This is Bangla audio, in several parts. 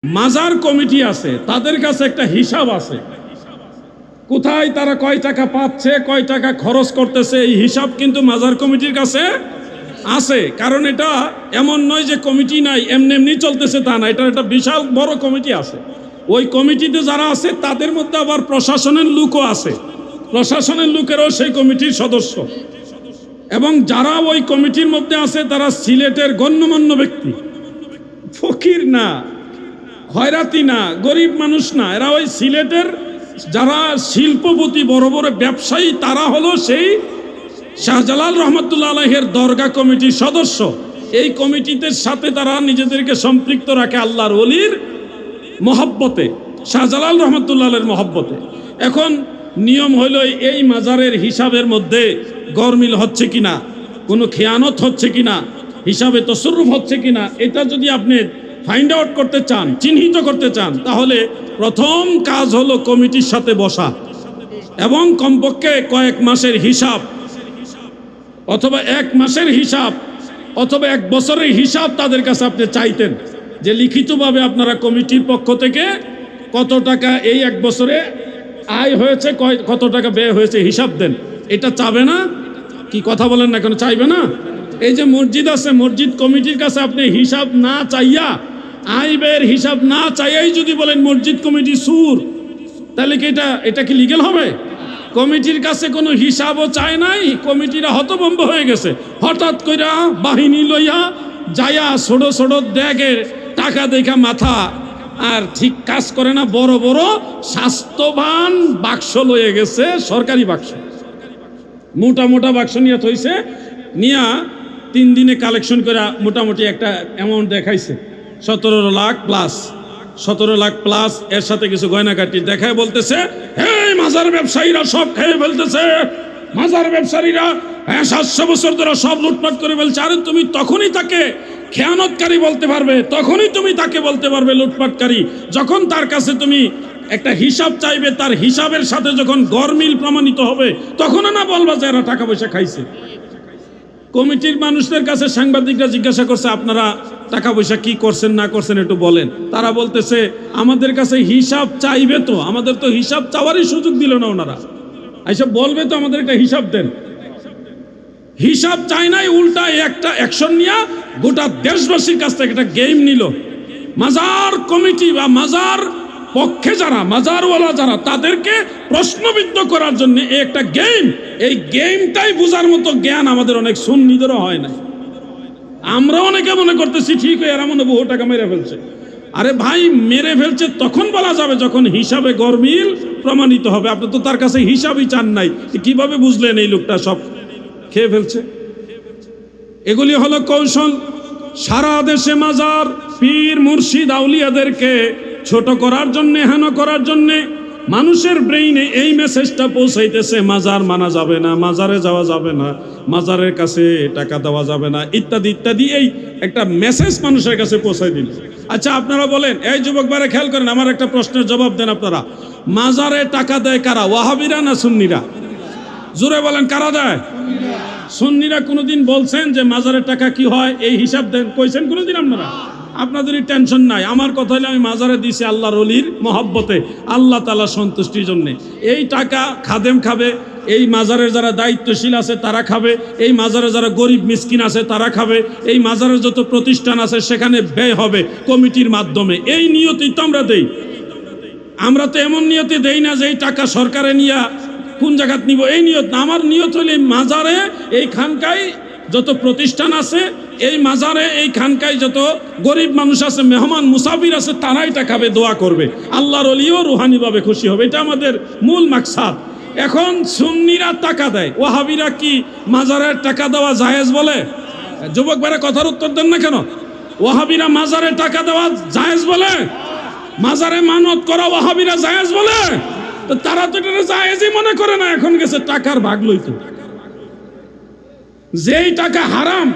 মাজার কমিটি আছে, তাদের কাছে একটা হিসাব আছে, কোথায় তারা কয় টাকা পাচ্ছে, কয় টাকা খরচ করতেছে, এই হিসাব কিন্তু মাজার কমিটির কাছে আছে। কারণ এটা এমন নয় যে কমিটি নাই, এমনি এমনি চলতেছে তা না, এটা একটা বিশাল বড় কমিটি আছে। ওই কমিটিতে যারা আছে তাদের মধ্যে আবার প্রশাসনের লোকও আছে, প্রশাসনের লোকেরাও সেই কমিটির সদস্য। এবং যারা ওই কমিটির মধ্যে আছে তারা সিলেটের গণ্যমান্য ব্যক্তি, ফকির না, খয়রাতি না, গরিব মানুষ না, এরা ওই সিলেটের যারা শিল্পপতি বড় বড় ব্যবসায়ী, তারা হলো সেই শাহজালাল রহমতুল্লাহ আলাইহির দরগা কমিটির সদস্য। এই কমিটিতে সাথে তারা নিজেদেরকে সম্পৃক্ত রাখে আল্লাহর ওলির মহব্বতে, শাহজালাল রহমতুল্লাহ আলাইহির মহব্বতে। এখন নিয়ম হইল এই মাজারের হিসাবের মধ্যে গরমিল হচ্ছে কিনা, কোনো খেয়ানত হচ্ছে কিনা, হিসাবে তসরুফ হচ্ছে কিনা, এটা যদি আপনি ফাইন্ড আউট করতে চান, চিহ্নিত করতে চান, তাহলে প্রথম কাজ হলো কমিটির সাথে বসা এবং কমপক্ষে কয়েক মাসের হিসাব অথবা এক মাসের হিসাব অথবা এক বছরের হিসাব তাদের কাছে আপনি চাইতেন যে লিখিতভাবে আপনারা কমিটির পক্ষ থেকে কত টাকা এই এক বছরে আয় হয়েছে, কত টাকা ব্যয় হয়েছে, হিসাব দেন। এটা চাবে না? কি কথা বলেন না কেন, চাইবে না? এই যে মসজিদ আছে, মসজিদ কমিটির কাছে আপনি হিসাব না চাইয়া, আয় ব্যয়ের হিসাব না চাইয়াই যদি বলেন মসজিদ কমিটি সুর, তাহলে কি এটা কি লিগ্যাল হবে? কমিটির কাছে কোনো হিসাবও চায় নাই, কমিটিরা হতভম্ব হয়ে গেছে। হঠাৎ কইরা বাহিনী লইয়া যায়া ছোট ছোট ব্যাগে টাকা দেখা মাথা আর ঠিক কাজ করে না, বড় বড় স্বাস্থ্যবান বাক্স লয়ে গেছে, সরকারি বাক্স, মোটা মোটা বাক্স নিয়ে থইছে, নিয়া 3 দিনে কালেকশন করে মোটামুটি একটা অ্যামাউন্ট দেখাইছে, 17 লাখ প্লাস, 17 লাখ প্লাস, এর সাথে কিছু গয়নাকাটি দেখায় বলতেছে, হে মাজার ব্যবসায়ীরা সব খেয়ে ফেলতেছে, মাজার ব্যবসায়ীরা 700 বছর ধরে সব লুটপাট করে ফেলছে। আরে তুমি তখনই তাকে খেয়ানতকারী বলতে পারবে, তখনই তুমি তাকে বলতে পারবে লুটপাটকারী, যখন তার কাছে তুমি একটা হিসাব চাইবে, তার হিসাবের সাথে যখন গরমিল প্রমাণিত হবে, তখন না বলবা যে এরা টাকা পয়সা খাইছে। কমিটির মানুষদের কাছে সাংবাদিকরা জিজ্ঞাসা করছে, আপনারা টাকা পয়সা কি করছেন না করছেন একটু বলেন। তারা বলতেছে, আমাদের কাছে হিসাব চাইবে তো, আমাদের তো হিসাব চাওয়ারই সুযোগ দিল না ওনারা, এইসব বলবে তো আমাদের একটা হিসাব দেন। হিসাব চাই নাই, উল্টা একটা অ্যাকশন নিয়ে গোটা দেশবাসীর কাছ থেকে একটা গেম নিল। মাজার কমিটি বা মাজার পক্ষে যারা, মাজারওয়ালা যারা, তাদেরকে প্রশ্নবিদ্ধ করার জন্য একটা গেম, এই গেমটাই বোঝার মতো জ্ঞান আমাদের অনেক সুন্নিদেরও হয় না। আমরা অনেকে মনে করতেছি ঠিক এরা মনে বহু টাকা মেরে ফেলছে। আরে ভাই, মেরে ফেলছে তখন বলা যাবে যখন হিসাবে গরমিল প্রমাণিত হবে। আপনি তো তার কাছে হিসাবই চান নাই, কিভাবে বুঝলেন এই লোকটা সব খেয়ে ফেলছে? এগুলি হলো কৌশল। সারা দেশে মাজার, পীর মুর্শিদ আউলিয়াদেরকে ছোট করার জন্য, হেন করার জন্য মানুষের ব্রেইনে এই মেসেজটা পৌঁছাইতেছে, মাজার মানা যাবে না, মাজারে যাওয়া যাবে না, মাজারের কাছে টাকা দেওয়া যাবে না, ইত্যাদি ইত্যাদি, এই একটা মেসেজ মানুষের কাছে পৌঁছাই দিল। আচ্ছা আপনারা বলেন, এই যুবক ভাইরা খেয়াল করেন, আমার একটা প্রশ্নের জবাব দেন আপনারা, মাজারে টাকা দেয় কারা, ওয়াহাবিরা না সুন্নিরা? জোরে বলেন, কারা দেয়? সুন্নিরা। কোনোদিন বলছেন যে মাজারের টাকা কি হয় এই হিসাব দেন? কইছেন কোনোদিন আপনারা? আপনাদেরই টেনশন নাই। আমার কথা হলে আমি মাজারে দিছি আল্লাহর ওলির মহব্বতে, আল্লাহ তাআলা সন্তুষ্টির জন্য। এই টাকা খাদেম খাবে, এই মাজারের যারা দায়িত্বশীল আছে তারা খাবে, এই মাজারে যারা গরিব মিসকিন আছে তারা খাবে, এই মাজারের যত প্রতিষ্ঠান আছে সেখানে ব্যয় হবে কমিটির মাধ্যমে। এই নিয়তেই তো আমরা দেই। আমরা তো এমন নিয়তে দেই না যে এই টাকা সরকারে নিয়ে কোন জায়গাত নিব, এই নিয়ত না। আমার নিয়ত হলে মাজারে, এই খানকায় যত প্রতিষ্ঠান আছে, এই মাজারে এই খানকায় যত গরিব মানুষ আছে, মেহমান মুসাফির আছে, তারাই টাকাবে, দোয়া করবে, আল্লাহর ওলিও রুহানিভাবে খুশি হবে। এটা আমাদের মূল মাকসাদ। এখন সুন্নিরা টাকা দেয়, ওয়াহাবিরা কি মাজারের টাকা দেওয়া জায়েজ বলে? যুবক ভাইরা কথার উত্তর দেন না কেন? ওয়াহাবিরা মাজারে টাকা দেওয়া জায়েজ বলে? মাজারে মানত করা ওয়াহাবিরা জায়েজ বলে? তো তারা তো এটা জায়েজই মনে করে না, এখন গেছে টাকার ভাগ লইতে। যেই টাকা হারাম,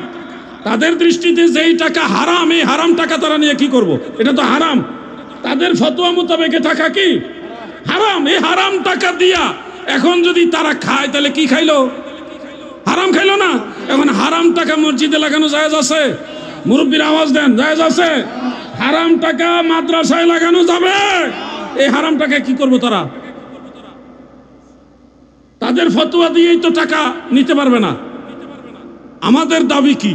তাদের দৃষ্টিতে যেই টাকা হারাম, এই হারাম টাকা তারা নিয়ে কি করব? এটা তো হারাম। তাদের ফতোয়া মোতাবেক টাকা কি হারাম। এই হারাম টাকা দিয়া এখন যদি তারা খায়, তাহলে কি খাইলো? হারাম খাইলো না? এখন হারাম টাকা মসজিদে লাগানো জায়েজ আছে? মুরব্বীর আওয়াজ দেন, জায়েজ আছে? হারাম টাকা মাদ্রাসায় লাগানো যাবে? এই হারাম টাকা কি করবো তারা? তাদের ফতোয়া দিয়েই তো টাকা নিতে পারবে না। আমাদের দাবি কি?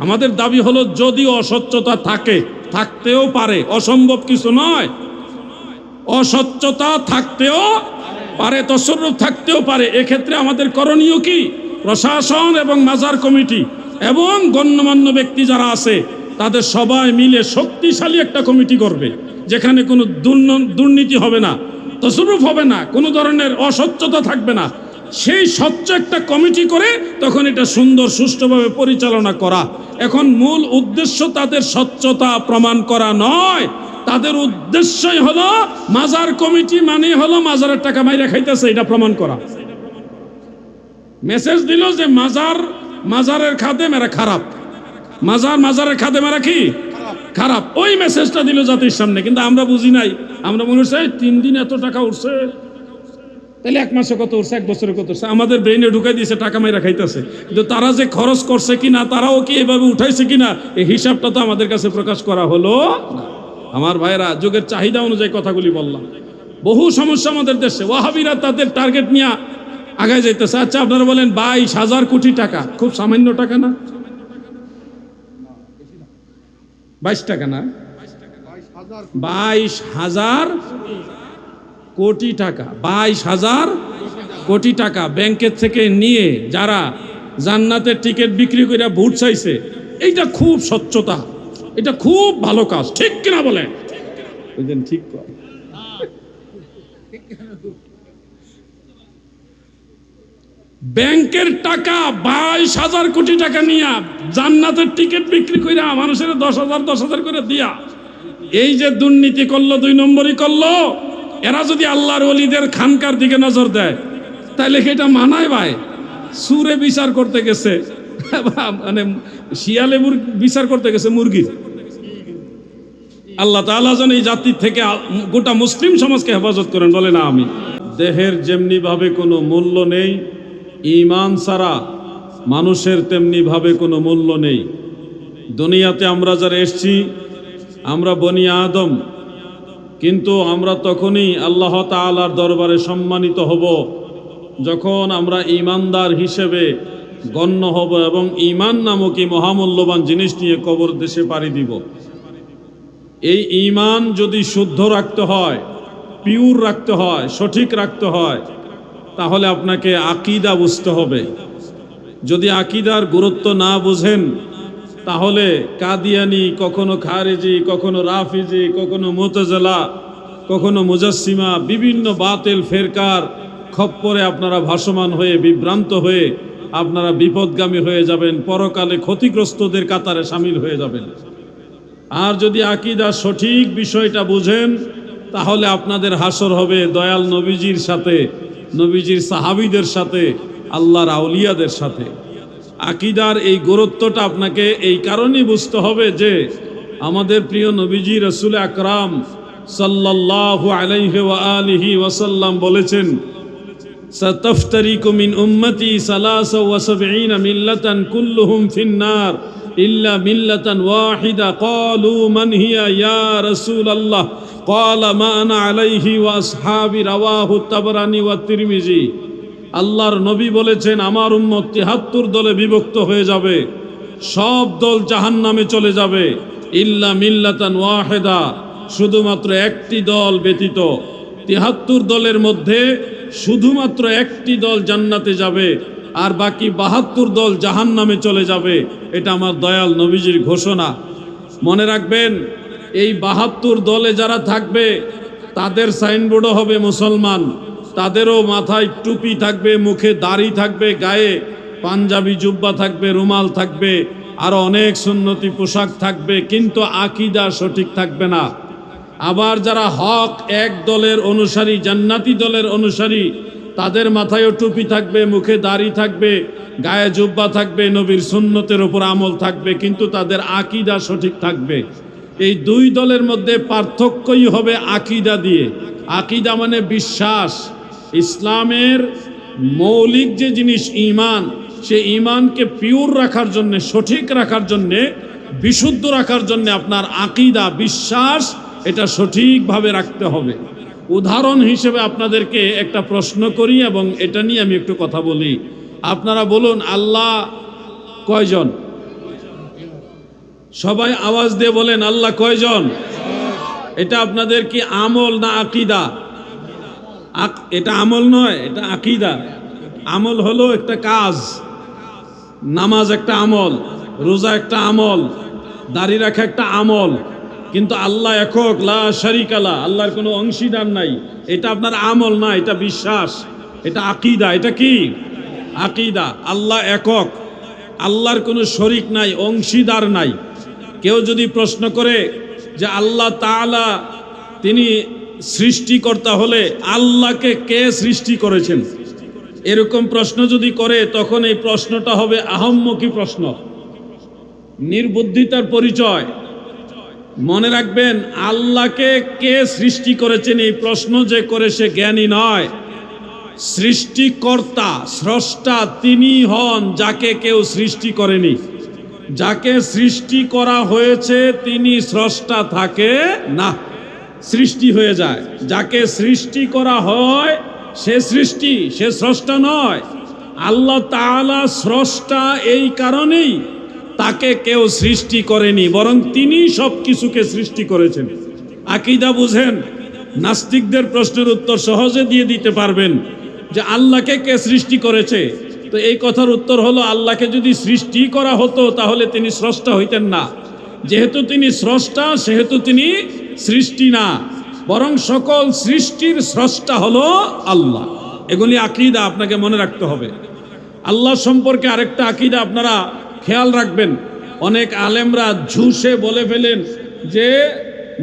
আমাদের দাবি হলো যদি অস্বচ্ছতা থাকে, থাকতেও পারে, অসম্ভব কিছু নয়, অস্বচ্ছতা থাকতেও পারে, তসররুফ থাকতেও পারে। এক্ষেত্রে আমাদের করণীয় কি? প্রশাসন এবং মাজার কমিটি এবং গণ্যমান্য ব্যক্তি যারা আছে তাদের সবাই মিলে শক্তিশালী একটা কমিটি করবে, যেখানে কোনো দুর্নীতি হবে না, তসররুফ হবে না, কোনো ধরনের অস্বচ্ছতা থাকবে না। সেই স্বচ্ছ একটা কমিটি করে তখন এটা সুন্দর সুষ্ঠুভাবে পরিচালনা করা। এখন মূল উদ্দেশ্য তাদের স্বচ্ছতা প্রমাণ করা নয়, তাদের উদ্দেশ্যই হলো মাজার কমিটি মানে হলো মাজারের টাকা মাইরা খাইতেছে, এটা প্রমাণ করা। মেসেজ দিল যে মাজারের খাদেম এরা খারাপ, মাজারের খাদেম এরা কি খারাপ, ওই মেসেজটা দিল জাতির সামনে। কিন্তু আমরা বুঝি নাই, আমরা মনে হচ্ছে 3 দিন এত টাকা উঠছে, তাহলে 1 মাসে কত উঠছে, 1 বছরে কত উঠছে, আমাদের ব্রেইনে ঢুকাই দিয়েছে টাকা মাইরা খাইতেছে। কিন্তু তারা যে খরচ করছে কিনা, তারাও কি এভাবে উঠাইছে কিনা, এই হিসাবটা তো আমাদের কাছে প্রকাশ করা হলো না। আমার ভাইরা, যুগের চাহিদা অনুযায়ী কথাগুলি বললাম। বহু সমস্যা আমাদের দেশে, ওয়াহাবিরা তাদের টার্গেট নিয়ে আগায় যাইতেছে। আচ্ছা আপনারা বলেন 22,000 কোটি টাকা খুব সামান্য টাকা না? 22 টাকা না, 22,000 কোটি টাকা, 22,000 কোটি টাকা ব্যাংকের থেকে নিয়ে যারা জান্নাতের টিকিট বিক্রি করে ভোট চাইছে, এইটা খুব স্বচ্ছতা, এটা খুব ভালো কাজ, ঠিক কিনা বলেন? ঠিক। ব্যাংকের টাকা 22,000 কোটি টাকা নিয়ে জান্নাতের টিকিট বিক্রি করে মানুষের 10,000 করে দিয়া, এই যে দুর্নীতি করলো, 2 নম্বরই করলো। এরা যদি আল্লাহর ওলিদের খানকার দিকে নজর দেয় তাহলে এটা মানায় ভাই? সুরে বিচার করতে গেছে, মানে শিয়ালে বিচার করতে গেছে মুরগির। আল্লাহ তাআলা যেন এই জাতির থেকে গোটা মুসলিম সমাজকে হেফাজত করেন, বলে না আমি। দেহের যেমনি ভাবে কোনো মূল্য নেই, ঈমান ছাড়া মানুষের তেমনি ভাবে কোনো মূল্য নেই। দুনিয়াতে আমরা যারা এসছি, আমরা বনি আদম, কিন্তু আমরা তখনই আল্লাহ তাআলার দরবারে সম্মানিত হব যখন আমরা ঈমানদার হিসেবে গণ্য হব এবং ঈমান নামক এই মহামূল্যবান জিনিস নিয়ে কবর দেশে পাড়ি দিব। এই ঈমান যদি শুদ্ধ রাখতে হয়, পিওর রাখতে হয়, সঠিক রাখতে হয়, তাহলে আপনাকে আকীদা বুঝতে হবে। যদি আকীদার গুরুত্ব না বুঝেন তাহলে কাদিয়ানি, কখনো খারেজি, কখনো রাফিজি, কখনো মুতাজিলা, কখনো মুজাসসিমা, বিভিন্ন বাতিল ফেরকার খপ্পরে আপনারা ভাসমান হয়ে, বিভ্রান্ত হয়ে আপনারা বিপদগামী হয়ে যাবেন, পরকালে ক্ষতিগ্রস্তদের কাতারে শামিল হয়ে যাবেন। আর যদি আকীদা সঠিক বিষয়টা বুঝেন তাহলে আপনাদের হাসর হবে দয়াল নবীজির সাথে, নবীজির সাহাবীদের সাথে, আল্লাহর আউলিয়াদের সাথে। আকীদার এই গুরুত্বটা আপনাকে এই কারণেই বুঝতে হবে যে আমাদের প্রিয় নবীজি রাসূল আকরাম সাল্লাল্লাহু আলাইহি ওয়া আলিহি ওয়াসাল্লাম বলেছেন, সাতাফতারিকু মিন উম্মতি 73 মিল্লাতান কুল্লুহুম ফিন্নার ইল্লা মিল্লাতান ওয়াহিদা। ক্বালু মান হিয়া ইয়া রাসূলাল্লাহ? ক্বালা মা আনা আলাইহি ওয়া আসহাবি। রাওয়াহু তাবরানী ওয়া তিরমিজি। আল্লাহর নবী বলেছেন, আমার উম্মত 73 দলে বিভক্ত হয়ে যাবে, সব দল জাহান্নামে চলে যাবে, ইল্লা মিল্লাতান ওয়াহিদা, শুধুমাত্র একটি দল ব্যতীত। 73 দলের মধ্যে শুধুমাত্র একটি দল জান্নাতে যাবে, আর বাকি 72 দল জাহান্নামে চলে যাবে। এটা আমার দয়াল নবীজির ঘোষণা। মনে রাখবেন, এই 72 দলে যারা থাকবে তাদের সাইনবোর্ডও হবে মুসলমান, তাদেরও মাথায় টুপি থাকবে, মুখে দাড়ি থাকবে, গায়ে পাঞ্জাবি জুব্বা থাকবে, রুমাল থাকবে, আর অনেক সুন্নতি পোশাক থাকবে, কিন্তু আকীদা সঠিক থাকবে না। আবার যারা হক এক দলের অনুসারী, জান্নাতি দলের অনুসারী, তাদের মাথায়ও টুপি থাকবে, মুখে দাড়ি থাকবে, গায়ে জুব্বা থাকবে, নবীর সুন্নতের উপর আমল থাকবে, কিন্তু তাদের আকীদা সঠিক থাকবে। এই 2 দলের মধ্যে পার্থক্যই হবে আকীদা দিয়ে। আকীদা মানে বিশ্বাস। ইসলামের মৌলিক যে জিনিস ঈমান, সেই ঈমানকে পিওর রাখার জন্যে, সঠিক রাখার জন্যে বিশুদ্ধ রাখার জন্য আপনার আকীদা, বিশ্বাস এটা সঠিকভাবে রাখতে হবে। উদাহরণ হিসেবে আপনাদেরকে একটা প্রশ্ন করি এবং এটা নিয়ে আমি একটু কথা বলি। আপনারা বলুন, আল্লাহ কয়জন? সবাই আওয়াজ দিয়ে বলেন, আল্লাহ কয়জন? এটা আপনাদের কি আমল না আকীদা? এটা আমল নয়, এটা আকীদা। আমল হলো একটা কাজ, নামাজ একটা আমল, রোজা একটা আমল, দাড়ি রাখা একটা আমল। কিন্তু আল্লাহ একক, লা শারীকা লাহ, আল্লাহর কোনো অংশীদার নাই। এটা আপনার আমল না, এটা বিশ্বাস, এটা আকীদা। এটা কি? আকীদা। আল্লাহ একক, আল্লাহর কোনো শরীক নাই, অংশীদার নাই। কেউ যদি প্রশ্ন করে যে আল্লাহ তাআলা তিনি সৃষ্টিকর্তা হলে আল্লাহকে কে সৃষ্টি করেছেন, এরকম প্রশ্ন যদি করে, তখন এই প্রশ্নটা হবে আহম্মকি প্রশ্ন, নির্বুদ্ধিতার পরিচয়। মনে রাখবেন, আল্লাহকে কে সৃষ্টি করেছেন এই প্রশ্ন যে করে সে জ্ঞানী নয়। সৃষ্টিকর্তা, স্রষ্টা তিনি হন যাকে কেউ সৃষ্টি করেনি। যাকে সৃষ্টি করা হয়েছে তিনি স্রষ্টা থাকে না, সৃষ্টি হয়ে যায়। যাকে সৃষ্টি করা হয় সে সৃষ্টি, সে স্রষ্টা নয়। আল্লাহ তাআলা স্রষ্টা এই কারণেই তাকে কেউ সৃষ্টি করেনি, বরং তিনি সব কিছুকে সৃষ্টি করেছেন। আকীদা বুঝেন? নাস্তিকদের প্রশ্নের উত্তর সহজে দিয়ে দিতে পারবেন যে আল্লাহকে কে সৃষ্টি করেছে। তো এই কথার উত্তর হলো, আল্লাহকে যদি সৃষ্টি করা হতো তাহলে তিনি স্রষ্টা হইতেন না। যেহেতু তিনি স্রষ্টা সেহেতু তিনি সৃষ্টি না, বরং সকল সৃষ্টির স্রষ্টা হলো আল্লাহ। এগুলি আকীদা, আপনাকে মনে রাখতে হবে। আল্লাহ সম্পর্কে আরেকটা আকীদা আপনারা খেয়াল রাখবেন। অনেক আলেমরা ঝুঁসে বলে ফেলেন যে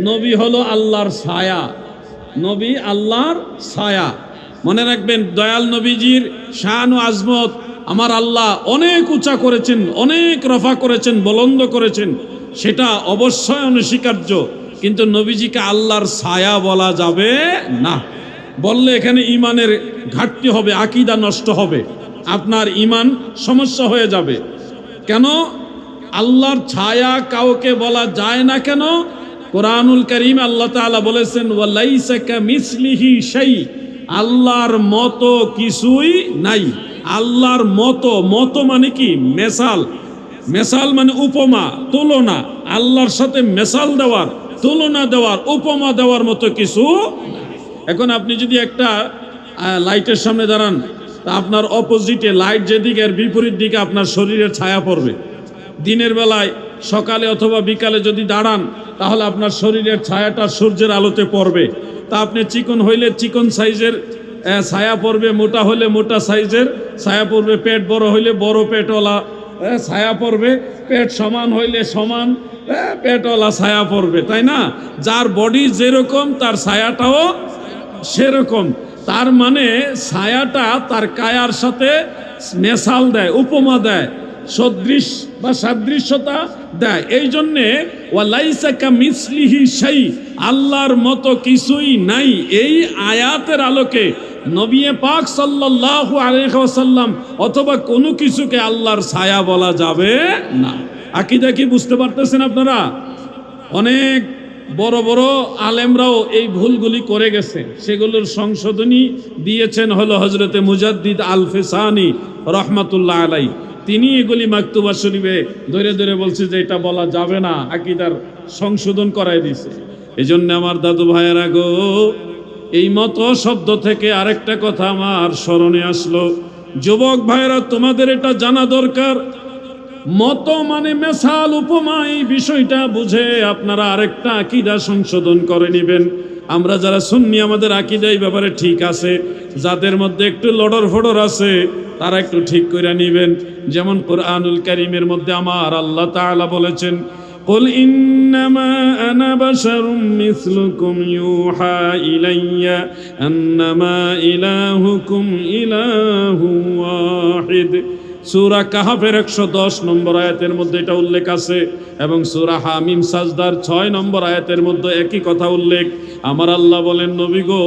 নবী হলো আল্লাহর ছায়া, নবী আল্লাহর ছায়া। মনে রাখবেন, দয়াল নবীজির শান ও আজমত আমার আল্লাহ অনেক উঁচা করেছেন, অনেক রফা করেছেন, বুলন্দ করেছেন, সেটা অবশ্যই অনস্বীকার্য। কিন্তু নবীজিকে আল্লাহর ছায়া বলা যাবে না। বললে এখানে ইমানের ঘাটতি হবে, আকীদা নষ্ট হবে, আপনার ইমান সমস্যা হয়ে যাবে। কেন আল্লাহর ছায়া কাউকে বলা যায় না? কেন? কোরআনুল কারীম আল্লাহ তাআলা বলেছেন, ওয়ালাইসা কামিসলিহি শাই, আল্লাহর মতো কিছুই নাই। আল্লাহর মতো, মতো মানে কি? মেসাল। মেসাল মানে উপমা, তুলনা। আল্লাহর সাথে মেসাল দেওয়ার, তুলনা দেওয়ার, উপমা দেওয়ার মতো কিছু। এখন আপনি যদি একটা লাইটের সামনে দাঁড়ান, তা আপনার অপোজিটে লাইট যেদিকে, এর বিপরীত দিকে আপনার শরীরের ছায়া পড়বে। দিনের বেলায় সকালে অথবা বিকালে যদি দাঁড়ান, তাহলে আপনার শরীরের ছায়াটা সূর্যের আলোতে পড়বে। তা আপনি চিকন হইলে চিকন সাইজের ছায়া পড়বে, মোটা হলে মোটা সাইজের ছায়া পড়বে, পেট বড় হইলে বড় পেটওয়ালা ছায়া পড়বে, পেট সমান হইলে সমান পেটওয়ালা ছায়া পড়বে, তাই না? যার বডি যেরকম তার ছায়াটাও সেরকম। তার মানে ছায়াটা তার কায়ার সাথে মেসাল দেয়, উপমা দেয়, সদৃশ বা সাদৃশ্যতা দেয়। এই জন্যে ওয়ালাইসা কামিসলিহি শাই, আল্লাহর মতো কিছুই নাই। এই আয়াতের আলোকে নবী পাক সাল্লাল্লাহু আলাইহি ওয়াসাল্লাম অথবা কোনো কিছুকে আল্লাহর ছায়া বলা যাবে না। আকীদা কি বুঝতে পারতেছেন আপনারা? অনেক বড় বড় আলেমরাও এই ভুলগুলি করে গেছে, সেগুলোর সংশোধনী দিয়েছেন হলো হযরতে মুজাদ্দিদ আল ফিসানি রহমাতুল্লাহ আলাই। তিনি এগুলি মাকতুবা শরীফে ধরে ধরে বলছে যে এটা বলা যাবে না, আকীদার সংশোধন করায় দিয়েছে। এই জন্য আমার দাদু ভাইয়েরা গো, এই মতো শব্দ থেকে আরেকটা কথা আমার স্মরণে আসলো। যুবক ভাইয়েরা, তোমাদের এটা জানা দরকার, মতো মানে মেসাল, উপমা, এই বিষয়টা বুঝে আপনারা আরেকটা আকীদা সংশোধন করে নেবেন। আমরা যারা সুন্নি, আমাদের আকীদা এই ব্যাপারে ঠিক আছে। যাদের মধ্যে একটু লড়র ফড়র আছে তারা একটু ঠিক করে নেবেন। যেমন কোরআনুল কারীমের মধ্যে আমার আল্লাহ তাআলা বলেছেন, কুল ইন্নামা আনা বাশারুম মিসলুকুম ইউহা ইলাইয়া আন্নামা ইলাহুকুম ইলাহু ওয়াহিদ। সূরা কাহাফের 110 নম্বর আয়াতের মধ্যে এটা উল্লেখ আছে, এবং সূরা হামিম সাজদার 6 নম্বর আয়াতের মধ্যে একই কথা উল্লেখ। আমার আল্লাহ বলেন, নবী গো,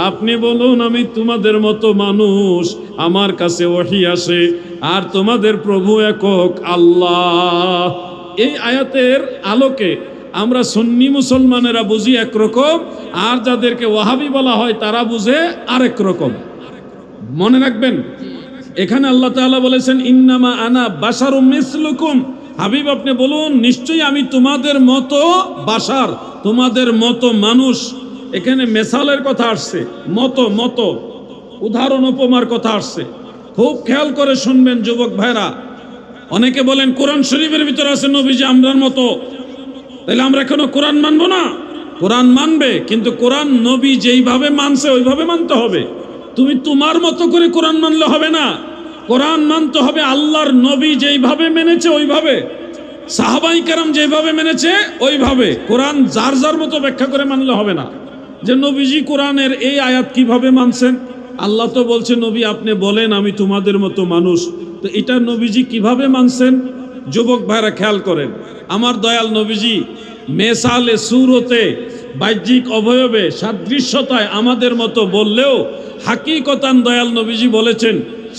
আপনি বলুন আমি তোমাদের মতো মানুষ, আমার কাছে ওহী আসে, আর তোমাদের প্রভু একক আল্লাহ। এই আয়াতের আলোকে আমরা সুন্নি মুসলমানেরা বুঝি একরকম, আর যাদেরকে ওয়াহাবি বলা হয় তারা বুঝে আরেক রকম। মনে রাখবেন, এখানে আল্লাহ তাআলা বলেছেন ইন্নামা আনা বাশারুম মিসলুকুম। হাবিব আপনি বলুন নিশ্চয়ই আমি তোমাদের মতো বাশার, তোমাদের মতো মানুষ। এখানে মেসালের কথা আসছে, মতো মতো উদাহরণ উপমার কথা আসছে। খুব খেয়াল করে শুনবেন যুবক ভাইরা। অনেকে বলেন কোরআন শরীফের ভিতরে আছে নবীজি আমরার মতো, তাহলে আমরা এখনো কোরআন মানবো না? কোরআন মানবে, কিন্তু কোরআন নবী যেইভাবে মানছে ওইভাবে মানতে হবে। তুমি তোমার মতো করে কোরআন মানলে হবে না, কোরআন মানতে হবে আল্লাহর নবী যেইভাবে মেনেছে ওইভাবে, সাহাবাই কেরাম যেভাবে মেনেছে ওইভাবে। কোরআন যার যার মতো ব্যাখ্যা করে মানলে হবে না। যে নবীজি কোরআনের এই আয়াত কিভাবে মানছেন, আল্লাহ তো বলছে নবী আপনি বলেন আমি তোমাদের মতো মানুষ, তো এটা নবীজি কিভাবে মানছেন? যুবক ভাইরা খেয়াল করেন, আমার দয়াল নবীজি মেসালে সুরতে, বাহ্যিক অবয়বে, সাদৃশ্যতায় আমাদের মতো বললেও হাকিকতান দয়াল নবীজি বলেছেন,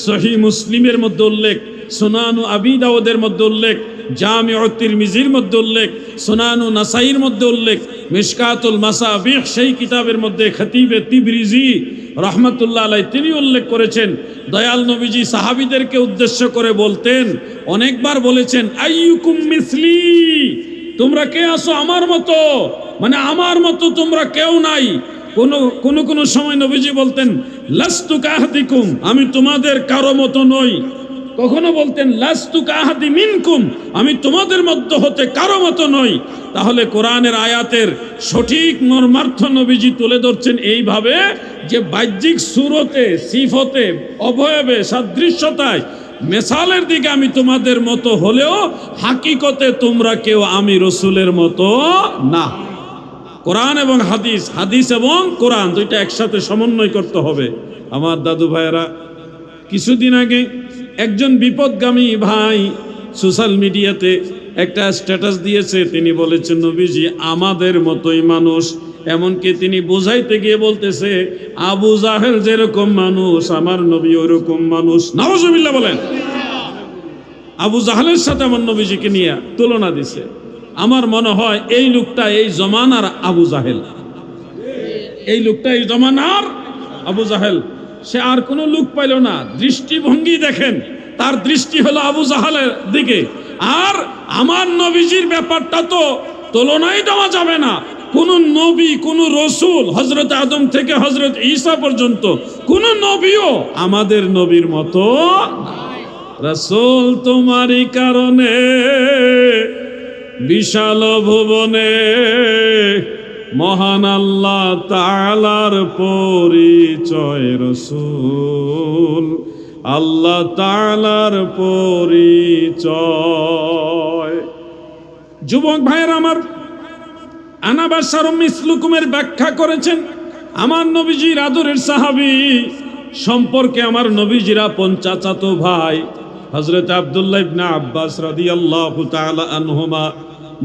সহিহ মুসলিমের মধ্যে উল্লেখ, সুনানু আবি দাউদের মধ্যে উল্লেখ, জামিউ তিরমিজির মধ্যে উল্লেখ, সুনানু নাসাইর মধ্যে উল্লেখ, মিশকাতুল মাসাবিহ সেই কিতাবের মধ্যে খতিবে তিবরিজি রহমাতুল্লাহ আলাইহি তিনি উল্লেখ করেছেন। দয়াল নবীজি সাহাবীদেরকে উদ্দেশ্য করে বলতেন, অনেকবার বলেছেন আইয়ুকুম মিসলি, তোমরা কে আসো আমার মতো, মানে আমার মতো তোমরা কেউ নাই। কোন সময় নবীজি বলতেন লাস্তু কাহাদিকুম, আমি তোমাদের কারো মতো নই। কখনো বলতেন লাস্তু কাহাদি মিনকুম, আমি তোমাদের মধ্য হতে কারো মতো নই। তাহলে কোরআনের আয়াতের সঠিক মর্মার্থ নবীজি তুলে ধরছেন এইভাবে যে বাহ্যিক সুরতে, সিফতে, অবয়বে, সাদৃশ্যতায়, মেসালের দিকে আমি তোমাদের মতো হলেও হাকিকতে তোমরা কেউ আমি রসুলের মতো না। কোরআন এবং হাদিস, হাদিস এবং কোরআন দুইটা একসাথে সমন্বয় করতে হবে। আমার দাদু ভাইয়েরা, কিছুদিন আগে একজন বিপদগামী ভাই সোশ্যাল মিডিয়াতে একটা স্ট্যাটাস দিয়েছে। তিনি বলেছেন নবীজি আমাদের মতোই মানুষ, এমনকি তিনি বোঝাইতে গিয়ে বলতেছে আবু জাহেল যেরকম মানুষ আমার নবী ওইরকম মানুষ। নাউজুবিল্লাহ বলেন। আবু জাহেলের সাথে আমার নবীজিকে নিয়ে তুলনা দিছে। আমার মনে হয় এই লোকটা এই জমানার আবু জাহেল, এই লোকটা এই জমানার আবু জাহেল। সে আর কোনো লোক পাইল না। দৃষ্টিভঙ্গি দেখেন, তার দৃষ্টি হলো আবু জাহেলের দিকে। আর আমার নবীজির ব্যাপারটা তো তুলনাই দেওয়া যাবে না। কোন নবী, কোন রসুল, হযরত আদম থেকে হযরত ঈসা পর্যন্ত কোন নবীও আমাদের নবীর মতো। রাসূল তোমারই কারণে বিশাল ভুবনে মহান আল্লাহ তাআলার পরিচয়, রাসূল আল্লাহ তাআলার পরিচয়। যুবক ভাইয়ের আমার, আনা বাশারুম মিসলুকুমের ব্যাখ্যা করেছেন আমার নবীজির আদরের সাহাবী সম্পর্কে আমার নবীজির আপন চাচাতো ভাই হযরত আব্দুল্লাহ ইবনে আব্বাস রাদিয়াল্লাহু তাআলা আনহুমা,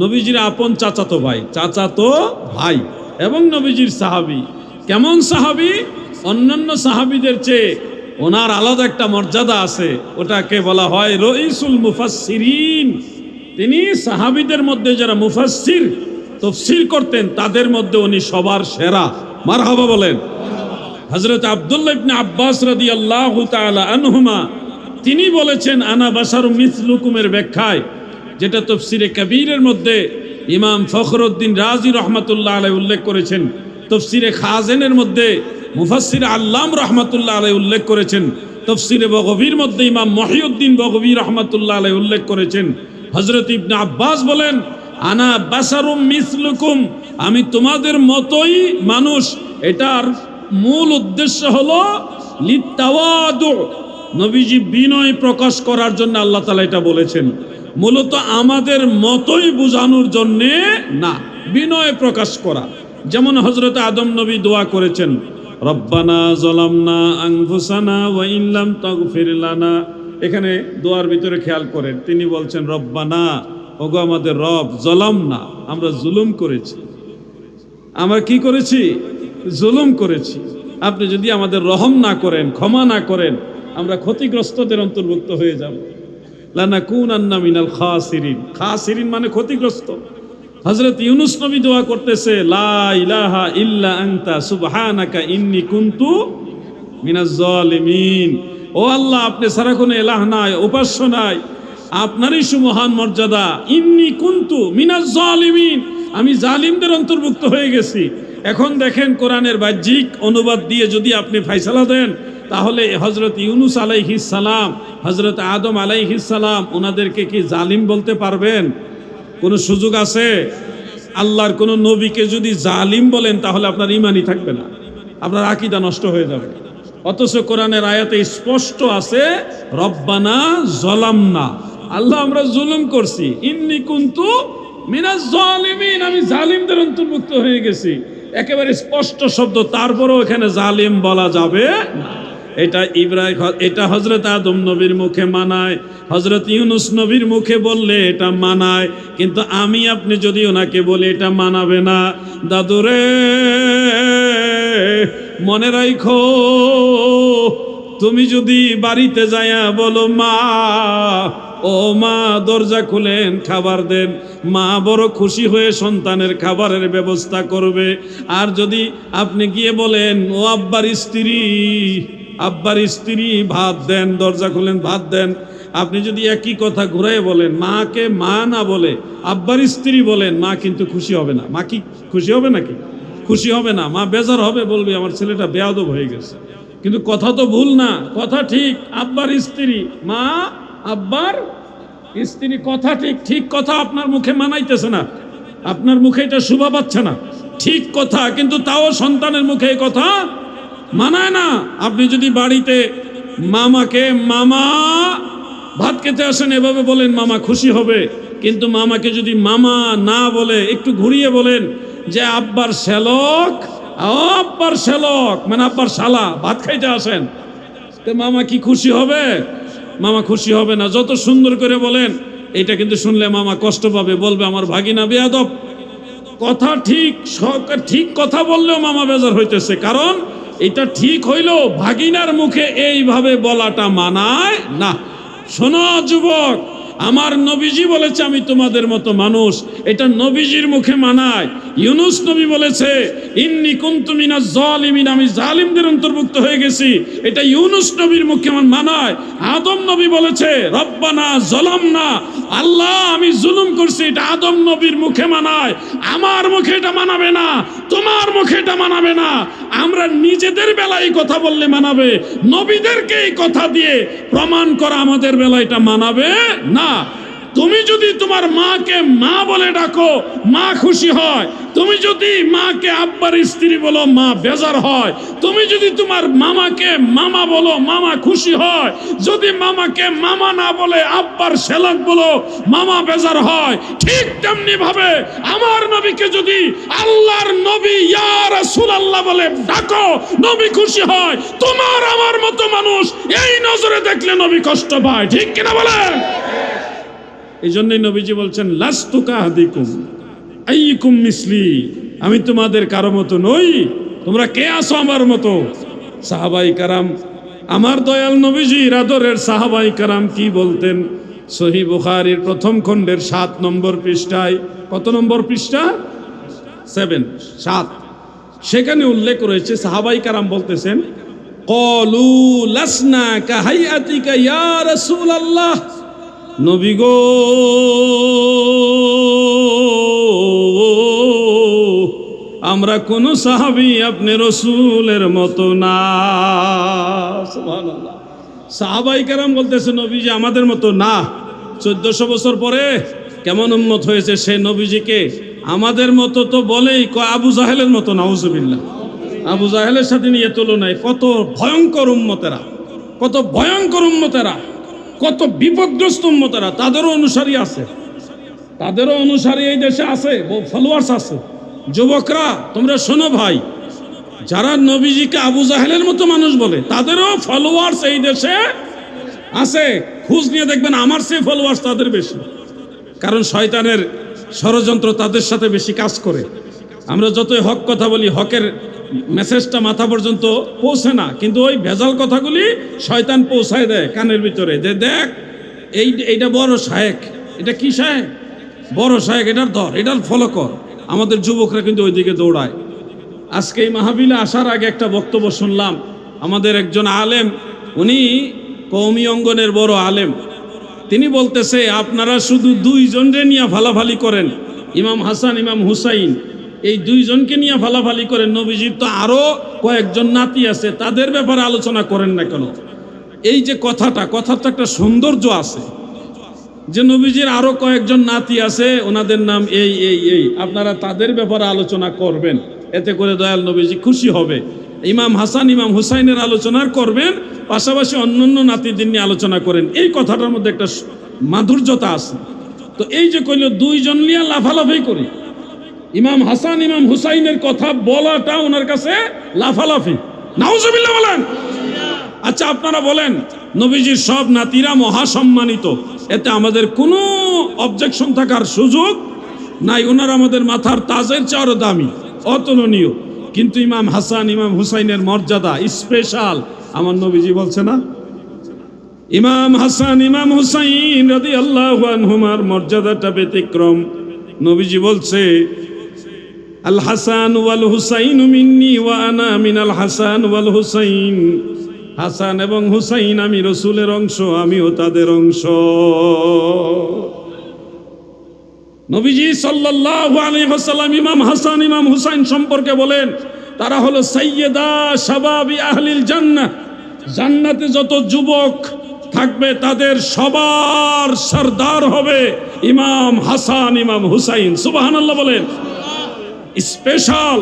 নবীজির আপন চাচাতো ভাই, চাচাতো ভাই এবং নবীজির সাহাবী। কেমন সাহাবী? অন্যান্য সাহাবীদের চেয়ে ওনার আলাদা একটা মর্যাদা আছে, ওটাকে বলা হয় রইসুল মুফাসসিরিন। তিনি সাহাবীদের মধ্যে যারা মুফাসসির, তাফসীর করতেন, তাদের মধ্যে উনি সবার সেরা। মারহাবা বলেন। হযরত আব্দুল্লাহ ইবনে আব্বাস রাদিয়াল্লাহু তাআলা আনহুমা তিনি বলেছেন আনা বাশারুম মিসলুকুমের ব্যাখ্যায়, যেটা তাফসীরে কবীরের মধ্যে ইমাম ফখরুদ্দিন রাজি রহমাতুল্লাহ আলাইহি উল্লেখ করেছেন, তাফসীরে খাজেনের মধ্যে মুফাসসির আল্লাম রহমাতুল্লাহ আলাইহি উল্লেখ করেছেন, তাফসীরে বগবীর মধ্যে ইমাম মহিউদ্দিন বগবী রহমাতুল্লাহ আলাইহি উল্লেখ করেছেন। হযরত ইবনে আব্বাস বলেন আনা বাশারুম মিসলুকুম, আমি তোমাদের মতোই মানুষ। এটার মূল উদ্দেশ্য হলো লিতাওয়াদু, নবীজি বিনয় প্রকাশ করার জন্য আল্লাহ তাআলা এটা বলেছেন। মূলত আমাদের মতোই বোঝানোর জন্যে না, বিনয় প্রকাশ করা। যেমন হযরত আদম নবী দোয়া করেছেন রব্বানা যালামনা আনফুসানা ওয়া ইন লাম তাগফির লানা। এখানে দোয়ার ভিতরে খেয়াল করেন, তিনি বলছেন রব্বানা, ওগো আমাদের রব, যালামনা, আমরা জুলুম করেছি। আমরা কি করেছি? জুলুম করেছি। আপনি যদি আমাদের রহম না করেন, ক্ষমা না করেন, আমরা ক্ষতিগ্রস্তদের অন্তর্ভুক্ত হয়ে যাব। লানাকুনান্না মিনাল খাসিরিন। খাসিরিন মানে ক্ষতিগ্রস্ত। হযরত ইউনূস নবী দোয়া করতেছে, লা ইলাহা ইল্লা আনতা সুবহানাকা ইন্নী কুনতু মিনাজ জালিমিন। ও আল্লাহ, আপনি ছাড়া কোনো ইলাহ নাই, উপাস্য নাই, আপনারই সুমহান মর্যাদা। ইন্নী কুনতু মিনাজ জালিমিন, আমি জালিমদের অন্তর্ভুক্ত হয়ে গেছি। এখন দেখেন, কোরআনের বাহ্যিক অনুবাদ দিয়ে যদি আপনি ফয়সালা দেন, তাহলে হযরত ইউনূস আলাইহিস সালাম, হযরত আদম আলাইহিস সালাম, ওনাদেরকে কি জালিম বলতে পারবেন? কোনো সুযোগ আছে? আল্লাহর কোনো নবীকে যদি জালিম বলেন, তাহলে আপনার ঈমানই থাকবে না, আপনার আকীদা নষ্ট হয়ে যাবে। অথচ কোরআনের আয়াতে স্পষ্ট আছে, রব্বানা যালামনা, আল্লাহ আমরা জুলুম করছি, ইন্নী কুনতু মিনাজ জালিমিন, আমি জালিমদের অন্তর্ভুক্ত হয়ে গেছি। একেবারে স্পষ্ট শব্দ, তারপরেও এখানে জালিম বলা যাবে না। এটা হযরত আদম নবীর মুখে মানায়, হযরত ইউনূস নবীর মুখে বললে এটা মানায়, কিন্তু আমি আপনি যদি ওনাকে বলি এটা মানাবে না। দাদুরে, মনে রাখো, তুমি যদি বাড়িতে যায়া বলো মা, ও মা দরজা খুলেন, খাবার দেন, মা বড় খুশি হয়ে সন্তানের খাবারের ব্যবস্থা করবে। আর যদি আপনি গিয়ে বলেন, ও আব্বার স্ত্রী ভাত দেন, দরজা খুলেন ভাত দেন, আপনি যদি একই কথা ঘুরাই বলেন, মাকে মা না বলে আব্বার স্ত্রী বলেন, মা কিন্তু খুশি হবে না। মা কি খুশি হবে নাকি? খুশি হবে না। মা বেজার হবে, বলবে আমার ছেলেটা বেয়াদব হয়ে গেছে। কিন্তু কথা তো ভুল না, কথা ঠিক। আব্বার স্ত্রী, মা আব্বার স্ত্রী, কথা ঠিক। ঠিক কথা আপনার মুখে মানাইতেছে না, আপনার মুখে এটা শোভা পাচ্ছে না, ঠিক কথা, কিন্তু তাও সন্তানের মুখে এই কথা মানায় না। আপনি যদি বাড়িতে মামাকে মামা ভাত খেতে আসেন এভাবে বলেন, মামা খুশি হবে। কিন্তু মামাকে যদি মামা না বলে একটু ঘুরিয়ে বলেন যে আব্বার শ্যালক, আব্বার শ্যালক মানে আব্বার শালা, ভাত খাইতে আসেন, তো মামা কি খুশি হবে? মামা খুশি হবে না। যত সুন্দর করে বলেন, এটা কিন্তু শুনলে মামা কষ্ট পাবে, বলবে আমার ভাগিনা বেয়াদব। কথা ঠিক, ঠিক কথা বললেও মামা বেজার হইতেছে, কারণ এটা ঠিক হইলো ভাগিনার মুখে এইভাবে বলাটা মানায় না। শোনো যুবক, আমার নবীজি বলেছে আমি তোমাদের মতো মানুষ, এটা নবীজির মুখে মানায়। ইউনূস নবী বলেছে ইন্নী কুনতু মিনাজ জালিমিন, আমি জালিমদের অন্তর্ভুক্ত হয়ে গেছি, এটা ইউনূস নবীর মুখে মানায়। আদম নবী বলেছে রব্বানা যালামনা, আল্লাহ আমি জুলুম করছি, এটা আদম নবীর মুখে মানায়। আমার মুখে এটা মানাবে না, তোমার মুখে এটা মানাবে না। আমরা নিজেদের বেলায় কথা বললে মানাবে, নবীদেরকে এই কথা দিয়ে প্রমাণ করা আমাদের বেলায় এটা মানাবে না। তুমি যদি তোমার মাকে মা বলে ডাকো, মা খুশি হয়। তুমি যদি মাকে আব্বার স্ত্রী বলো, মা বেজার হয়। তুমি যদি তোমার মামাকে মামা বলো, মামা খুশি হয়। যদি মামাকে মামা না বলে আব্বার শ্যালক বলো, মামা বেজার হয়। ঠিক তেমনি ভাবে আমার নবীকে যদি আল্লাহর নবী ইয়া রাসূলুল্লাহ বলে ডাকো, নবী খুশি হয়। তোমার আমার মতো মানুষ এই নজরে দেখলে নবী কষ্ট পায়, ঠিক কিনা বলেন? এই জন্যই নবীজি বলছেন লাস্তু কাহাদিকুম আইয়ুকুম মিসলি, আমি তোমাদের কারো মতো নই, তোমরা কে আছো আমার মতো? সাহাবাই কারাম, আমার দয়াল নবীজির আদরের সাহাবাই কারাম কি বলতেন? সহিহ বুখারীর প্রথম খণ্ডের 7 নম্বর পৃষ্ঠায়, কত নম্বর পৃষ্ঠা? 7। সেখানে উল্লেখ রয়েছে, সাহাবাই কারাম বলতেছেন ক্বালু লাসনা কাহাইয়াতিকা ইয়া রাসূলুল্লাহ, নবী গো আমরা কোন সাহাবী আপনি রসুলের মতো না। সুবহানাল্লাহ। সাহাবাই কেরাম বলতেছে নবীজি আমাদের মতো না। 1400 বছর পরে কেমন উম্মত হয়েছে সে নবীজিকে আমাদের মতো তো বলেই, আবু জাহেলের মতো, নাউজুবিল্লাহ। আবু জাহেলের সাথে নিয়ে তুলনায় কত ভয়ঙ্কর উম্মতেরা, কত ভয়ঙ্কর উম্মতেরা, কত বিপদগ্রস্ত উম্মতেরা। তাদেরও অনুসারী আছে, তাদেরও অনুসারী এই দেশে আছে, ফলোয়ার্স আছে। যুবকরা তোমরা শোনো ভাই, যারা নবীজিকে আবু জাহেলের মতো মানুষ বলে তাদেরও ফলোয়ার্স এই দেশে আছে। খোঁজ নিয়ে দেখবেন আমার চেয়ে ফলোয়ার্স তাদের বেশি, কারণ শয়তানের ষড়যন্ত্র তাদের সাথে বেশি কাজ করে। আমরা যতই হক কথা বলি, হকের মেসেজটা মাথা পর্যন্ত পৌঁছে না, কিন্তু ওই ভেজাল কথাগুলি শয়তান পৌঁছায় দেয় কানের ভিতরে, যে দেখ এইটা বড় শায়েক, এটা কি শায়েক, বড় শায়েক, এটার ধর, এটার ফলো কর। আমাদের যুবকরা কিন্তু ওইদিকে দৌড়ায়। আজকে এই মাহফিলে আসার আগে একটা বক্তব্য শুনলাম, আমাদের একজন আলেম, উনি কওমি অঙ্গনের বড় আলেম, তিনি বলতেছে আপনারা শুধু দুইজনরে নিয়ে ফালাফালি করেন, ইমাম হাসান ইমাম হুসাইন, এই দুইজনকে নিয়ে ফালাফালি করেন, নবীজির তো আরো কয়েকজন নাতি আছে, তাদের ব্যাপারে আলোচনা করেন না কেন? এই যে কথার তো একটা সৌন্দর্য আছে, যে নবীজির আরো কয়েকজন নাতি আছে, ওনাদের নাম এই এই এই, আপনারা তাদের ব্যাপারে আলোচনা করবেন, এতে করে দয়াল নবীজি খুশি হবে। ইমাম হাসান ইমাম হুসাইনের আলোচনা করবেন, পাশাপাশি অন্যান্য নাতিদের নিয়ে আলোচনা করেন। এই কথাটার মধ্যে একটা মাধুর্যতা আছে। তো এই যে কইল দুইজন নিয়ে লাফালাফি করি, ইমাম হাসান ইমাম হুসাইনের কথা বলাটা ওনার কাছে লাফালাফি, নাউজুবিল্লাহ বলেন। আচ্ছা আপনারা বলেন, নবীজির সব নাতিরা মহাসম্মানিত, এতে আমাদের কোনো অবজেকশন থাকার সুযোগ নাই, ওনারা আমাদের মাথার তাজের চেয়ে আরো দামি, অতুলনীয়। কিন্তু ইমাম হাসান ইমাম হুসাইনের মর্যাদা স্পেশাল, আমার নবীজি বলছে না, ইমাম হাসান ইমাম হুসাইন রাদিয়াল্লাহু আনহুমার মর্যাদাটা ব্যতিক্রম। নবীজি বলছে আল হাসান ওয়াল হুসাইন মিন্নি ওয়া আনা মিনাল হাসান ওয়াল হুসাইন, হাসান এবং হুসাইন আমি রাসূলের অংশ, আমিও তাদের অংশ। নবীজি সাল্লাল্লাহু আলাইহি ওয়াসাল্লাম ইমাম হাসান ইমাম হুসাইন সম্পর্কে বলেন, তারা হলো সাইয়্যিদা শাবাবি আহলিল জান্নাহ, জান্নাতে যত যুবক থাকবে তাদের সবার সরদার হবে ইমাম হাসান ইমাম হুসাইন। সুবহানাল্লাহ বলেন। স্পেশাল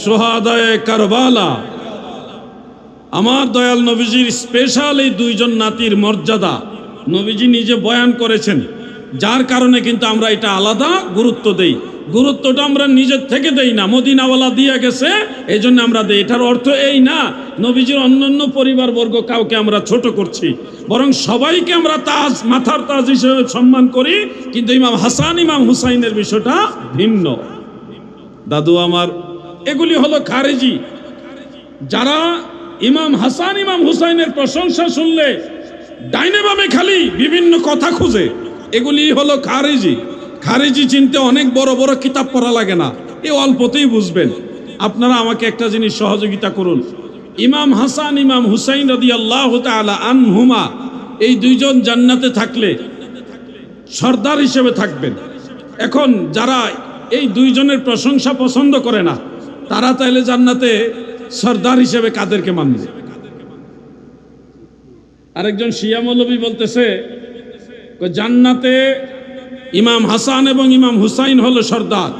শুহাদায়ে কারবালা, আমার দয়াল নবীজির স্পেশাল এই দুইজন নাতির মর্যাদা নবীজি নিজে বয়ান করেছেন, যার কারণে কিন্তু আমরা এটা আলাদা গুরুত্ব দেই। গুরুত্বটা আমরা নিজের থেকে দেই না, মদিনাওয়ালা দিয়ে গেছে এই জন্য আমরা দেই। এটার অর্থ এই না নবীজির অন্যান্য পরিবারবর্গ কাউকে আমরা ছোট করছি, বরং সবাইকে আমরা তাজ, মাথার তাজ হিসেবে সম্মান করি, কিন্তু ইমাম হাসান ইমাম হুসাইনের বিষয়টা ভিন্ন। দাদু আমার, এগুলি হলো খারেজি, যারা ইমাম হাসান ইমাম হুসাইনের প্রশংসা শুনলে ডাইনে বামে খালি বিভিন্ন কথা খুঁজে, এগুলি হলো খারেজি। খারেজি চিনতে অনেক বড় বড় কিতাব পড়া লাগে না, এ অল্পতেই বুঝবেন। আপনারা আমাকে একটা জিনিস সহযোগিতা করুন, ইমাম হাসান ইমাম হুসাইন রাদিয়াল্লাহু তাআলা আনহুমা এই দুইজন জান্নাতে থাকলে সর্দার হিসেবে থাকবেন। এখন যারা এই দুইজনের প্রশংসা পছন্দ করে না, তারা তাইলে জান্নাতে সর্দার হিসেবে কাদেরকে মানবে? আরেকজন শিয়া মৌলবী বলতেছে জান্নাতে ইমাম হাসান এবং ইমাম হুসাইন হলো সর্দার,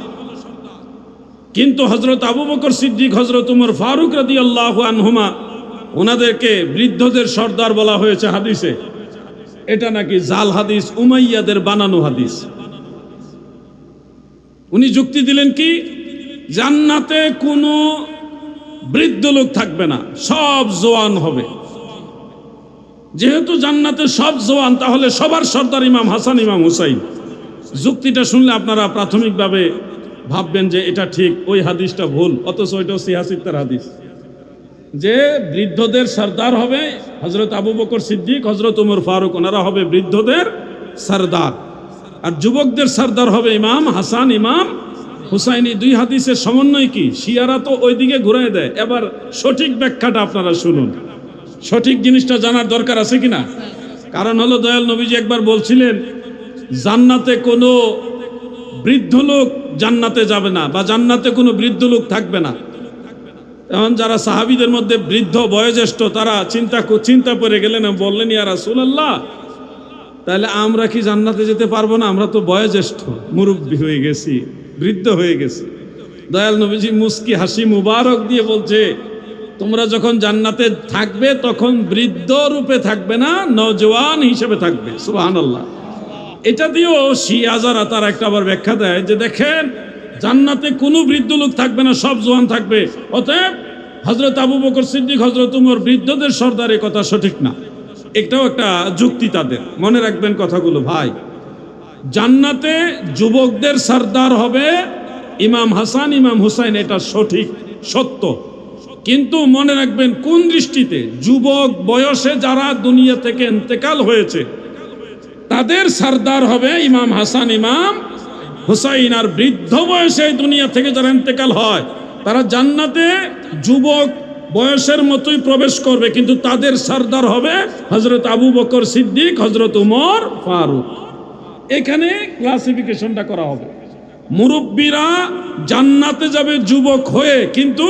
কিন্তু হযরত আবু বকর সিদ্দিক, হযরত উমর ফারুক রাদিয়াল্লাহু আনহুমা, ওনাদেরকে বৃদ্ধদের সর্দার বলা হয়েছে হাদিসে। এটা নাকি জাল হাদিস, উমাইয়াদের বানানো হাদিস। উনি যুক্তি দিলেন কি, জান্নাতে কোনো বৃদ্ধ লোক থাকবে না, সব জওয়ান হবে। যেহেতু জান্নাতে সব জওয়ান, তাহলে সবার সর্দার ইমাম হাসান ইমাম হুসাইন। যুক্তিটা শুনলে আপনারা প্রাথমিকভাবে ভাববেন যে এটা ঠিক, ওই হাদিসটা ভুল, অথচ ওইটাও সিহাসিত্তার হাদিস, যে বৃদ্ধদের সর্দার হবে হযরত আবু বকর সিদ্দিক, হযরত উমর ফারুক, ওনারা হবে বৃদ্ধদের সর্দার, আর যুবকদের সর্দার হবে ইমাম হাসান ইমাম হুসাইনি। দুই হাদিসের সমন্বয় কি? শিয়ারা তো ওইদিকে ঘুরাই দেয়। এবার সঠিক ব্যাখ্যাটা আপনারা শুনুন, সঠিক জিনিসটা জানার দরকার আছে কিনা। কারণ হলো দয়াল নবীজি একবার বলছিলেন জান্নাতে কোনো বৃদ্ধ লোক জান্নাতে যাবে না, বা জান্নাতে কোনো বৃদ্ধ লোক থাকবে না। এখন যারা সাহাবীদের মধ্যে বৃদ্ধ বয়োজ্যেষ্ঠ, তারা চিন্তা করে গেলেন, বললেন ইয়া রাসূলুল্লাহ, তাহলে আমরা কি জান্নাতে যেতে পারবো না? আমরা তো বয়োজ্যেষ্ঠ, মুরব্বী হয়ে গেছি, বৃদ্ধ হয়ে গেছি। দয়াল নবীজি মুস্কি হাসি মুবারক দিয়ে বলছে, তোমরা যখন জান্নাতে থাকবে তখন বৃদ্ধ রূপে থাকবে না, নওজওয়ান হিসেবে থাকবে। সুবহানাল্লাহ। এটা দিয়েও শিয়া যারা তারা একটা আবার ব্যাখ্যা দেয় যে দেখেন জান্নাতে কোনো বৃদ্ধ লোক থাকবে না, সব জওয়ান থাকবে, অতএব হযরত আবু বকর সিদ্দিক, হযরত উমর বৃদ্ধদের সর্দার, এই কথা সঠিক না। এটাও একটা যুক্তি তাদের। মনে রাখবেন কথাগুলো ভাই। জান্নাতে যুবকদের সর্দার হবে ইমাম হাসান, ইমাম হুসাইন, এটা সঠিক, সত্য। কিন্তু মনে রাখবেন কোন দৃষ্টিতে? যুবক বয়সে যারা দুনিয়া থেকে ইন্তেকাল হয়েছে তাদের সর্দার হবে ইমাম হাসান, ইমাম হুসাইন। আর বৃদ্ধ বয়সে দুনিয়া থেকে যারা ইন্তেকাল হয় তারা জান্নাতে যুবক বয়সের মতোই প্রবেশ করবে, কিন্তু তাদের সর্দার হবে হযরত আবু বকর সিদ্দিক, হযরত উমর ফারুক। এখানে ক্লাসিফিকেশনটা করা হবে। মুরব্বীরা জান্নাতে যাবে যুবক হয়ে, কিন্তু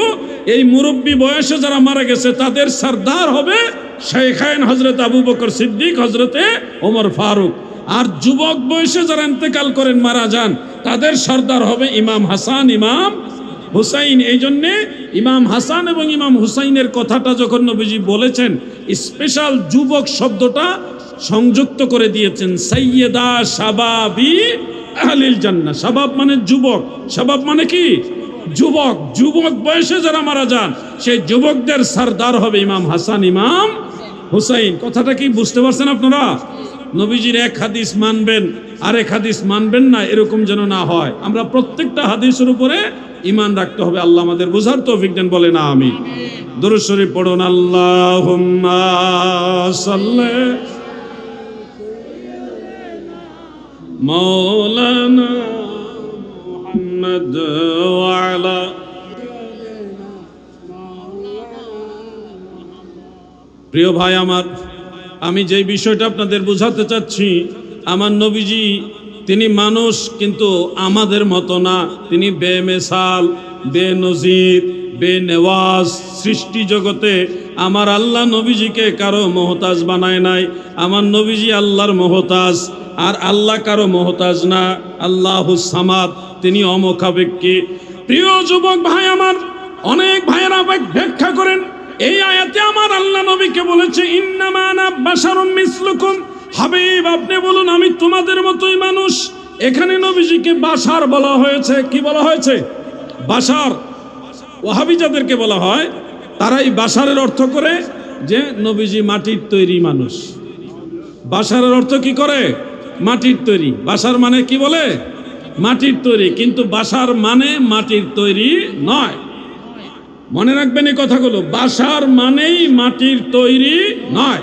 এই মুরব্বী বয়সে যারা মারা গেছে তাদের সর্দার হবে শাইখাইন হযরত আবু বকর সিদ্দিক, হযরতে ওমর ফারুক। আর যুবক বয়সে যারা ইন্তেকাল করেন, মারা যান, তাদের সর্দার হবে ইমাম হাসান, ইমাম হুসাইন। এই জন্যে ইমাম হাসান এবং ইমাম হুসাইনের কথাটা যখন নবীজি বলেছেন, স্পেশাল যুবক শব্দটা সংযুক্ত করে দিয়েছেন, সাইয়্যিদা শাবাবি আহলিল জান্নাহ। শাবাব মানে যুবক, শাবাব মানে কি? যুবক। যুবক বয়সে যারা মারা যান সেই যুবকদের সর্দার হবে ইমাম হাসান, ইমাম হুসাইন। কথাটা কি বুঝতে পারছেন আপনারা? নবীজির এক হাদিস মানবেন আর এক হাদিস মানবেন না, এরকম যেন না হয়। আমরা প্রত্যেকটা হাদিসের উপরে ঈমান রাখতে হবে। আল্লাহ আমাদের বুঝার তৌফিক দেন, বলেন আমিন। দুরূদ শরীফ পড়ুন। আল্লাহুম্মা সাল্লি মাওলানা মুহাম্মদ ওয়া আলা। প্রিয় ভাই আমার, আমি যেই বিষয়টা আপনাদের বোঝাতে চাচ্ছি, আমার নবীজি তিনি মানুষ, কিন্তু আমাদের মতো না। তিনি বেমেসাল, বেনজির, বেনেওয়াজ। সৃষ্টি জগতে আমার আল্লাহ নবীজিকে কারো মহতাজ বানায় নাই। আমার নবীজি আল্লাহর মহতাজ, আর আল্লাহ কারো মহতাজ না। আল্লাহুস সামাদ, তিনি অমুখাপেক্ষী। প্রিয় যুবক ভাই আমার, অনেক ভাইয়েরা ব্যাখ্যা করেন এই আয়াতে আমার আল্লাহ নবীকে বলেছে ইন্নামা আনা বাশারুম মিসলুকুম। হাবিব, আপনি বলুন আমি তোমাদের মতোই মানুষ। এখানে নবীজিকে বাশার বলা হয়েছে। কি বলা হয়েছে? বাশার। ওয়াহাবি যাদেরকে বলা হয় তারাই বাশারের অর্থ করে যে নবীজি মাটির তৈরি মানুষ। বাশারের অর্থ কি করে? মাটির তৈরি। বাশার মানে কি বলে? মাটির তৈরি। কিন্তু বাশার মানে মাটির তৈরি নয়। মনে রাখবেন এই কথাগুলো। বাশার মানেই মাটির তৈরি নয়।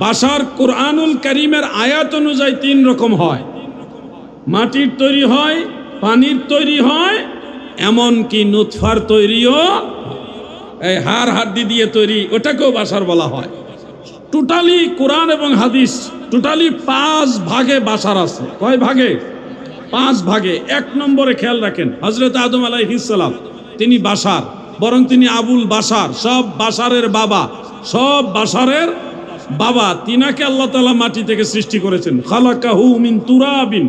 বাশার কুরআনুল কারীমের আয়াত অনুযায়ী তিন রকম হয়। মাটির তৈরি হয়, পানির তৈরি হয়, এমনকি নুতফার তৈরিও, এই হাড় হাড্ডি দিয়ে তৈরি, ওটাকেও বাশার বলা হয়। টোটালি কোরআন এবং হাদিস টোটালি 5 ভাগে বাশার আছে। কয় ভাগে? 5 ভাগে। 1 নম্বরে খেয়াল রাখেন, হযরত আদম আলাইহিস সালাম তিনি বাশার, বরং তিনি আবুল বাশার, সব বাশারের বাবা, সব বাশারের বাবা। তিনাকে আল্লাহ তাআলা মাটি থেকে সৃষ্টি করেছেন। খালাকাহু মিন তুরাবিন।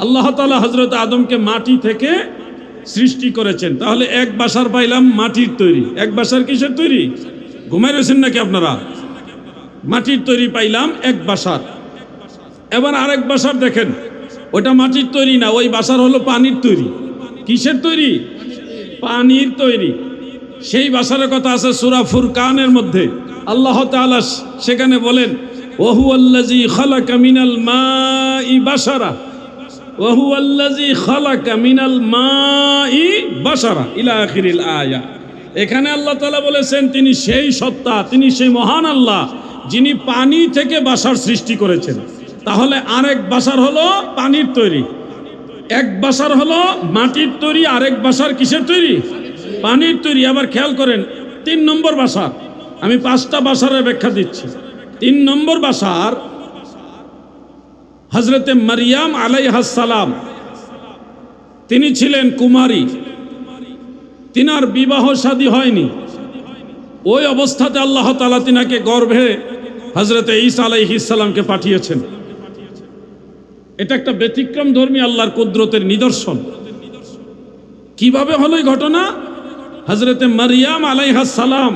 আল্লাহ তাআলা হযরত আদমকে মাটি থেকে সৃষ্টি করেছেন। তাহলে এক বাশার পাইলাম মাটির তৈরি। এক বাশার কিসের তৈরি? ঘুমাই রয়েছেন নাকি আপনারা? মাটির তৈরি পাইলাম এক বাশার। এবার আরেক বাশার দেখেন, ওটা মাটির তৈরি না, ওই বাশার হলো পানির তৈরি। কিসের তৈরি? পানির তৈরি। সেই বাশারের কথা আছে সূরা ফুরকানের মধ্যে। আল্লাহ তাআলা সেখানে বলেন ওয়া হুয়াল্লাযী খালাকা মিনাল মাই বাশারা, ওয়া হুয়াল্লাযী খালাকা মিনাল মাই বাশারা ইলা আখিরিল আয়া। এখানে আল্লাহ তাআলা বলেছেন তিনি সেই সত্তা, তিনি সেই মহান আল্লাহ যিনি পানি থেকে বাশার সৃষ্টি করেছেন। তাহলে আরেক বাশার হলো পানির তৈরি, এক বাশার হলো মাটির তৈরি, আরেক বাশার কিসের তৈরি? পানির তৈরি। আবার খেয়াল করেন 3 নম্বর বাশার, আমি 5টা বাশারের ব্যাখ্যা দিচ্ছি। 3 নম্বর বাশার হযরতে মারিয়াম আলাইহাস সালাম। তিনি ছিলেন কুমারী, তিনার বিবাহ শাদী হয়নি। ওই অবস্থাতে আল্লাহ তাআলা তিনাকে গর্ভে হযরতে ঈসা আলাইহিস সালামকে পাঠিয়েছেন। এটা একটা ব্যতিক্রম ধর্মী আল্লাহর কুদরতের নিদর্শন। কিভাবে হলো এই ঘটনা? হযরতে মারিয়াম আলাইহাস সালাম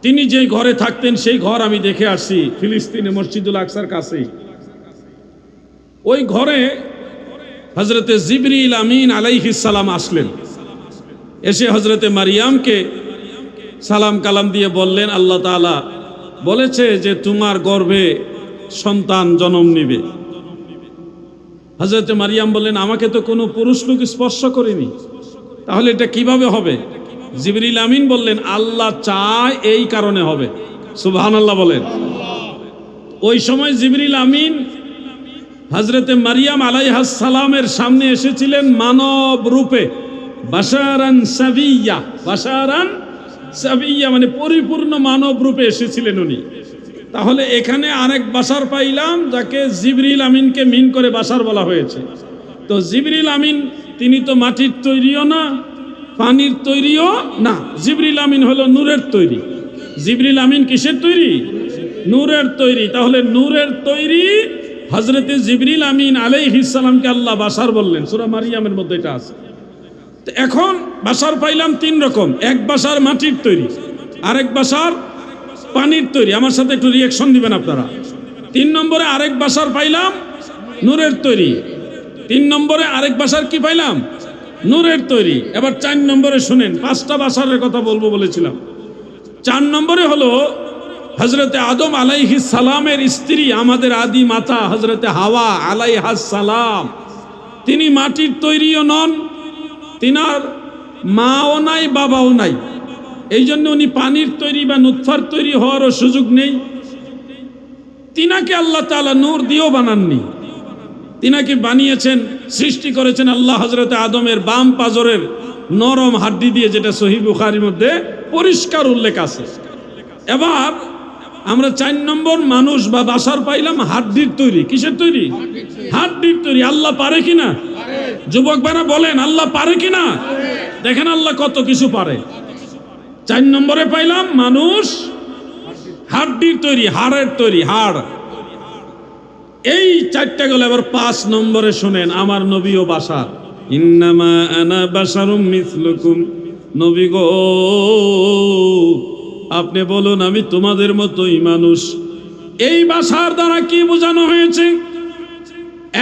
তিনি যে ঘরে থাকতেন সেই ঘর আমি দেখে আসছি ফিলিস্তিনে মসজিদুল আকসার কাছেই। ওই ঘরে হজরতে জিবরিল আমিন আলাইহিস সালাম আসলেন, এসে হজরতে মারিয়ামকে সালাম কালাম দিয়ে বললেন, আল্লাহ তাআলা বলেছে যে তোমার গর্ভে সন্তান জন্ম নিবে। হজরতে মারিয়াম বললেন, আমাকে তো কোনো পুরুষ লোক স্পর্শ করেনি, তাহলে এটা কিভাবে হবে? জিবরিল আমিন বললেন, আল্লাহ চায় এই কারণে হবে। সুবহানাল্লাহ বলেন। ওই সময় জিবরিল আমিন হজরতে মারিয়াম আলাইহিস সালামের সামনে এসেছিলেন মানব রূপে, বাশারান সাবিয়্যা। বাশারান সাবিয়্যা মানে পরিপূর্ণ মানব রূপে এসেছিলেন উনি। তাহলে এখানে আরেক বাশার পাইলাম, যাকে জিবরিল আমিনকে মিন করে বাশার বলা হয়েছে। তো জিবরিল আমিন তিনি তো মাটির তৈরিও না, পানির তৈরিও না। জিবরিল আমিন হলো নূরের তৈরি। জিবরিল আমিন কিসের তৈরি? নূরের তৈরি। তাহলে নূরের তৈরি হযরতে জিবরিল আমিন আলাইহিস সালামকে আল্লাহ বাশার বললেন। সূরা মারিয়ামের মধ্যে এটা আছে। তো এখন বাশার পাইলাম তিন রকম, এক বাশার মাটির তৈরি, আরেক বাশার পানির তৈরি। আমার সাথে একটু রিয়াকশন দিবেন আপনারা। 3 নম্বরে আরেক বাশার পাইলাম নূরের তৈরি। 3 নম্বরে আরেক বাশার কি পাইলাম? নূরের তৈরি। এবার 4 নম্বরে শুনেন, 5টা বাশারের কথা বলবো বলেছিলাম। 4 নম্বরে হলো হযরতে আদম আলাইহিস সালামের স্ত্রী, আমাদের আদি মাতা হযরতে হাওয়া আলাইহাস সালাম। তিনি মাটির তৈরিও নন, তিনার মাও নাই বাবাও নাই, এই জন্য উনি পানির তৈরি বা নুতফার তৈরি হওয়ারও সুযোগ নেই। তিনাকে আল্লাহ তাআলা নূর দিয়েও বানাননি, তিনাকে বানিয়েছেন, সৃষ্টি করেছেন আল্লাহ হযরতে আদমের বাম পাজরের নরম হাড্ডি দিয়ে, যেটা সহিহ বুখারীর মধ্যে পরিষ্কার উল্লেখ আছে। এবার আমরা 4 নম্বর মানুষ বা বাশার পাইলাম হাড্ডির তৈরি। কিসের তৈরি? হাড্ডির তৈরি। আল্লাহ পারে কিনা? যুবক ভাইরা বলেন, আল্লাহ পারে কিনা? দেখেন আল্লাহ কত কিছু পারে। 4 নম্বরে পাইলাম মানুষ হাড্ডির তৈরি, হাড়ের তৈরি, হাড়। এই 4টা গেল। এবার 5 নম্বরে শুনেন, আমার নবীও বাশার। ইন্নামা আনা বাশারুম মিসলুকুম। নবী গো, আপনি বলুন আমি তোমাদের মতোই মানুষ। এই বাশার দ্বারা কি বোঝানো হয়েছে?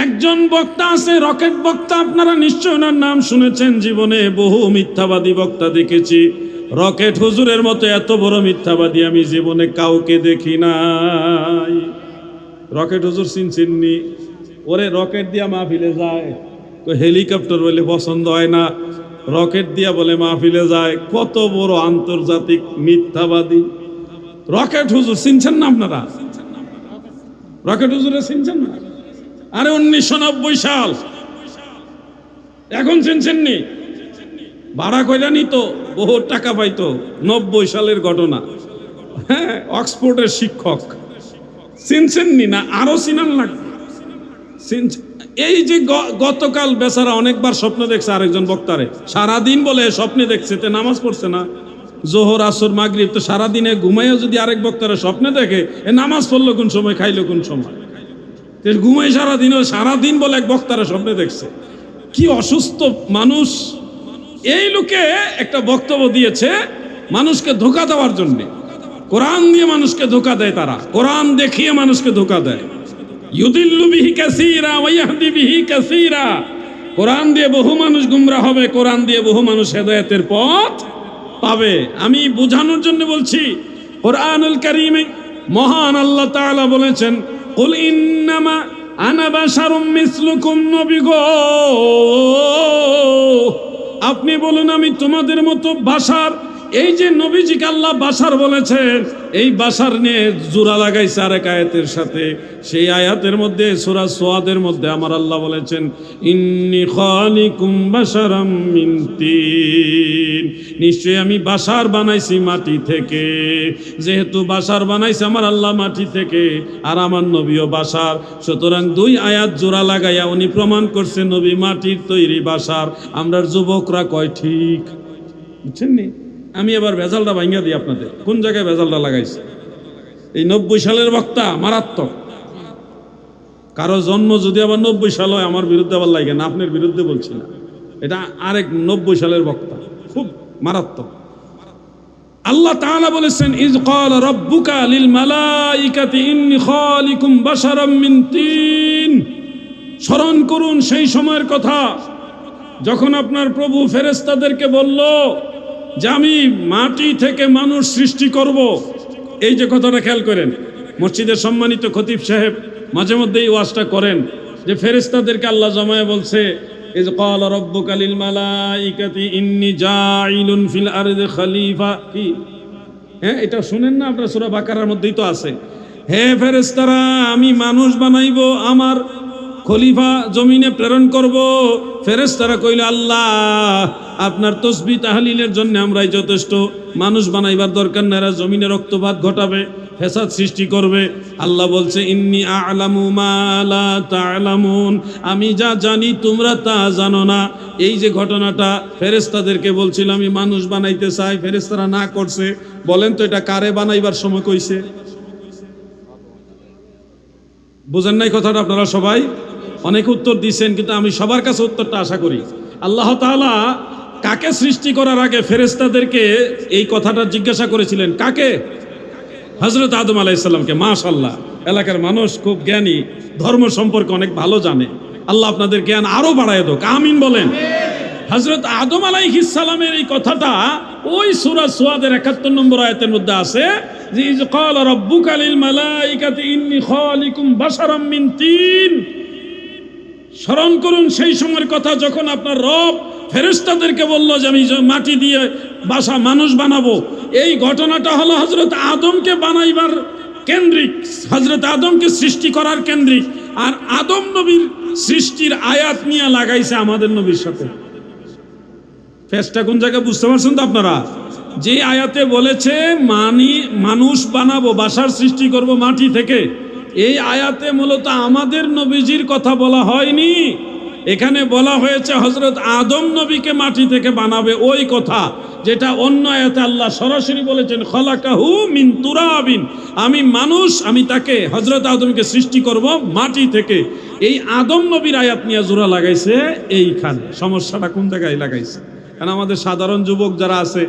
একজন বক্তা আছে, রকেট বক্তা, আপনারা নিশ্চয় ওনার নাম শুনেছেন। জীবনে বহু মিথ্যাবাদী বক্তা দেখেছি, রকেট হুজুরের মতো এত বড় মিথ্যাবাদী আমি জীবনে কাউকে দেখি নাই। রকেট হুজুর চিনছেননি? ওরে রকেট দিয়া মাহফিলে যায়, হেলিকপ্টার বলে পছন্দ হয় না, রকেট দিয়া বলে মাহফিলে যায়। কত বড় আন্তর্জাতিক মিথ্যাবাদী রকেট হুজুর। চিনছেন না আপনারা? রকেট হুজুরে চিনছেন না? আরে 1990 সাল, এখন চিনছেননি? ভাড়া কইরা নিত, বহু টাকা পাইতো। 90 সালের ঘটনা। হ্যাঁ, অক্সফোর্ডের শিক্ষক। চিনছেননি না? আরো চিনান লাগবে। এই যে গতকাল বেচারা অনেকবার স্বপ্ন দেখছে আরেকজন বক্তারে, সারাদিন বলে স্বপ্নে দেখছে, তে নামাজ পড়ছে না, জোহর আসর মাগরিব। তো সারাদিনে ঘুমাইও যদি আরেক বক্তারে স্বপ্নে দেখে, এ নামাজ পড়লো কোন সময়, খাইলো কোন সময়? ঘুমাই সারাদিন বলে এক বক্তারে স্বপ্নে দেখছে। কি অসুস্থ মানুষ! এই লোকে একটা বক্তব্য দিয়েছে মানুষকে ধোঁকা দেওয়ার জন্য। কোরআন দিয়ে মানুষকে ধোঁকা দেয়, তারা কোরআন দেখিয়ে মানুষকে ধোঁকা দেয়। ইউদিল্লু বিহি কাসীরা ওয়া ইয়াহদি বিহি কাসীরা। কোরআন দিয়ে বহু মানুষ গুমরাহ হবে, কোরআন দিয়ে বহু মানুষ হেদায়েতের পথ পাবে। আমি বোঝানোর জন্য বলছি, কোরআনুল কারীমে মহান আল্লাহ তাআলা বলেছেন, কুল ইন্নামা আনা বাশারুম মিসলুকুম। নবী গো, আপনি বলুন আমি তোমাদের মতো বাশার। এই যে নবীজিকে আল্লাহ বাশার বলেছেন, এই বাশার নিয়ে জোড়া লাগাইছে আরেক আয়াতের সাথে। সেই আয়াতের মধ্যে সূরা সোয়াদের মধ্যে আমার আল্লাহ বলেছেন, ইন্নী খালিকুম বাশারাম মিন তিন। নিশ্চয়ই আমি বাশার বানাইছি মাটি থেকে। যেহেতু বাশার বানাইছে আমার আল্লাহ মাটি থেকে, আর আমার নবীও বাশার, সুতরাং 2 আয়াত জোড়া লাগাইয়া উনি প্রমাণ করছে নবী মাটির তৈরি বাশার। আমরা যুবকরা কয় ঠিক, বুঝছেন নি? আমি এবার ভেজালটা ভাঙিয়ে দিই আপনাদের, কোন জায়গায় ভেজালটা লাগাইছে। এই 90 সালের বক্তা মারাত্মক। কারো জন্ম যদি আবার 90 সাল হয়, আমার বিরুদ্ধে আবার লাগে না, আপনার বিরুদ্ধে বলছি না, এটা আরেক 90 সালের বক্তা, খুব মারাত্মক। আল্লাহ তাআলা বলেছেন, ইজ ক্বালা রাব্বুকা লিল মালাইকাতি ইন্নী খালিকুম বাশারাম মিন তিন। স্মরণ করুন সেই সময়ের কথা যখন আপনার প্রভু ফেরেশতাদেরকে বলল যে আমি মাটি থেকে মানুষ সৃষ্টি করব। এই যে কথাটা খেয়াল করেন, মসজিদের সম্মানিত খতিব সাহেব মাঝে মধ্যেই ওয়াজটা করেন যে ফেরেশতাদেরকে আল্লাহ জমায়ে বলছে, ইজ ক্বালা রাব্বুকা লিল মালাইকাতি ইন্নী জাইলুন ফিল আরদি খলিফা। কি হ্যাঁ, এটা শুনেন না আপনারা? সূরা বাকারার মধ্যেই তো আছে, হে ফেরেশতারা আমি মানুষ বানাইবো, আমার খলিফা জমিনে প্রেরণ করব। ফেরেশতারা কইল, আল্লাহ আপনার তসবিহ তাহলিলের জন্য আমরাই যথেষ্ট, মানুষ বানাইবার দরকার না, এরা জমিনে রক্তপাত ঘটাবে, ফেসাদ সৃষ্টি করবে। আল্লাহ বলছে, ইন্নী আ'লামু মা লা তা'লামুন, আমি যা জানি তোমরা তা জানো না। এই যে ঘটনাটা ফেরেশতাদেরকে বলছিল আমি মানুষ বানাইতে চাই, ফেরেশতারা না করছে। বলেন তো এটা কারে বানাইবার সময় কইছে? বুঝেন নাই কথাটা আপনারা সবাই? অনেক উত্তর দিচ্ছেন, কিন্তু আমি সবার কাছে উত্তরটা আশা করি। আল্লাহ তাআলা কাকে সৃষ্টি করার আগে ফেরেশতাদেরকে এই কথাটা জিজ্ঞাসা করেছিলেন? কাকে? হযরত আদম আলাইহিস সালামকে। মাশাআল্লাহ, এলাকার মানুষ খুব জ্ঞানী, ধর্ম সম্পর্কে অনেক ভালো জানে। আল্লাহ আপনাদের জ্ঞান আরো বাড়ায় দেক, আমিন বলেন। হযরত আদম আলাইহিস সালামের এই কথাটা ওই সূরা সুয়াদের ৭১ নম্বর আয়াতের মধ্যে আছে যে ইজ ক্বালা রাব্বুকা লিল মালাইকাতি ইন্নী খালিকুম বাশারাম মিন তিন। স্মরণ করুন সেই সময়ের কথা যখন আপনার রব ফেরেশতাদেরকে বলল যে আমি মাটি দিয়ে বাসা মানুষ বানাবো। এই ঘটনাটা হলো হযরত আদমকে বানাইবার কেন্দ্রিক, হযরত আদমকে সৃষ্টি করার কেন্দ্রিক। আর আদম নবীর সৃষ্টির আয়াত নিয়ে লাগাইছে আমাদের নবীর সাথে। ফেসটা কোন জায়গায় বুঝতে পারছেন তো আপনারা? যে আয়াতে বলেছে মানুষ বানাবো, বাসার সৃষ্টি করব মাটি থেকে, এই আয়াতে মূলত আমাদের নবীজির কথা বলা হয়নি। এখানে বলা হয়েছে হযরত আদম নবীকে মাটি থেকে বানাবে, ওই কথা যেটা অন্য আয়াতে আল্লাহ সরাসরি বলেছেন খলাকাহু মিন তুরাবিন, আমি মানুষ, আমি তাকে হযরত আদমকে সৃষ্টি করব মাটি থেকে। এই আদম নবীর আয়াত নিয়ে জোড়া লাগাইছে এইখানে। সমস্যাটা কোন জায়গায় লাগাইছে? কারণ আমাদের সাধারণ যুবক যারা আছে,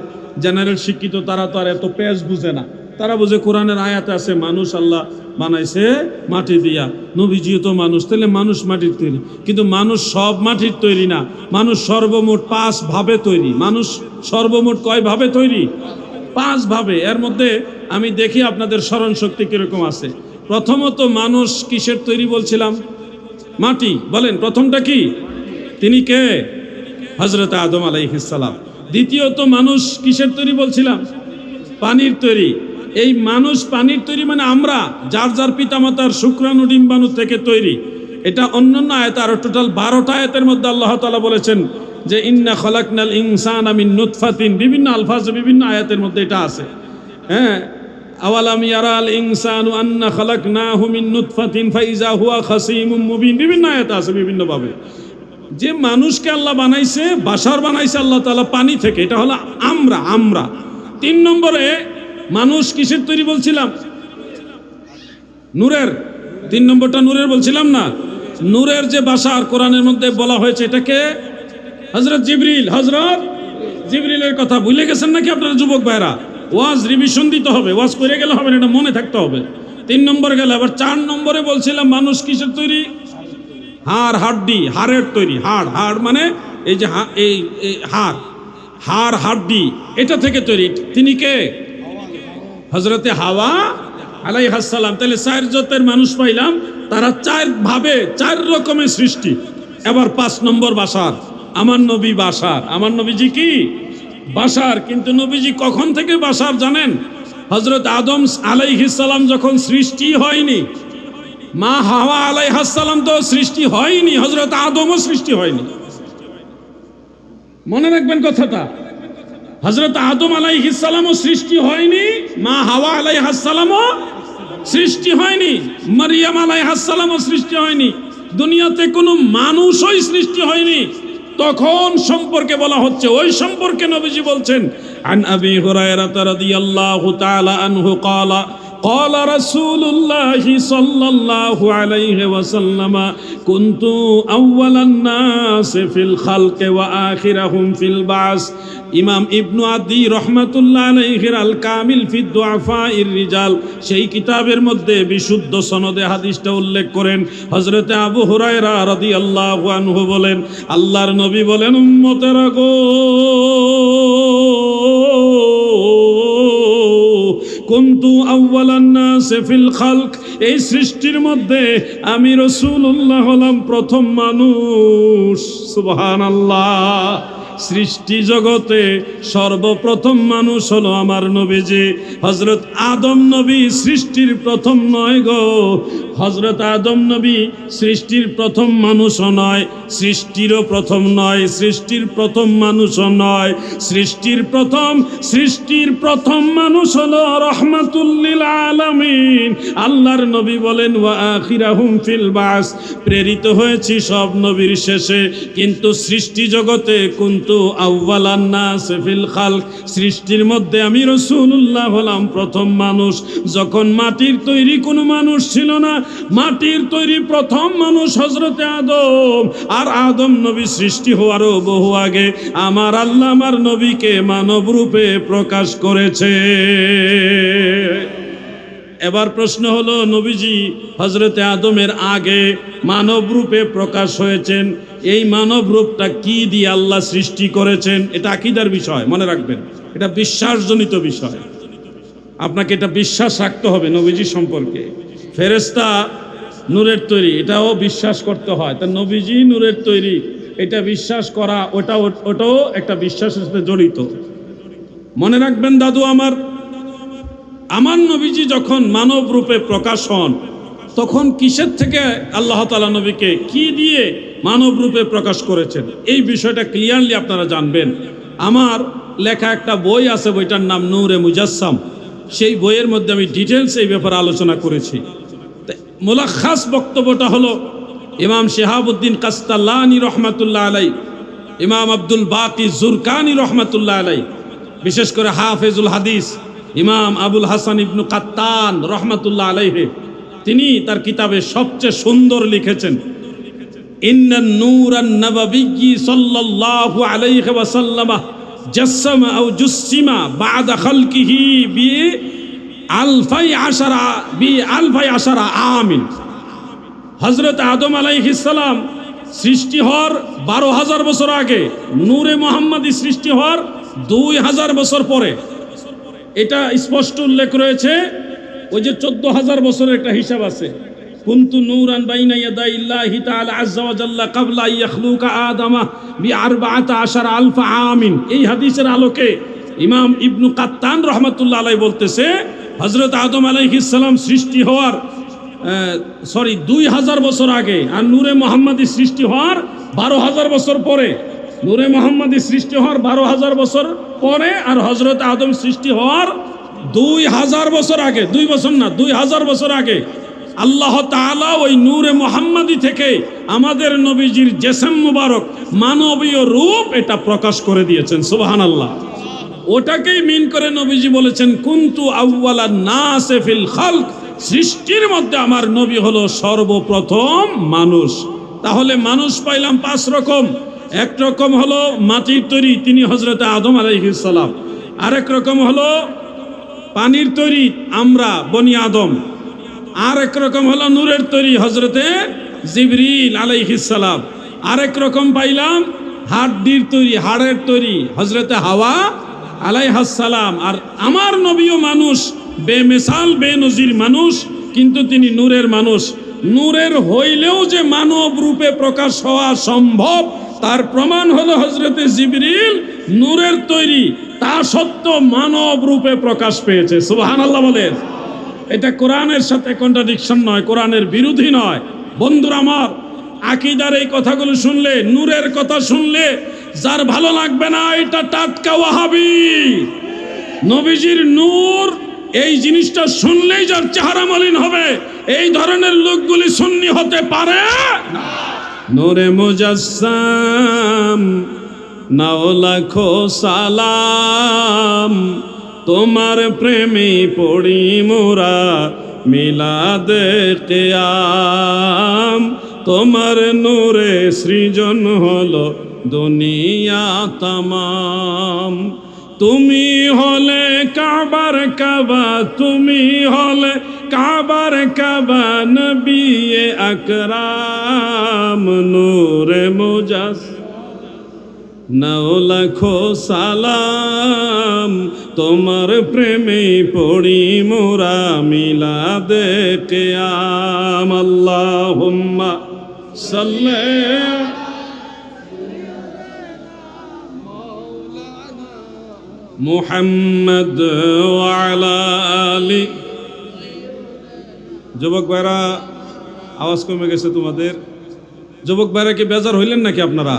জেনারেল শিক্ষিত, তারা তো আর এত পেজ বুঝে না। তারা বুঝে কোরআনের আয়াতে আছে মানুষ আল্লাহ বানাইছে মাটি দিয়া, নবীজিও তো মানুষ, তাহলে মানুষ মাটির তৈরি। কিন্তু মানুষ সব মাটির তৈরি না, মানুষ সর্বমোট 5 ভাবে তৈরি। মানুষ সর্বমোট কয় ভাবে তৈরি? 5 ভাবে। এর মধ্যে আমি দেখি আপনাদের স্মরণ শক্তি কিরকম আছে। প্রথমত মানুষ কিসের তৈরি বলছিলাম? মাটি। বলেন প্রথমটা কি? তিনি কে? হযরত আদম আলাইহিস সালাম। দ্বিতীয়ত মানুষ কিসের তৈরি বলছিলাম? পানির তৈরি। এই মানুষ পানির তৈরি মানে আমরা যার যার পিতামাতার শুক্রাণু ডিম্বাণু থেকে তৈরি। এটা অন্যান্য আয়াত আরো টোটাল 12টা আয়াতের মধ্যে আল্লাহ তাআলা বলেছেন যে ইন্না খলাকনাল ইনসানা মিন নুতফাতিন, বিভিন্ন আলফাজে বিভিন্ন আয়াতের মধ্যে এটা আছে। হ্যাঁ, আওয়ালাম ইয়ারাল ইনসানু আন্না খলাকনাহু মিন নুতফাতিন ফাইজা হুয়া খাসীমুম মুবিন, বিভিন্ন আয়াত আছে বিভিন্নভাবে। যে মানুষকে আল্লাহ বানাইছে, বাশার বানাইছে আল্লাহ তাআলা পানি থেকে, এটা হলো আমরা। 3 নম্বরে মানুষ কিসের তৈরি বলছিলাম? নূরের। 3 নম্বরটা নূরের বলছিলাম না? নূরের যে বাশার কোরআনের মধ্যে বলা হয়েছে এটাকে হযরত জিবরিলের কথা ভুলে গেছেন নাকি আপনারা যুবক ভাইরা? ওয়াজ রিভিশন দিতে হবে, ওয়াজ করে গেলে হবে না, এটা মনে থাকতে হবে। 3 নম্বর গেল। আবার 4 নম্বরে বলছিলাম মানুষ কিসের তৈরি? হাড়, হাড়ের তৈরি। হাড় মানে এই যে এই হাড়, এটা থেকে তৈরি। তিনি কে? হযরতে হাওয়া আলাইহিস সালাম। তাহলে 4 জাতের মানুষ পাইলাম, তারা 4 ভাবে 4 রকমের সৃষ্টি। এবার 5 নম্বর বাশার, আমার নবী বাশার। আমার নবীজি কি? বাশার। কিন্তু নবীজি কখন থেকে বাশার জানেন? হযরত আদম আলাইহিস সালাম যখন সৃষ্টি হয়নি, মা হাওয়া আলাইহিস সালাম তো সৃষ্টি হয়নি, হযরত আদমও সৃষ্টি হয়নি। মনে রাখবেন কথাটা। হযরত আদম আলাইহিস সালামও সৃষ্টি হয়নি, মা হাওয়া আলাইহিস সালামও সৃষ্টি হয়নি, মারিয়াম আলাইহিস সালামও সৃষ্টি হয়নি, দুনিয়াতে কোনো মানুষই সৃষ্টি হয়নি। তখন সম্পর্কে বলা হচ্ছে, ওই সম্পর্কে নবীজি বলছেন আন আবি হুরায়রা রাদিয়াল্লাহু তাআলা আনহু ক্বালা قال رسول الله صلى الله عليه وسلم كنت أول الناس في الخلق وآخرهم في البعث। ইমাম ইবনু আদি রহমাতুল্লাহ আলাইহির আল কামিল ফি দুআফাইর রিজাল সেই কিতাবের মধ্যে বিশুদ্ধ সনদে হাদিসটা উল্লেখ করেন। হযরতে আবু হুরায়রা রাদিয়াল্লাহু আনহু বলেন, আল্লাহর নবী বলেন, উম্মতেরা গো, কুনতু আউওয়ালান নাস ফিল খালক, এই সৃষ্টির মধ্যে আমি রাসূলুল্লাহ হলাম প্রথম মানুষ। সুবহানাল্লাহ। সৃষ্টি জগতে সর্বপ্রথম মানুষ হলো আমার নবীজি। হযরত আদম নবী সৃষ্টির প্রথম নয় গো, হযরত আদম নবী সৃষ্টির প্রথম মানুষও নয়, সৃষ্টিরও প্রথম নয়, সৃষ্টির প্রথম মানুষও নয়। সৃষ্টির প্রথম মানুষ হলো রাহমাতুল লিল আলামিন। আল্লাহর নবী বলেন, ওয়া আখিরাহুম ফিল বাস, প্রেরিত হয়েছি সব নবীর শেষে, কিন্তু সৃষ্টি জগতে কুনতু আউওয়ালান নাস ফিল খালক, সৃষ্টির মধ্যে আমি রাসূলুল্লাহ হলাম প্রথম মানুষ। যখন মাটির তৈরি কোনো মানুষ ছিল না, মাটির তৈরি প্রথম মানুষ হযরতে আদম, আর আদম নবী সৃষ্টি হওয়ারও বহু আগে আমার আল্লাহ আমার নবীকে মানব রূপে প্রকাশ করেছে। এবার প্রশ্ন হলো, নবীজি হযরতে আদমের আগে মানব রূপে প্রকাশ হয়েছেন, এই মানব রূপটা কি দিয়ে আল্লাহ সৃষ্টি করেছেন? এটা আকীদার বিষয়, মনে রাখবেন, এটা বিশ্বাসজনিত বিষয়। আপনাকে এটা বিশ্বাস রাখতে হবে নবীজি সম্পর্কে। ফেরেশতা নূরের তৈরি, এটাও বিশ্বাস করতে হয়। তা নবীজি নূরের তৈরি, এটা বিশ্বাস করা, ওটাও একটা বিশ্বাসের সাথে জড়িত। মনে রাখবেন দাদু আমার নবীজি যখন মানব রূপে প্রকাশ হন, তখন কিসের থেকে আল্লাহ তাআলা নবীকে কি দিয়ে মানব রূপে প্রকাশ করেছেন, এই বিষয়টা ক্লিয়ারলি আপনারা জানবেন। আমার লেখা একটা বই আছে, বইটার নাম নূরে মুজাসসাম। সেই বইয়ের মধ্যে আমি ডিটেলস এই ব্যাপারে আলোচনা করেছি। মুলাখাস বক্তব্যটা হলো, ইমাম শিহাবুদ্দিন কাস্তালানি রহমাতুল্লাহ আলাই, ইমাম আব্দুল বাকি জুরকানি রহমাতুল্লাহ আলাই, বিশেষ করে হাফেজুল হাদিস ইমাম আবুল হাসান ইবনু কাত্তান রহমাতুল্লাহ আলাইহি, তিনি তার কিতাবে সবচেয়ে সুন্দর লিখেছেন, ইন্নান নূরান নববী সাল্লাল্লাহু আলাইহি ওয়াসাল্লাম জাসসামা আও জুসসিমা বা'দা খালকিহি বি আলফাই আশারা আমিন। হযরত আদম আলাইহিস সালাম সৃষ্টি হওয়ার 12,000 বছর আগে, নূরে মুহাম্মাদি সৃষ্টি হওয়ার 2,000 বছর পরে। এটা স্পষ্ট উল্লেখ রয়েছে। ওই যে 14,000 বছরের একটা হিসাব আছে, কুনতু নূরান বাইনা ইয়াদাইল্লাহি তাআলা আযজা ওয়া জাল্লা ক্বাবলা ইয়াখলুকা আদামা বি14 আলফা আমিন। এই হাদিসের আলোকে ইমাম ইবনু কাত্তান রহমাতুল্লাহ আলাইহি বলতেছে, হযরত আদম আলাইহিস সালাম সৃষ্টি হওয়ার 2,000 বছর আগে, আর নূরে মুহাম্মাদি সৃষ্টি হওয়ার 12,000 বছর পরে। নূরে মুহাম্মাদি সৃষ্টি হওয়ার 12,000 বছর পরে, আর হযরত আদম সৃষ্টি হওয়ার 2,000 বছর আগে, 2 বছর না, 2,000 বছর আগে আল্লাহ তাআলা ওই নূরে মুহাম্মাদি থেকে আমাদের নবীজির জিসম মুবারক, মানবীয় রূপ, এটা প্রকাশ করে দিয়েছেন। সুবহানাল্লাহ। ওটাকেই মিন করে নবীজি বলেছেন, কুনতু আউওয়ালান নাস ফিল খালক, সৃষ্টির মধ্যে আমার নবী হলো সর্বপ্রথম মানুষ। তাহলে মানুষ পাইলাম 5 রকম। এক রকম হলো মাটির তৈরি, তিনি হযরতে আদম আলাইহিস সালাম। আরেক রকম হলো পানির তৈরি, আমরা বনি আদম। আরেক রকম হলো নূরের তৈরি, হযরতে জিবরিল আলাইহিস সালাম। আরেক রকম পাইলাম হাড়ের তৈরি, হযরতে হাওয়া আলাইহাস সালাম। আর আমার নবীও মানুষ, বেমিসাল বেনজির মানুষ, কিন্তু তিনি নূরের মানুষ। নূরের হইলেও যে মানব রূপে প্রকাশ হওয়া সম্ভব, তার প্রমাণ হলো হযরতে জিবরিল নূরের তৈরি, তা সত্ত্বেও মানব রূপে প্রকাশ পেয়েছে। সুবহানাল্লাহ বলেন। এটা কোরআনের সাথে কন্ট্রাডিকশন নয়, কোরআনের বিরোধী নয়। বন্ধুরা আমার, আকীদার এই কথাগুলো শুনলে, নূরের কথা শুনলে যার ভালো লাগবে না, এটা টাটকা ওয়াহাবি। নবীজির নূর, এই জিনিসটা শুনলেই যার চেহারা মলিন হবে, এই ধরনের লোকগুলি সুন্নি হতে পারে না। নূরে মুজাসসাম নাও লাখো সালাম, তোমার প্রেমে পড়ি মোরা মিলাদে কিয়াম, তোমার নূরে সৃজন হলো দুনিয়া তামাম। তুমি হলে কাবার কাবা, তুমি হলে কাবার কাবা, নবী আকরাম নূরে মুজাসসাম, নাও লাখো সালাম, তোমার প্রেমে পড়ি মোরা মিলাদে কিয়াম। আল্লাহুম্মা সাল্লি মুহাম্মদ ওয়া আলা আলি। যুবক ভাইরা, আওয়াজ কমে গেছে তোমাদের। যুবক ভাইরা কি বেজার হইলেন নাকি আপনারা?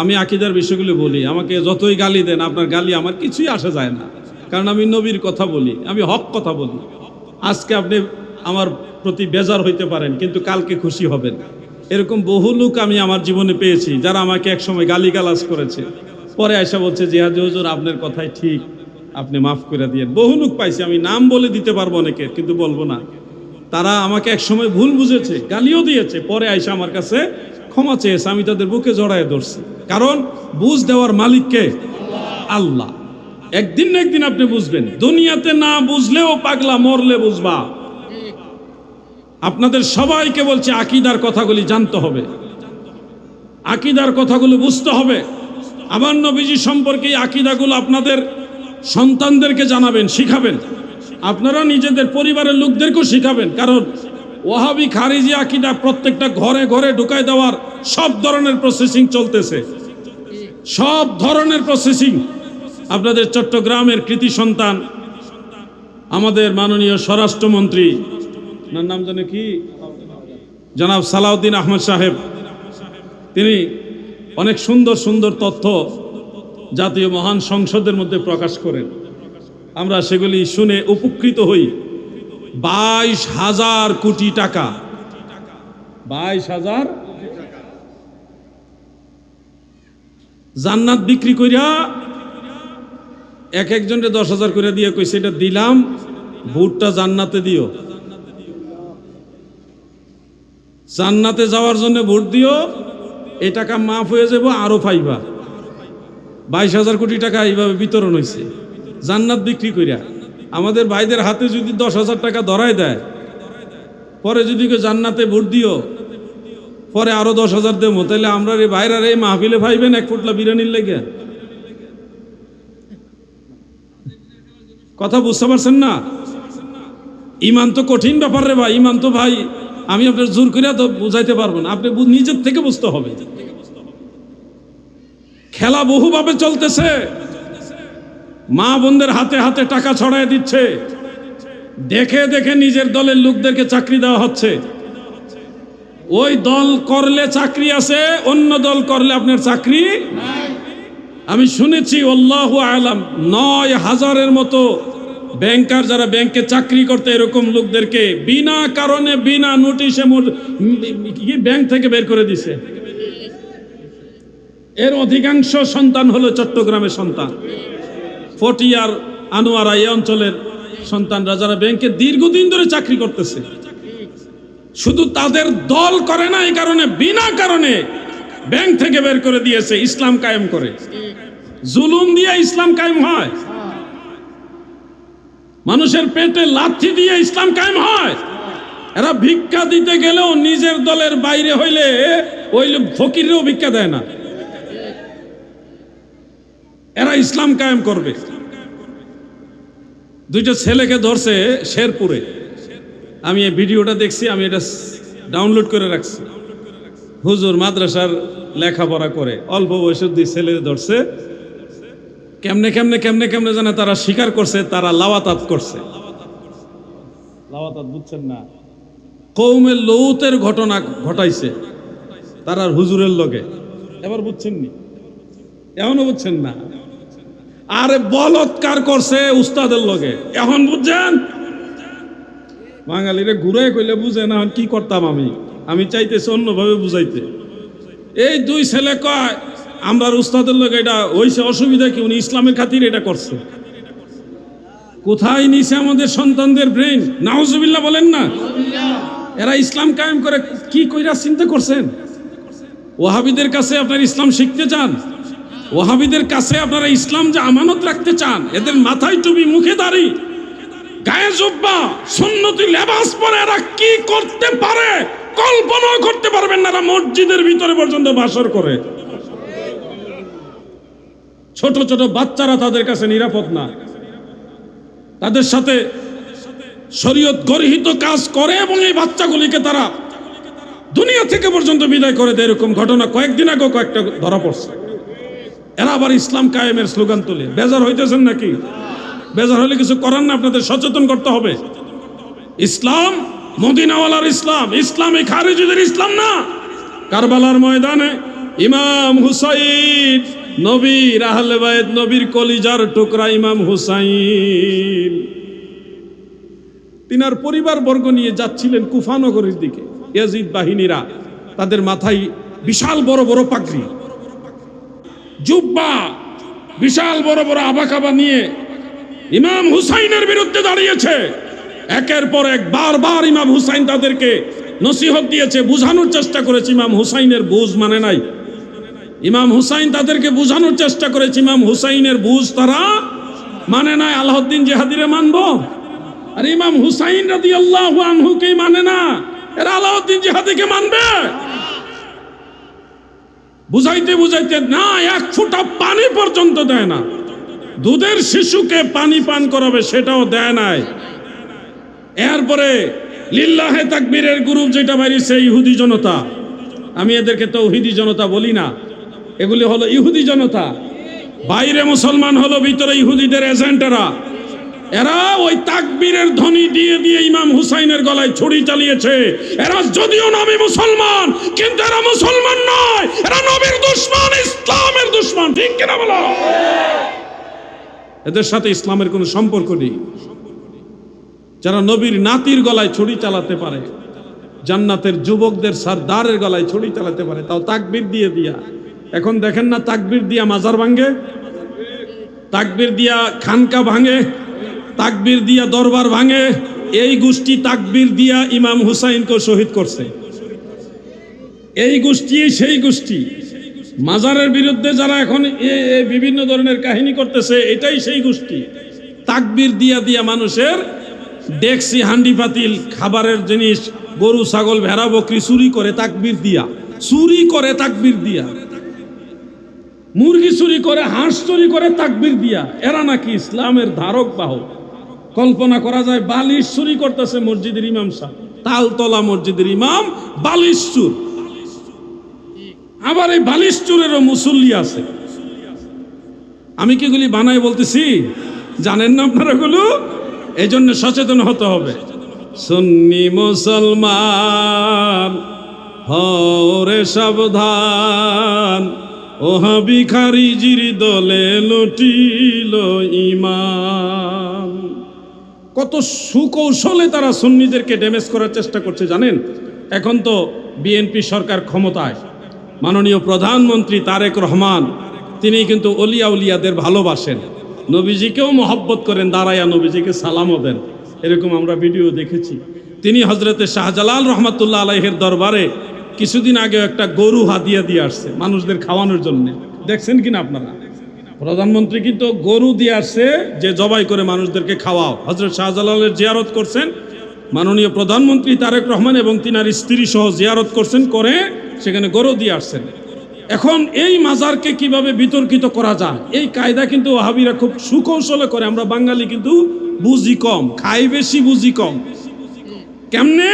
আমি আকীদার বিষয়গুলো বলি, আমাকে যতই গালি দেন, আপনার গালি আমার কিছুই আসে যায় না, কারণ আমি নবীর কথা বলি, আমি হক কথা বলি। আজকে আপনি আমার প্রতি বেজার হইতে পারেন, কিন্তু কালকে খুশি হবেন। এরকম বহু লোক আমি আমার জীবনে পেয়েছি যারা আমাকে একসময় গালিগালাজ করেছে, পরে আয়সা বলছে যে হাজি হুজুর আপনার কথাই ঠিক, আপনি মাফ করে দিয়েন। বহু লোক পাইছি, আমি নাম বলে দিতে পারবো অনেকের, কিন্তু বলবো না। তারা আমাকে একসময় ভুল বুঝেছে, গালিও দিয়েছে, পরে আয়সা আমার কাছে ক্ষমা চেয়েছে। আমি তাদের বুকে জড়ায় ধরছি, কারণ বুঝ দেওয়ার মালিককে আল্লাহ। একদিন না একদিন আপনি বুঝবেন, দুনিয়াতে না বুঝলেও পাগলা, মরলে বুঝবা। আপনাদের সবাইকে বলছি আকীদার কথাগুলি জানতে হবে, আকীদার কথাগুলো বুঝতে হবে। আমার নবীজি সম্পর্কে এই আকীদাগুলো আপনাদের সন্তানদেরকে জানাবেন, শিখাবেন। আপনারা নিজেদের পরিবারের লোকদেরকেও শিখাবেন, কারণ ওয়াহাবি খারিজি আকীদা প্রত্যেকটা ঘরে ঘরে ঢুকায় দেওয়ার সব ধরনের প্রসেসিং চলতেছে, সব ধরনের প্রসেসিং। আপনাদের চট্টগ্রামের কৃতি সন্তান আমাদের মাননীয় স্বরাষ্ট্রমন্ত্রী, ওনার নাম জানে কি, জনাব সালাউদ্দিন আহমদ সাহেব, তিনি অনেক সুন্দর সুন্দর তথ্য জাতীয় মহান সংসদের মধ্যে প্রকাশ করেন। আমরা সেগুলি শুনে উপকৃত হই। 22,000 কোটি টাকা, 22,000 জান্নাত বিক্রি করিয়া এক একজনকে 10,000 করে দিয়ে কইছে এটা দিলাম, ভোটটা জান্নাতে দিও, জান্নাতে যাওয়ার জন্য ভোট দিও, এই টাকা মাফ হয়ে যাব, আরো পাইবা। 22,000 কোটি টাকা এইভাবে বিতরণ হয়েছে জান্নাত বিক্রি করিয়া। আমাদের ভাইদের হাতে যদি 10,000 টাকা ধরায় দেয়, পরে যদি জান্নাতে ভোট দিও, পরে আরো 10,000 দেবো, তাহলে আমরা এই ভাইরা এই মাহফিলে পাইবেন 1 ফুটলা বিরিয়ানির লেগে। কথা বুঝতে পারছেন না? ইমান তো কঠিন ব্যাপার রে ভাই, ইমান তো ভাই আমি আপনার জোর করিয়া তো বুঝাইতে পারবো না, আপনি নিজের থেকে বুঝতে হবে। খেলা বহুভাবে চলতেছে, মা বোনদের হাতে হাতে টাকা ছড়ায় দিচ্ছে, দেখে দেখে নিজের দলের লোকদেরকে চাকরি দেওয়া হচ্ছে। ওই দল করলে চাকরি আছে, অন্য দল করলে আপনার চাকরি নাই। আমি শুনেছি আল্লাহু আলাম 9,000-এর মতো ব্যাংকার যারা ব্যাংকে চাকরি করতে, এরকম লোকদেরকে বিনা কারণে বিনা নোটিশে ব্যাংক থেকে বের করে দিছে। এর অধিকাংশ সন্তান হলো চট্টগ্রামের সন্তান, ফটিয়ার, আনোয়ারা, এই অঞ্চলের সন্তানরা যারা ব্যাংকে দীর্ঘদিন ধরে চাকরি করতেছে। শুধু তাদের দল করে না, এই কারণে বিনা কারণে ব্যাংক থেকে বের করে দিয়েছে। ইসলাম কায়েম করে, জুলুম দিয়ে ইসলাম কায়েম হয়? মানুষের পেটে লাথি দিয়ে ইসলাম কায়েম হয়? এরা ভিক্ষা দিতে গেলেও নিজের দলের বাইরে হইলে ওই ফকিরেও ভিক্ষা দেয় না, এরা ইসলাম কায়েম করবে। দুইটা ছেলেকে ধরছে শেরপুরে, আমি এই ভিডিওটা দেখছি, আমি এটা ডাউনলোড করে রাখছি। হুজুর মাদ্রাসার লেখাপড়া করে, অল্প বয়সের 2 ছেলে ধরছে। কেমনে কেমনে কেমনে কেমনে জানে তারা স্বীকার করছে তারা লাওয়াতাত করছে। লাওয়াতাত বুঝছেন না? কওমে লৌতের ঘটনা ঘটাইছে তারা হুজুরের লগে। এবার বুঝছেন নি? এখনো বুঝছেন না? আরে বলৎকার করছে উস্তাদের লগে, এখন বুঝছেন? বাঙালিরে ঘুরে কইলে বুঝে না, কি করতাম আমি চাইতেছি অন্যভাবে বুঝাইতে। এই 2 ছেলে কয় আমরা উস্তাদের লগে এটা হইছে, অসুবিধা কি? উনি ইসলামের খাতিরে এটা করছে। কোথায় নিছে আমাদের সন্তানদের ব্রেন? নাউজুবিল্লাহ বলেন না। এরা ইসলাম কায়েম করে কি কইরা চিন্তা করছেন? ওয়াহাবিদের কাছে আপনারা ইসলাম শিখতে চান? ওয়াহাবিদের কাছে আপনারা ইসলাম যে আমানত রাখতে চান? এদের মাথায় টুপি, মুখে দাড়ি, গায়ে জুব্বা, সুন্নতি লেবাস পরে এরা কি করতে পারে কল্পনা করতে পারবেন না। এরা মসজিদের ভিতরে পর্যন্ত বাসর করে। ছোট ছোট বাচ্চারা তাদের কাছে নিরাপদ না। তাদের সাথে শরীয়ত গর্হিত কাজ করে এবং এই বাচ্চাগুলিকে তারা দুনিয়া থেকে পর্যন্ত বিদায় করে দেয়। এরকম ঘটনা কয়েকদিন আগে কয়েকটা ধরা পড়ছে। এরা আবার ইসলাম কায়েমের স্লোগান তোলে। বেজার হইতেছেন নাকি? বেজার হলে কিছু করার না, আপনাদের সচেতন করতে হবে। ইসলাম মদিনাওয়ালার ইসলাম, ইসলামী খারিজিদের ইসলাম না। কারবালার ময়দানে ইমাম হুসাইন, নবীর আহলে বাইত, নবীর কলিজার টুকরা ইমাম হুসাইন, তিনার পরিবার বর্গ নিয়ে যাচ্ছিলেন কুফা নগরীর দিকে। ইয়াজিদ বাহিনীরা, তাদের মাথায় বিশাল বড় বড় পাগড়ি, জুব্বা, বিশাল বড় বড় আবাকাবা নিয়ে ইমাম হুসাইনের বিরুদ্ধে দাঁড়িয়েছে। একের পর এক বারবার ইমাম হুসাইন তাদেরকে নসিহত দিয়েছে, বুঝানোর চেষ্টা করেছে। ইমাম হুসাইনের বুঝ মানে নাই। ইমাম হুসাইন তাদেরকে বুঝানোর চেষ্টা করেছে, ইমাম হুসাইনের বুঝ তারা মানে নাই। আলাউদ্দিন জিহাদিরে মানবো, আর ইমাম হুসাইন রাদিয়াল্লাহু আনহুকে মানে না। এরা আলাউদ্দিন জিহাদিকে মানবে? বুঝাইতে বুঝাইতে না, এক ফোঁটা পানি পর্যন্ত দেয় না। দুধের শিশুকে পানি পান করাবে সেটাও দেয় নাই। এরপরে লিল্লাহে তাকবীরের গ্রুপ যেটা বাইরেছে, ইহুদি জনতা। আমি এদেরকে তৌহিদি জনতা বলি না, এগুলি হলো ইহুদি জনতা। বাইরে মুসলমান হলো, ভিতরে ইহুদিদের এজেন্টেরা। এরা ওই তাকবীরের ধ্বনি দিয়ে দিয়ে ইমাম হুসাইনের গলায় ছুরি চালিয়েছে। এরা যদিও নামে মুসলমান, কিন্তু এরা মুসলমান নয়, এরা নবীর দুশমন, ইসলামের দুশমন। ঠিক কিনা বলো? এদের সাথে ইসলামের কোনো সম্পর্ক নেই। যারা নবীর নাতির গলায় ছুরি চালাতে পারে, জান্নাতের যুবকদের সরদারের গলায় ছুরি চালাতে পারে, তাও তাকবীর দিয়ে দিয়া। এখন দেখেন না, তাকবীর দিয়া মাজার ভাঙে, তাকবীর দিয়া খানকা ভাঙে, তাকবীর দিয়া দরবার ভাঙে। এই গোষ্ঠী তাকবীর দিয়া ইমাম হুসাইনকে শহীদ করছে। এই গোষ্ঠী সেই গোষ্ঠী। মাজারের বিরুদ্ধে যারা এখন বিভিন্ন ধরনের কাহিনী করতেছে, এটাই সেই গোষ্ঠী। তাকবীর দিয়া দিয়া মানুষের ডেকসি, হান্ডি পাতিল, খাবারের জিনিস, গরু ছাগল ভেড়া বকরি চুরি করে তাকবীর দিয়া, চুরি করে তাকবীর দিয়া, মুরগি চুরি করে, হাঁস চুরি করে তাকবীর দিয়া। এরা নাকি ইসলামের ধারক বাহক। কল্পনা করা যায়, বালিশ চুরি করতেছে মসজিদের ইমাম সাহেব, তালতলা মসজিদের ইমাম বালিশ চুর। আবার এই বালিশ চুরেরও মুসল্লি আছে। আমি কি এগুলি বানাই বলতেছি? জানেন না আপনারা এগুলো? এই জন্য সচেতন হতে হবে। সুন্নি মুসলমান হরে সাবধান, ওহাবি খারিজির দলে লুটিল ঈমান। কত সুকৌশলে তারা সুন্নিদেরকে ড্যামেজ করার চেষ্টা করছে জানেন? এখন তো বিএনপি সরকার ক্ষমতায়, মাননীয় প্রধানমন্ত্রী তারেক রহমান, তিনি কিন্তু অলিয়া উলিয়াদের ভালোবাসেন, নবীজিকেও মহব্বত করেন, দাঁড়াইয়া নবীজিকে সালামও দেন। এরকম আমরা ভিডিও দেখেছি। তিনি হজরতে শাহজালাল রহমাতুল্লাহ আলাইহির দরবারে কিছুদিন আগে একটা গরু হাদিয়া দিয়ে আসছে মানুষদের খাওয়ানোর জন্য। দেখছেন কিনা আপনারা? প্রধানমন্ত্রী কিন্তু গরু দিয়ে আসছে যে জবাই করে মানুষদেরকে খাওয়াও। হজরত শাহজালালের জিয়ারত করছেন মাননীয় প্রধানমন্ত্রী তারেক রহমান এবং তিনার স্ত্রী সহ জিয়ারত করছেন, করে সেখানে গরু দিয়ে আসছেন। এখন এই মাজারকে কিভাবে বিতর্কিত করা যায়, এই কায়দা কিন্তু ওয়াহাবিরা খুব সুকৌশলে করে। আমরা বাঙালি কিন্তু বুঝি কম, খাই বেশি, বুঝি কম। কেমনে?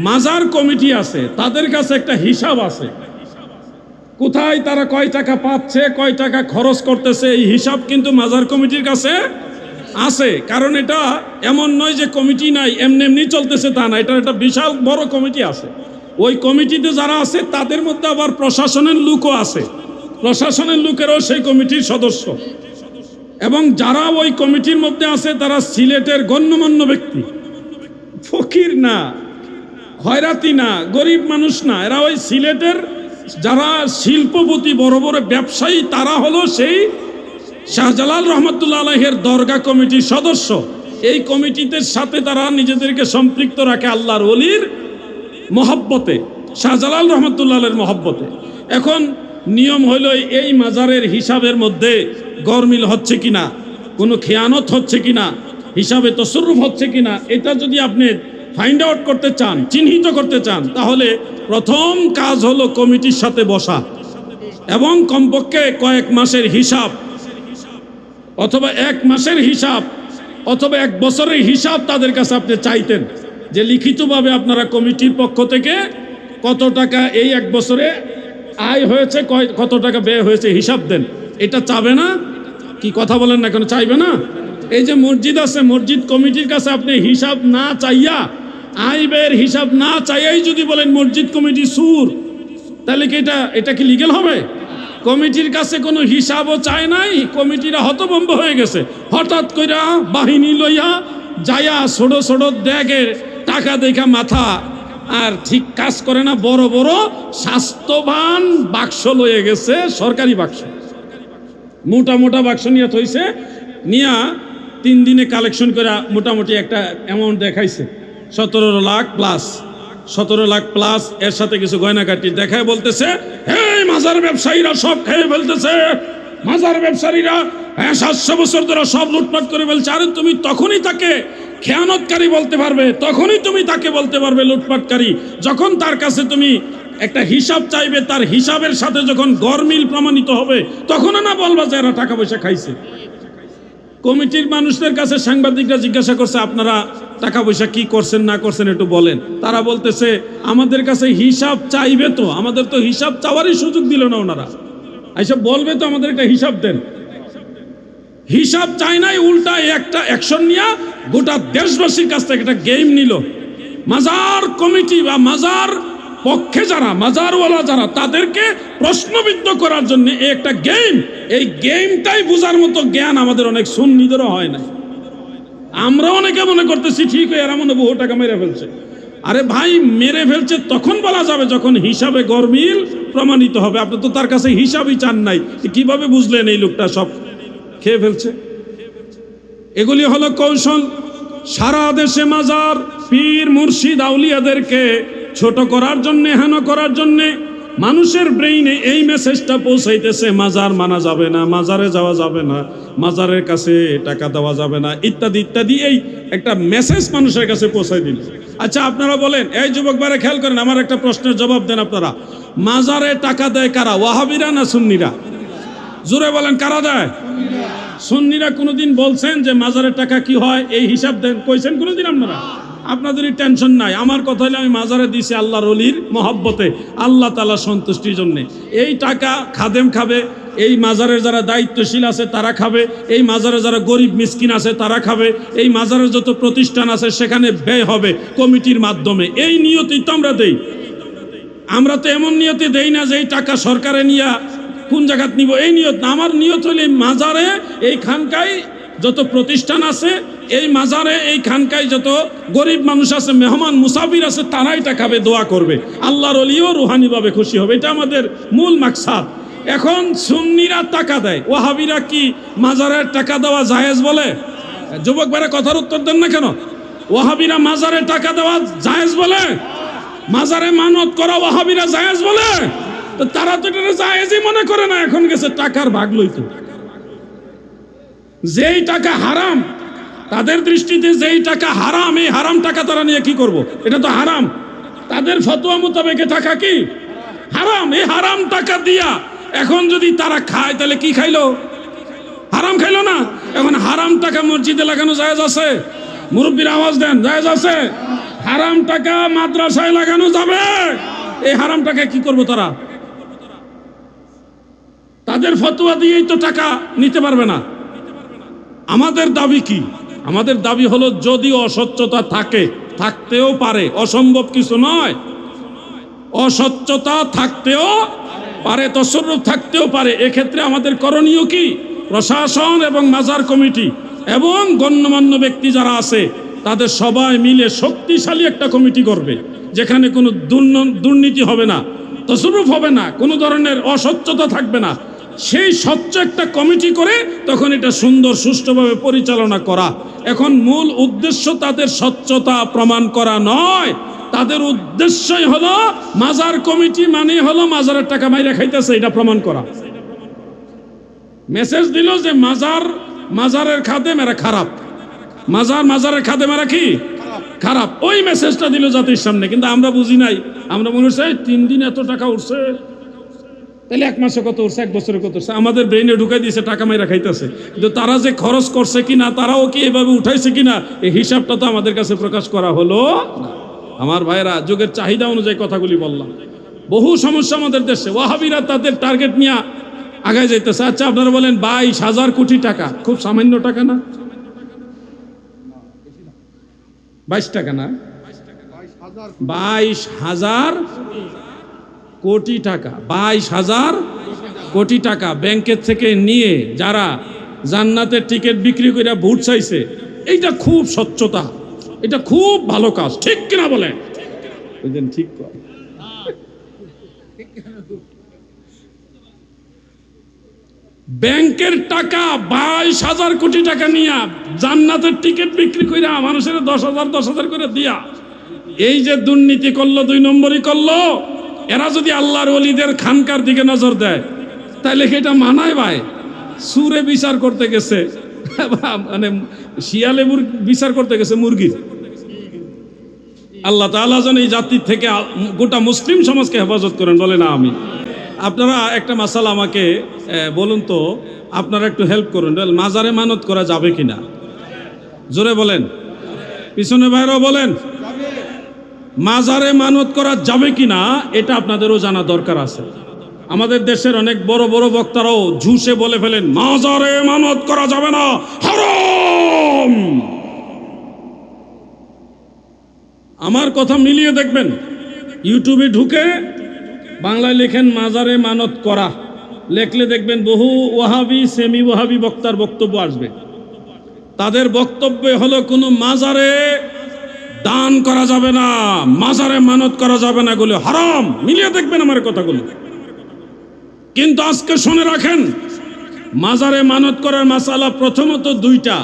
মাজার কমিটি আছে, তাদের কাছে একটা হিসাব আছে, কোথায় তারা কয় টাকা পাচ্ছে, কয় টাকা খরচ করতেছে, এই হিসাব কিন্তু মাজার কমিটির কাছে আছে। কারণ এটা এমন নয় যে কমিটি নাই, এমনি এমনি চলতেছে তা না, এটা একটা বিশাল বড় কমিটি আছে। ওই কমিটিতে যারা আছে তাদের মধ্যে আবার প্রশাসনের লোকও আছে, প্রশাসনের লোকেরাও সেই কমিটির সদস্য। এবং যারা ওই কমিটির মধ্যে আছে তারা সিলেটের গণ্যমান্য ব্যক্তি, ফকির না, খয়রাতি না, গরিব মানুষ না। এরা ওই সিলেটের যারা শিল্পপতি, বড় বড় ব্যবসায়ী, তারা হলো সেই শাহজালাল রহমতুল্লাহ আলাইহির দরগা কমিটির সদস্য। এই কমিটিতে সাথে তারা নিজেদেরকে সম্পৃক্ত রাখে আল্লাহর ওলির মহব্বতে, শাহজালাল রহমতুল্লাহ আলাইহির মহব্বতে। এখন নিয়ম হইল এই মাজারের হিসাবের মধ্যে গরমিল হচ্ছে কিনা, কোনো খেয়ানত হচ্ছে কিনা, হিসাবে তসরুফ হচ্ছে কিনা, এটা যদি আপনি ফাইন্ড আউট করতে চান, চিহ্নিত করতে চান, তাহলে প্রথম কাজ হলো কমিটির সাথে বসা এবং কমপক্ষে কয়েক মাসের হিসাব অথবা 1 মাসের হিসাব অথবা 1 বছরের হিসাব তাদের কাছে আপনি চাইতেন যে লিখিতভাবে আপনারা কমিটির পক্ষ থেকে কত টাকা এই 1 বছরে আয় হয়েছে, কত টাকা ব্যয় হয়েছে হিসাব দেন। এটা চাবে না? কি কথা বলেন না কেন? চাইবে না? এই যে মসজিদ আছে, মসজিদ কমিটির কাছে আপনি হিসাব না চাইয়া, আয় ব্যয়ের হিসাব না চাইয়াই যদি বলেন মসজিদ কমিটি সুর, তাহলে কি এটা কি লিগ্যাল হবে? কমিটির কাছে কোনো হিসাবও চায় নাই, কমিটিরা হতভম্ব হয়ে গেছে। হঠাৎ কইরা বাহিনী লইয়া যায়া ছোট ছোট ব্যাগে টাকা দেখা মাথা আর ঠিক কাজ করে না, বড় বড় স্বাস্থ্যবান বাক্স লয়ে গেছে, সরকারি বাক্স, মোটা মোটা বাক্স নিয়ে থইছে, নিয়া 3 দিনে কালেকশন করে মোটামুটি একটা অ্যামাউন্ট দেখাইছে, 17 লাখ প্লাস, 17 লাখ প্লাস, এর সাথে কিছু গয়নাকাটি দেখায় বলতেছে, হে মাজার ব্যবসায়ীরা সব খেয়ে ফেলতেছে, মাজার ব্যবসায়ীরা 700 বছর ধরে সব লুটপাট করে ফেলছে। আরে তুমি তখনই তাকে খেয়ানতকারী বলতে পারবে, তখনই তুমি তাকে বলতে পারবে লুটপাটকারী, যখন তার কাছে তুমি একটা হিসাব চাইবে, তার হিসাবের সাথে যখন গরমিল প্রমাণিত হবে, তখন না বলবা যে এরা টাকা পয়সা খাইছে। কমিটির মানুষদের কাছে সাংবাদিকরা জিজ্ঞাসা করছে, আপনারা টাকা পয়সা কি করছেন না করছেন একটু বলেন। তারা বলতেছে, আমাদের কাছে হিসাব চাইবে তো, আমাদের তো হিসাব চাওয়ারই সুযোগ দিল না ওনারা, এইসব বলবে তো আমাদের একটা হিসাব দেন। হিসাব চাই নাই, উল্টা একটা অ্যাকশন নিয়ে গোটা দেশবাসীর কাছ থেকে একটা গেম নিল। মাজার কমিটি বা মাজার পক্ষে যারা, মাজারওয়ালা যারা, তাদেরকে প্রশ্নবিদ্ধ করার জন্য একটা গেম, এই গেমটাই বোঝার মতো জ্ঞান আমাদের অনেক সুন্নিদেরও হয় না। আমরা অনেকে মনে করতেছি ঠিক এরা মনে বহু টাকা মেরে ফেলছে। আরে ভাই, মেরে ফেলছে তখন বলা যাবে যখন হিসাবে গরমিল প্রমাণিত হবে। আপনি তো তার কাছে হিসাবই চান নাই, কিভাবে বুঝলেন এই লোকটা সব খেয়ে ফেলছে? এগুলি হলো কৌশল। সারা দেশে মাজার, পীর মুর্শিদ আউলিয়াদেরকে ছোট করার জন্য, হেন করার জন্য মানুষের ব্রেইনে এই মেসেজটা পৌঁছাইতেছে, মাজার মানা যাবে না, মাজারে যাওয়া যাবে না, মাজারের কাছে টাকা দেওয়া যাবে না, ইত্যাদি ইত্যাদি। এই একটা মেসেজ মানুষের কাছে পৌঁছাই দিল। আচ্ছা আপনারা বলেন, এই যুবক ভাইরা খেয়াল করেন, আমার একটা প্রশ্নের জবাব দেন আপনারা। মাজারে টাকা দেয় কারা, ওয়াহাবিরা না সুন্নিরা? জোরে বলেন, কারা দেয়? সুন্নিরা। কোনোদিন বলছেন যে মাজারের টাকা কি হয় এই হিসাব দেন? কইছেন কোনোদিন আপনারা? আপনাদেরই টেনশন নাই। আমার কথা হলে আমি মাজারে দিছি আল্লাহর ওলির মহব্বতে, আল্লাহ তাআলা সন্তুষ্টির জন্য। এই টাকা খাদেম খাবে, এই মাজারের যারা দায়িত্বশীল আছে তারা খাবে, এই মাজারে যারা গরিব মিসকিন আছে তারা খাবে, এই মাজারের যত প্রতিষ্ঠান আছে সেখানে ব্যয় হবে কমিটির মাধ্যমে। এই নিয়তেই তো আমরা দেই। আমরা তো এমন নিয়তে দেই না যে এই টাকা সরকারে নিয়ে কোন জায়গাত নিব, এই নিয়ত না। আমার নিয়ত হলে মাজারে, এই খানকায় যত প্রতিষ্ঠান আছে, এই মাজারে এই খানকায় যত গরিব মানুষ আছে, মেহমান মুসাফির আছে, তারাই টাকা খাবে, দোয়া করবে, আল্লাহর ওলিও রুহানিভাবে খুশি হবে। এটা আমাদের মূল মাকসাদ। এখন সুন্নিরা টাকা দেয়, ওয়াহাবিরা কি মাজারের টাকা দেওয়া জায়েজ বলে? যুবক ভাইরা কথার উত্তর দেন না কেন? ওয়াহাবিরা মাজারে টাকা দেওয়া জায়েজ বলে? মাজারে মানত করা ওয়াহাবিরা জায়েজ বলে? তো তারা তো এটা জায়েজই মনে করে না, এখন গেছে টাকার ভাগ লইতে। যেই টাকা হারাম, তাদের দৃষ্টিতে যেই টাকা হারাম, এই হারাম টাকা তারা নিয়ে কি করব? এটা তো হারাম। তাদের ফতোয়া মোতাবেক টাকা কি হারাম। এই হারাম টাকা দিয়া এখন যদি তারা খায়, তাহলে কি খাইলো? হারাম খাইলো না। এখন হারাম টাকা মসজিদে লাগানো জায়েজ আছে? মুরব্বীর আওয়াজ দেন, জায়েজ আছে? হারাম টাকা মাদ্রাসায় লাগানো যাবে? এই হারাম টাকা কি করবো তারা? তাদের ফতোয়া দিয়েই তো টাকা নিতে পারবে না। আমাদের দাবি কি? আমাদের দাবি হলো, যদি অস্বচ্ছতা থাকে, থাকতেও পারে, অসম্ভব কিছু নয়, অস্বচ্ছতা থাকতেও পারে, তসররুফ থাকতেও পারে। এক্ষেত্রে আমাদের করণীয় কি? প্রশাসন এবং মাজার কমিটি এবং গণ্যমান্য ব্যক্তি যারা আছে, তাদের সবাই মিলে শক্তিশালী একটা কমিটি করবে, যেখানে কোনো দুর্নীতি হবে না, তসররুফ হবে না, কোনো ধরনের অস্বচ্ছতা থাকবে না। সেই স্বচ্ছ একটা কমিটি করে তখন এটা সুন্দর সুষ্ঠুভাবে পরিচালনা করা। এখন মূল উদ্দেশ্য তাদের স্বচ্ছতা প্রমাণ করা নয়, তাদের উদ্দেশ্যই হলো মাজার কমিটি মানে হলো মাজারের টাকা মাইরা খাইতেছে, এটা প্রমাণ করা। মেসেজ দিল যে মাজারের খাদেম এরা খারাপ, মাজারের খাদেম এরা কি খারাপ, ওই মেসেজটা দিল জাতির সামনে। কিন্তু আমরা বুঝি নাই, আমরা মনে হচ্ছে 3 দিন এত টাকা উঠছে, তাহলে 1 মাসে কত উঠছে, 1 বছরে কত উঠছে, আমাদের ব্রেইনে ঢুকাই দিয়েছে টাকা মাইরা খাইতেছে। কিন্তু তারা যে খরচ করছে কিনা, তারাও কি এভাবে উঠাইছে কিনা, এই হিসাবটা তো আমাদের কাছে প্রকাশ করা হলো না। আমার ভাইরা, যুগের চাহিদা অনুযায়ী কথাগুলি বললাম। বহু সমস্যা আমাদের দেশে, ওয়াহাবিরা তাদের টার্গেট নিয়ে আগায় যাইতেছে। আচ্ছা আপনারা বলেন 22,000 কোটি টাকা খুব সামান্য টাকা না? 22 টাকা না, 22,000 কোটি টাকা, 22,000 কোটি টাকা ব্যাংকের থেকে নিয়ে যারা জান্নাতের টিকিট বিক্রি করে ভোট চাইছে, এইটা খুব স্বচ্ছতা, এটা খুব ভালো কাজ, ঠিক কিনা বলেন? ঠিক। ব্যাংকের টাকা 22,000 কোটি টাকা নিয়ে জান্নাতের টিকিট বিক্রি করে মানুষের 10,000 করে দিয়া, এই যে দুর্নীতি করলো, 2 নম্বরই করলো। এরা যদি আল্লাহর ওলিদের খানকার দিকে নজর দেয় তাহলে এটা মানায় ভাই? সুরে বিচার করতে গেছে, মানে শিয়ালে বিচার করতে গেছে মুরগির। আল্লাহ তাআলা যেন এই জাতির থেকে গোটা মুসলিম সমাজকে হেফাজত করেন, বলে না আমি। আপনারা একটা মাসালা আমাকে বলুন তো, আপনারা একটু হেল্প করুন, মাজারে মানত করা যাবে কিনা? জোরে বলেন, পিছনে বাইরেও বলেন, মাজারে মানত করা যাবে কিনা এটা আপনাদেরও জানা দরকার আছে। আমাদের দেশের অনেক বড় বড় বক্তারাও ঝুঁসে বলে ফেলেন মাজারে মানত করা যাবে না, হারাম। আমার কথা মিলিয়ে দেখবেন, ইউটিউবে ঢুকে বাংলায় লেখেন মাজারে মানত করা, লেখলে দেখবেন বহু ওয়াহাবি সেমি ওয়াহাবি বক্তার বক্তব্য আসবে। তাদের বক্তব্য হলো কোনো মাজারে দান করা যাবে না, মাজারে মানত করা যাবে না, এগুলো হারাম। মিলিয়ে দেখবেন আমার কথাগুলো। কিন্তু আজকে শুনে রাখেন, মাজারে মানত করার মাসালা প্রথমত 2টা।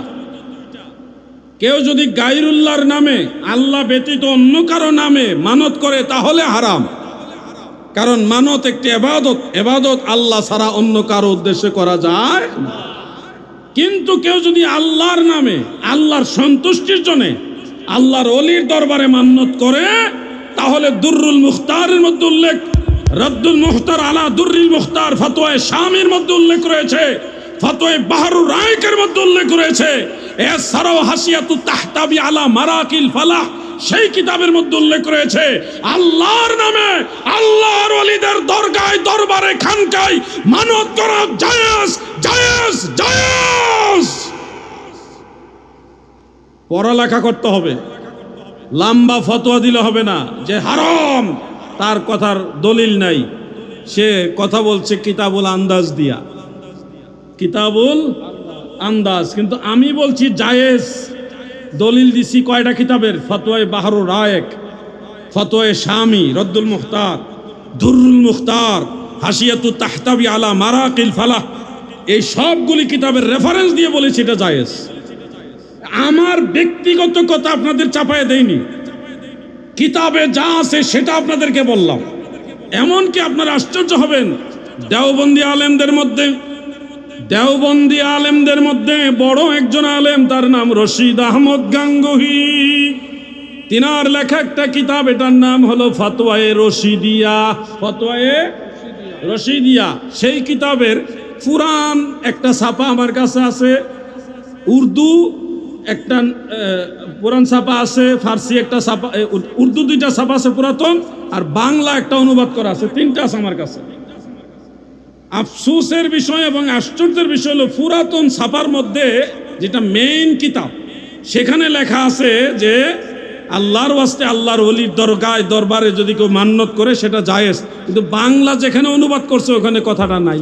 কেউ যদি গায়রুল্লাহর নামে, আল্লাহ ব্যতীত অন্য কারো নামে মানত করে তাহলে হারাম। কারণ মানত একটি ইবাদত, ইবাদত আল্লাহ ছাড়া অন্য কারো উদ্দেশ্যে করা যায় না। কিন্তু কেউ যদি আল্লাহর নামে, আল্লাহর সন্তুষ্টির জন্য আল্লাহর ওলির দরবারে মান্নত করে, তাহলে দুররুল মুখতারের মধ্যে উল্লেখ, রদ্দুল মুখতার আলা দুররিল মুখতার ফতোয়ায়ে শামির মধ্যে উল্লেখ রয়েছে, ফতোয়ায়ে বাহরুর রায়কের মধ্যে উল্লেখ রয়েছে, এছাড়াও হাসিয়াতুত তাহতাবি আলা মারাকিল ফালাহ সেই কিতাবের মধ্যে উল্লেখ রয়েছে আল্লাহর নামে আল্লাহর ওলিদের দরগায় দরবারে খানকায় মানত করা জায়েজ জায়েজ জায়েজ। পড়ালেখা করতে হবে, লম্বা ফতোয়া দিলে হবে না যে হারাম, তার কথার দলিল নাই, সে কথা বলছে কিতাবুল আন্দাজ দিয়া, কিতাবুল আন্দাজ। কিন্তু আমি বলছি জায়েজ, দলিল দিছি কয়টা কিতাবের, ফতোয়ায়ে বাহরুর রায়েক, ফতোয়ায়ে শামি, রদ্দুল মুখতার, দুররুল মুখতার, হাসিয়াতুত তাহতাবি আলা মারাকিল ফালাহ, এই সবগুলি কিতাবের রেফারেন্স দিয়ে বলেছি এটা জায়েজ। আমার ব্যক্তিগত কথা আপনাদের চাপায় দেইনি, কিতাবে যা আছে সেটা আপনাদেরকে বললাম। এমনকি আপনারা আশ্চর্য হবেন, দেওবন্দি আলেমদের মধ্যে বড় একজন আলেম, তার নাম রশিদ আহমদ গাঙ্গুহি, তিনার লেখা একটা কিতাব, এটার নাম হলো ফতোয়ায়ে রশিদিয়া, ফতোয়ায়ে রশিদিয়া। সেই কিতাবের পুরান একটা ছাপা আমার কাছে আছে, উর্দু একটা পুরান ছাপা আছে, ফার্সি একটা ছাপা, উর্দু 2টা ছাপা আছে পুরাতন, আর বাংলা একটা অনুবাদ করা আছে, 3টা আছে আমার কাছে। আফসোসের বিষয় এবং আশ্চর্যের বিষয় হলো পুরাতন ছাপার মধ্যে যেটা মেইন কিতাব, সেখানে লেখা আছে যে আল্লাহর ওয়াস্তে আল্লাহর ওলির দরগায় দরবারে যদি কেউ মান্নত করে সেটা জায়েজ। কিন্তু বাংলা যেখানে অনুবাদ করছে ওখানে কথাটা নাই।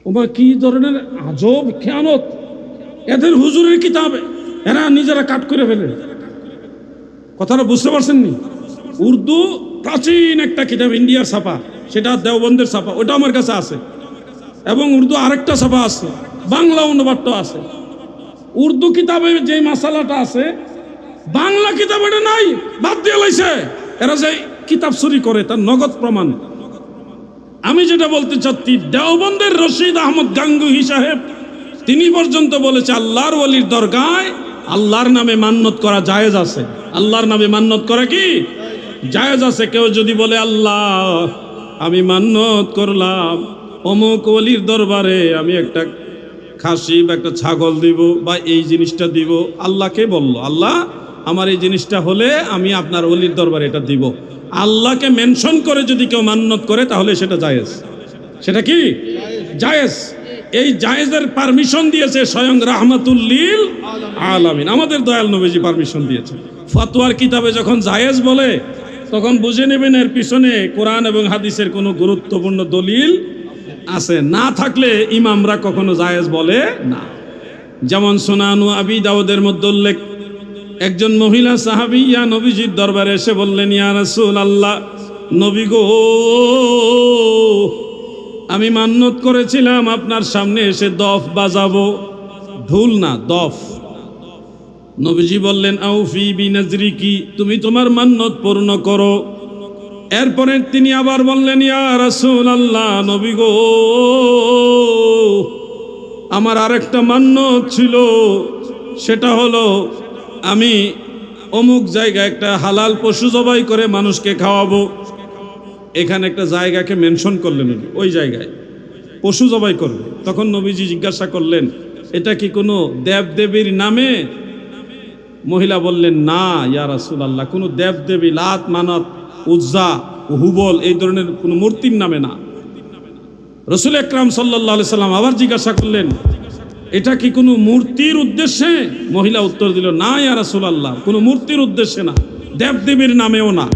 ওমা কি ধরনের আজব খেয়ানত! এদের হুজুরের কিতাব এরা নিজেরা কাট করে ফেলে। কথাটা বুঝতে পারছেন নি? উর্দু প্রাচীন একটা কিতাব, ইন্ডিয়ার ছাপা, সেটা দেওবন্দের ছাপা, ওটা আমার কাছে আছে। এবং উর্দু আরেকটা ছাপা আছে, বাংলা অনুবাদটা আছে। উর্দু কিতাবে যে মাসালাটা আছে বাংলা কিতাবে এটা নাই, বাদ দিয়ে লাইছে। এরা যে কিতাব চুরি করে তার নগদ প্রমাণ। আমি যেটা বলতে চাচ্ছি, দেওবন্দের রশিদ আহমদ গাঙ্গুহি সাহেব তিনি পর্যন্ত বলেছে আল্লাহর ওলির দরগায় আল্লাহর নামে মান্নত করা জায়েজ আছে। আল্লাহর নামে মান্নত করা কি জায়েজ আছে। কেউ যদি বলে আল্লাহ আমি মান্নত করলাম অমুক ওলির দরবারে আমি একটা খাসি বা একটা ছাগল দিব বা এই জিনিসটা দিব, আল্লাহকে বলল আল্লাহ আমার এই জিনিসটা হলে আমি আপনার ওলির দরবারে এটা দিব, আল্লাহকে মেনশন করে যদি কেউ মান্নত করে তাহলে সেটা জায়েজ। সেটা কি জায়েজ। এই জায়েজের পারমিশন দিয়েছে স্বয়ং রাহমাতুল লিল আলামিন, আমাদের দয়াল নবীজি পারমিশন দিয়েছে। ফতোয়ার কিতাবে যখন জায়েজ বলে তখন বুঝে নেবেন এর পিছনে কোরআন এবং হাদিসের কোনো গুরুত্বপূর্ণ দলিল আছে, না থাকলে ইমামরা কখনো জায়েজ বলে না। যেমন সুনানু আবি দাউদের মধ্যে উল্লেখ, একজন মহিলা সাহাবী ইয়া নবীজির দরবারে এসে বললেন ইয়া রাসূলুল্লাহ, নবী গো আমি মান্নত করেছিলাম আপনার সামনে এসে দফ বাজাবো, ঢোল না দফ। নবীজি বললেন আউফি বিনাজরিকি, তুমি তোমার মান্নত পূর্ণ করো। এরপরে তিনি আবার বললেন ইয়া রাসূলুল্লাহ, নবী গো আমার আরেকটা মান্নত ছিল, সেটা হলো আমি অমুক জায়গায় একটা হালাল পশু জবাই করে মানুষকে খাওয়াবো। এখানে একটা জায়গাকে মেনশন করলেন, ওই জায়গায় পশু জবাই করবে। তখন নবীজি জিজ্ঞাসা করলেন এটা কি কোনো দেবদেবীর নামে? মহিলা বললেন না ইয়া রাসূলুল্লাহ, কোনো দেবদেবী লাত মানাত উজ্জা হুবল এই ধরনের কোনো মূর্তির নামে না। রাসূল আকরাম সাল্লাল্লাহু আলাইহি সাল্লাম আবার জিজ্ঞাসা করলেন এটা কি কোনো মূর্তির উদ্দেশ্যে? মহিলা উত্তর দিল না ইয়া রাসূলুল্লাহ, কোনো মূর্তির উদ্দেশ্যে না, দেবদেবীর নামেও না,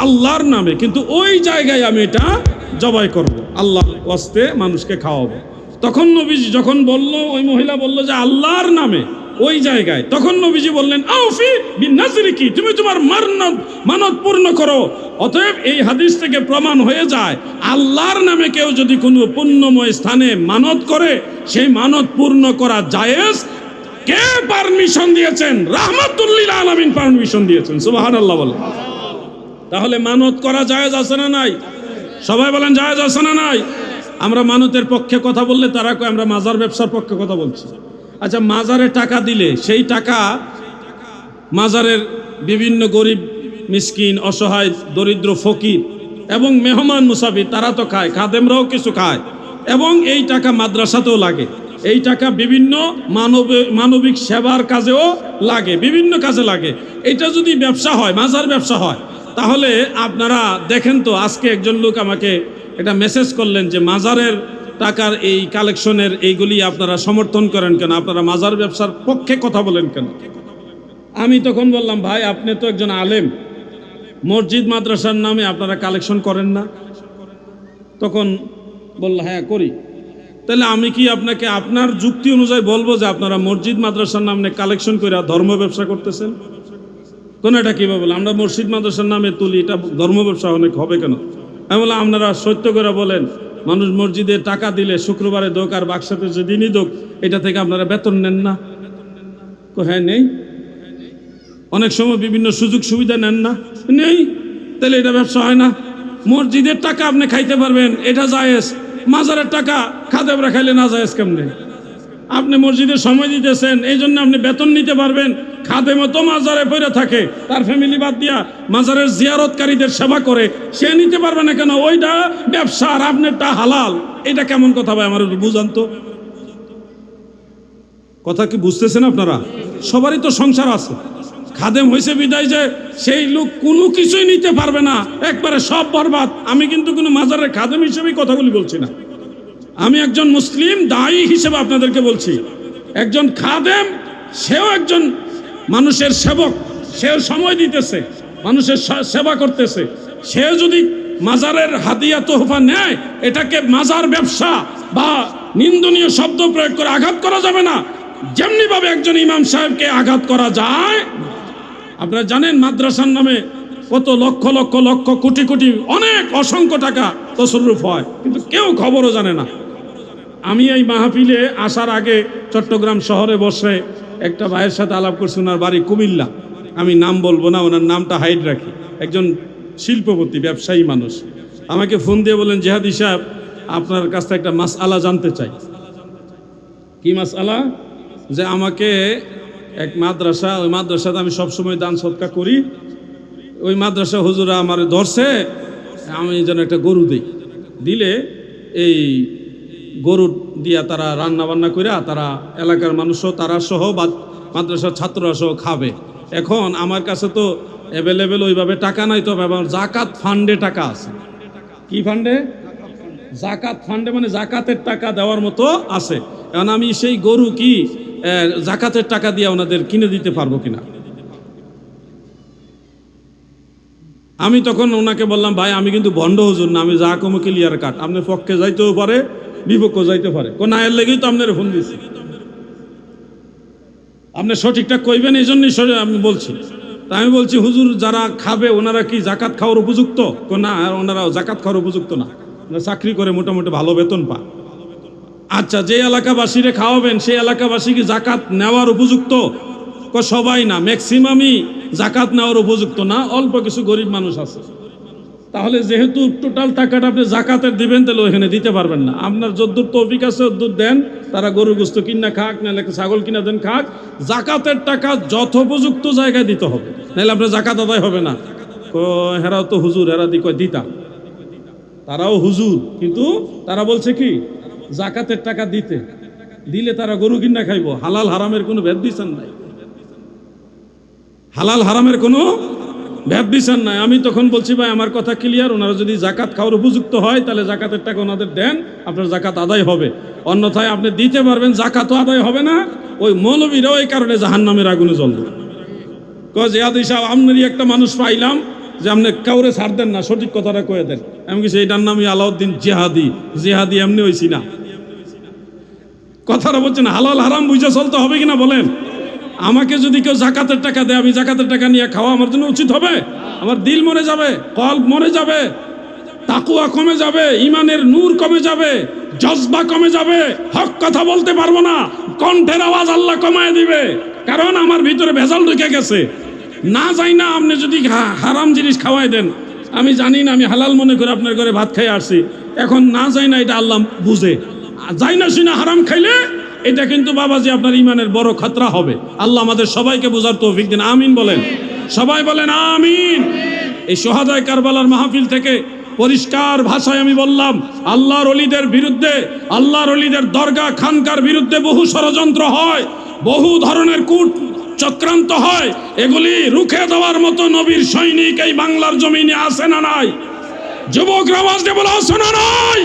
আল্লাহর নামে, কিন্তু ওই জায়গায় আমি এটা জবাই করব, আল্লাহর ওয়াস্তে মানুষকে খাওয়াবো। তখন নবীজি যখন বলল, ওই মহিলা বলল যে আল্লাহর নামে ওই জায়গায়, তখন নবীজি বললেন আউফি বিনাজরিকি, তুমি তোমার মানত পূর্ণ করো। অতএব এই হাদিস থেকে প্রমাণ হয়ে যায় আল্লাহর নামে কেউ যদি কোনো পুণ্যময় স্থানে মানত করে সেই মানত পূর্ণ করা জায়েজ। কে পারমিশন দিয়েছেন? রাহমাতুল লিল আলামিন পারমিশন দিয়েছেন। সুবহানাল্লাহ বলেন। তাহলে মানত করা জায়েজ আছে না নাই? সবাই বলেন জায়েজ আছে না নাই? আমরা মানতের পক্ষে কথা বললে তারা কয় আমরা মাজার ব্যবসার পক্ষে কথা বলছি। আচ্ছা, মাজারে টাকা দিলে সেই টাকা মাজারের বিভিন্ন গরিব মিসকিন অসহায় দরিদ্র ফকির এবং মেহমান মুসাফির তারা তো খায়, খাদেমরাও কিছু খায়, এবং এই টাকা মাদ্রাসাতেও লাগে, এই টাকা বিভিন্ন মানবিক সেবার কাজেও লাগে, বিভিন্ন কাজে লাগে। এটা যদি ব্যবসা হয়, মাজার ব্যবসা হয়, তাহলে আপনারা দেখেন তো, আজকে একজন লোক আমাকে একটা মেসেজ করলেন যে মাজারের টাকার এই কালেকশনের এইগুলি আপনারা সমর্থন করেন কেন, আপনারা মাজার ব্যবসার পক্ষে কথা বলেন কেন? আমি তখন বললাম ভাই আপনি তো একজন আলেম, মসজিদ মাদ্রাসার নামে আপনারা কালেকশন করেন না? তখন বলল হ্যাঁ করি। তাহলে আমি কি আপনাকে আপনার যুক্তি অনুযায়ী বলবো যে আপনারা মসজিদ মাদ্রাসার নামে কালেকশন করে ধর্ম ব্যবসা করতেছেন? কোনটা কীভাবে বলে আমরা মসজিদ মাদ্রাসার নামে তুলি, এটা ধর্ম ব্যবসা অনেক হবে কেন? আমি বললাম আপনারা সত্য করে বলেন, মানুষ মসজিদে টাকা দিলে শুক্রবারে দোক আর বাক্সাতে যেদিনই দোক এটা থেকে আপনারা বেতন নেন না? হ্যাঁ নেই। অনেক সময় বিভিন্ন সুযোগ সুবিধা নেন না? নেই। তাহলে এটা ব্যবসা হয় না? মসজিদের টাকা আপনি খাইতে পারবেন, এটা জায়েজ। মাজারের টাকা খাদেমরা খাইলে না জায়েজ কেমনে? আপনি মসজিদে সময় দিতেছেন এই জন্য আপনি বেতন নিতে পারবেন, খাদেমও তো মাজারে পড়ে থাকে, তার ফ্যামিলি বাদ দিয়া মাজারের জিয়ারতকারীদের সেবা করে, সে নিতে পারবে না কেন? ওইটা ব্যবসা আর আপনারটা হালাল। এটা কেমন কথা ভাই? আমার বুঝান তো। কথা কি বুঝতেছেন আপনারা? সবারই তো সংসার আছে, খাদেম হয়েছে বিদায় যে সেই লোক কোনো কিছুই নিতে পারবে না, একবারে সব বরবাদ। আমি কিন্তু কোনো মাজারের খাদেম হিসেবেই কথাগুলি বলছি না, আমি একজন মুসলিম দায়ী হিসেবে আপনাদেরকে বলছি। একজন খাদেম, সেও একজন মানুষের সেবক, সেও সময় দিতেছে, মানুষের সেবা করতেছে। সে যদি মাজারের হাদিয়া তোহফা নেয়, এটাকে মাজার ব্যবসা বা নিন্দনীয় শব্দ প্রয়োগ করে আঘাত করা যাবে না, যেমনি ভাবে একজন ইমাম সাহেবকে আঘাত করা যায়। আপনারা জানেন মাদ্রাসার নামে কত লক্ষ লক্ষ লক্ষ কোটি কোটি অনেক অসংখ্য টাকা তসরুফ হয়, কিন্তু কেউ খবরও জানে না। আমি এই মাহফিলে আসার আগে চট্টগ্রাম শহরে বসে একটা ভাইয়ের সাথে আলাপ করছি, ওনার বাড়ি কুমিল্লা, আমি নাম বলবো না, ওনার নামটা হাইড রাখি, একজন শিল্পপতি ব্যবসায়ী মানুষ। আমাকে ফোন দিয়ে বলেন, জিহাদি সাহেব আপনার কাছ থেকে একটা মাসআলা জানতে চাই। কি মাসআলা? যে আমাকে এক মাদ্রাসা, ওই মাদ্রাসাতে আমি সবসময় দান সদকা করি, ওই মাদ্রাসা হুজুরা আমার ধরছে, আমি যেন একটা গরু দিই, দিলে এই গরু দিয়া তারা রান্না বান্না করে তারা এলাকার মানুষও তারা সহ বা মাদ্রাসার ছাত্ররা সহ খাবে। এখন আমার কাছে তো অ্যাভেলেবেল ওইভাবে টাকা নাই, তবে আমার জাকাত ফান্ডে টাকা আছে। কি ফান্ডে? জাকাত ফান্ডে, মানে জাকাতের টাকা দেওয়ার মতো আছে। এখন আমি সেই গরু কি জাকাতের টাকা দিয়ে ওনাদের কিনে দিতে পারবো কিনা? আমি তখন ওনাকে বললাম, ভাই আমি কিন্তু ভণ্ড হুজুর না, আমি যা কমো ক্লিয়ার কাট, আপনার পক্ষে যাইতেও পারে বিপক্ষে যাইতে পারে, কোন আয়ের লেগেই তো আপনার ফোন দিয়েছি, আপনি সঠিকটা কইবেন, এই জন্যই আমি বলছি। তা আমি বলছি, হুজুর যারা খাবে ওনারা কি জাকাত খাওয়ার উপযুক্ত? না, ওনারাও জাকাত খাওয়ার উপযুক্ত না, চাকরি করে মোটামুটি ভালো বেতন পা। আচ্ছা, যে এলাকাবাসীরে খাওয়াবেন সেই এলাকাবাসী কি জাকাত নেওয়ার উপযুক্ত? সবাই না, ম্যাক্সিমামই জাকাত নেওয়ার উপযুক্ত না, অল্প কিছু গরিব মানুষ আছে। তাহলে যেহেতু টোটাল টাকাটা আপনি জাকাতের দিবেন, তাহলে ওইখানে দিতে পারবেন না। আপনার যদ্দূর তৌফিক আছে ওদ্দূর দেন, তারা গরু গোস্ত কিনা খাক, নাহলে ছাগল কিনা দেন খাক, জাকাতের টাকা যথোপযুক্ত জায়গায় দিতে হবে, নাহলে আপনার জাকাত আদায় হবে না। হেরাও তো হুজুর, হেরা দি কয় দিতাম, তারাও হুজুর, কিন্তু তারা বলছে কি জাকাতের টাকা দিতে, দিলে তারা গরু কিনা খাইব। হালাল হারামের কোনো ভেদ বিচার নাই, হালাল হারামের কোনো ভেদ বিচার নাই। আমি তখন বলছি, ভাই আমার কথা ক্লিয়ার, ওনারা যদি জাকাত খাওয়ার উপযুক্ত হয় তাহলে জাকাতের টাকা ওনাদের দেন, আপনার জাকাত আদায় হবে, অন্যথায় আপনি দিতে পারবেন, জাকাতও আদায় হবে না, ওই মৌলবীরাও এই কারণে জাহান্নামের আগুনে জ্বলবে। জিহাদি সাহেব আপনারই একটা মানুষ পাইলাম যে আপনি কাউরে ছাড় দেন না, সঠিক কথাটা কয়ে দেন। আমি কিছু এইটার নামই আলাউদ্দিন জিহাদি, জিহাদি এমনি হয়েছি না, কথাটা বলছেন হালাল হারাম বুঝে চলতে হবে কিনা বলেন? আমাকে যদি কেউ জাকাতের টাকা দেয়, আমি জাকাতের টাকা নিয়ে খাওয়া আমার জন্য উচিত হবে? আমার দিল মরে যাবে, কলব মরে যাবে, তাকুয়া কমে যাবে, ইমানের নূর কমে যাবে, জজবা কমে যাবে, হক কথা বলতে পারবো না, কণ্ঠের আওয়াজ আল্লাহ কমায় দিবে, কারণ আমার ভিতরে ভেজাল ঢুকে গেছে। না যাই না, আপনি যদি হারাম জিনিস খাওয়াই দেন, আমি জানি না, আমি হালাল মনে করে আপনার ঘরে ভাত খাই আসছি, এখন না যাই না এটা আল্লাহ বুঝে, যাই না শুনে হারাম খাইলে এটা কিন্তু বাবাজি আপনার ইমানের বড় খতরা হবে। আল্লাহ আমাদের সবাইকে বোঝার তৌফিক দিন, আমিন বলেন, সবাই বলেন আমিন। এই সোহাদায়ে কারবালার মাহফিল থেকে পরিষ্কার ভাষায় আমি বললাম, আল্লাহর ওলিদের বিরুদ্ধে, আল্লাহর ওলিদের দরগা খানকার বিরুদ্ধে বহু ষড়যন্ত্র হয়, বহু ধরনের কূট চক্রান্ত হয়, এগুলি রুখে দেওয়ার মতো নবীর সৈনিক এই বাংলার জমিনে আছে না নাই? যুবকরা আওয়াজ দিয়ে বলো, আছে না নাই?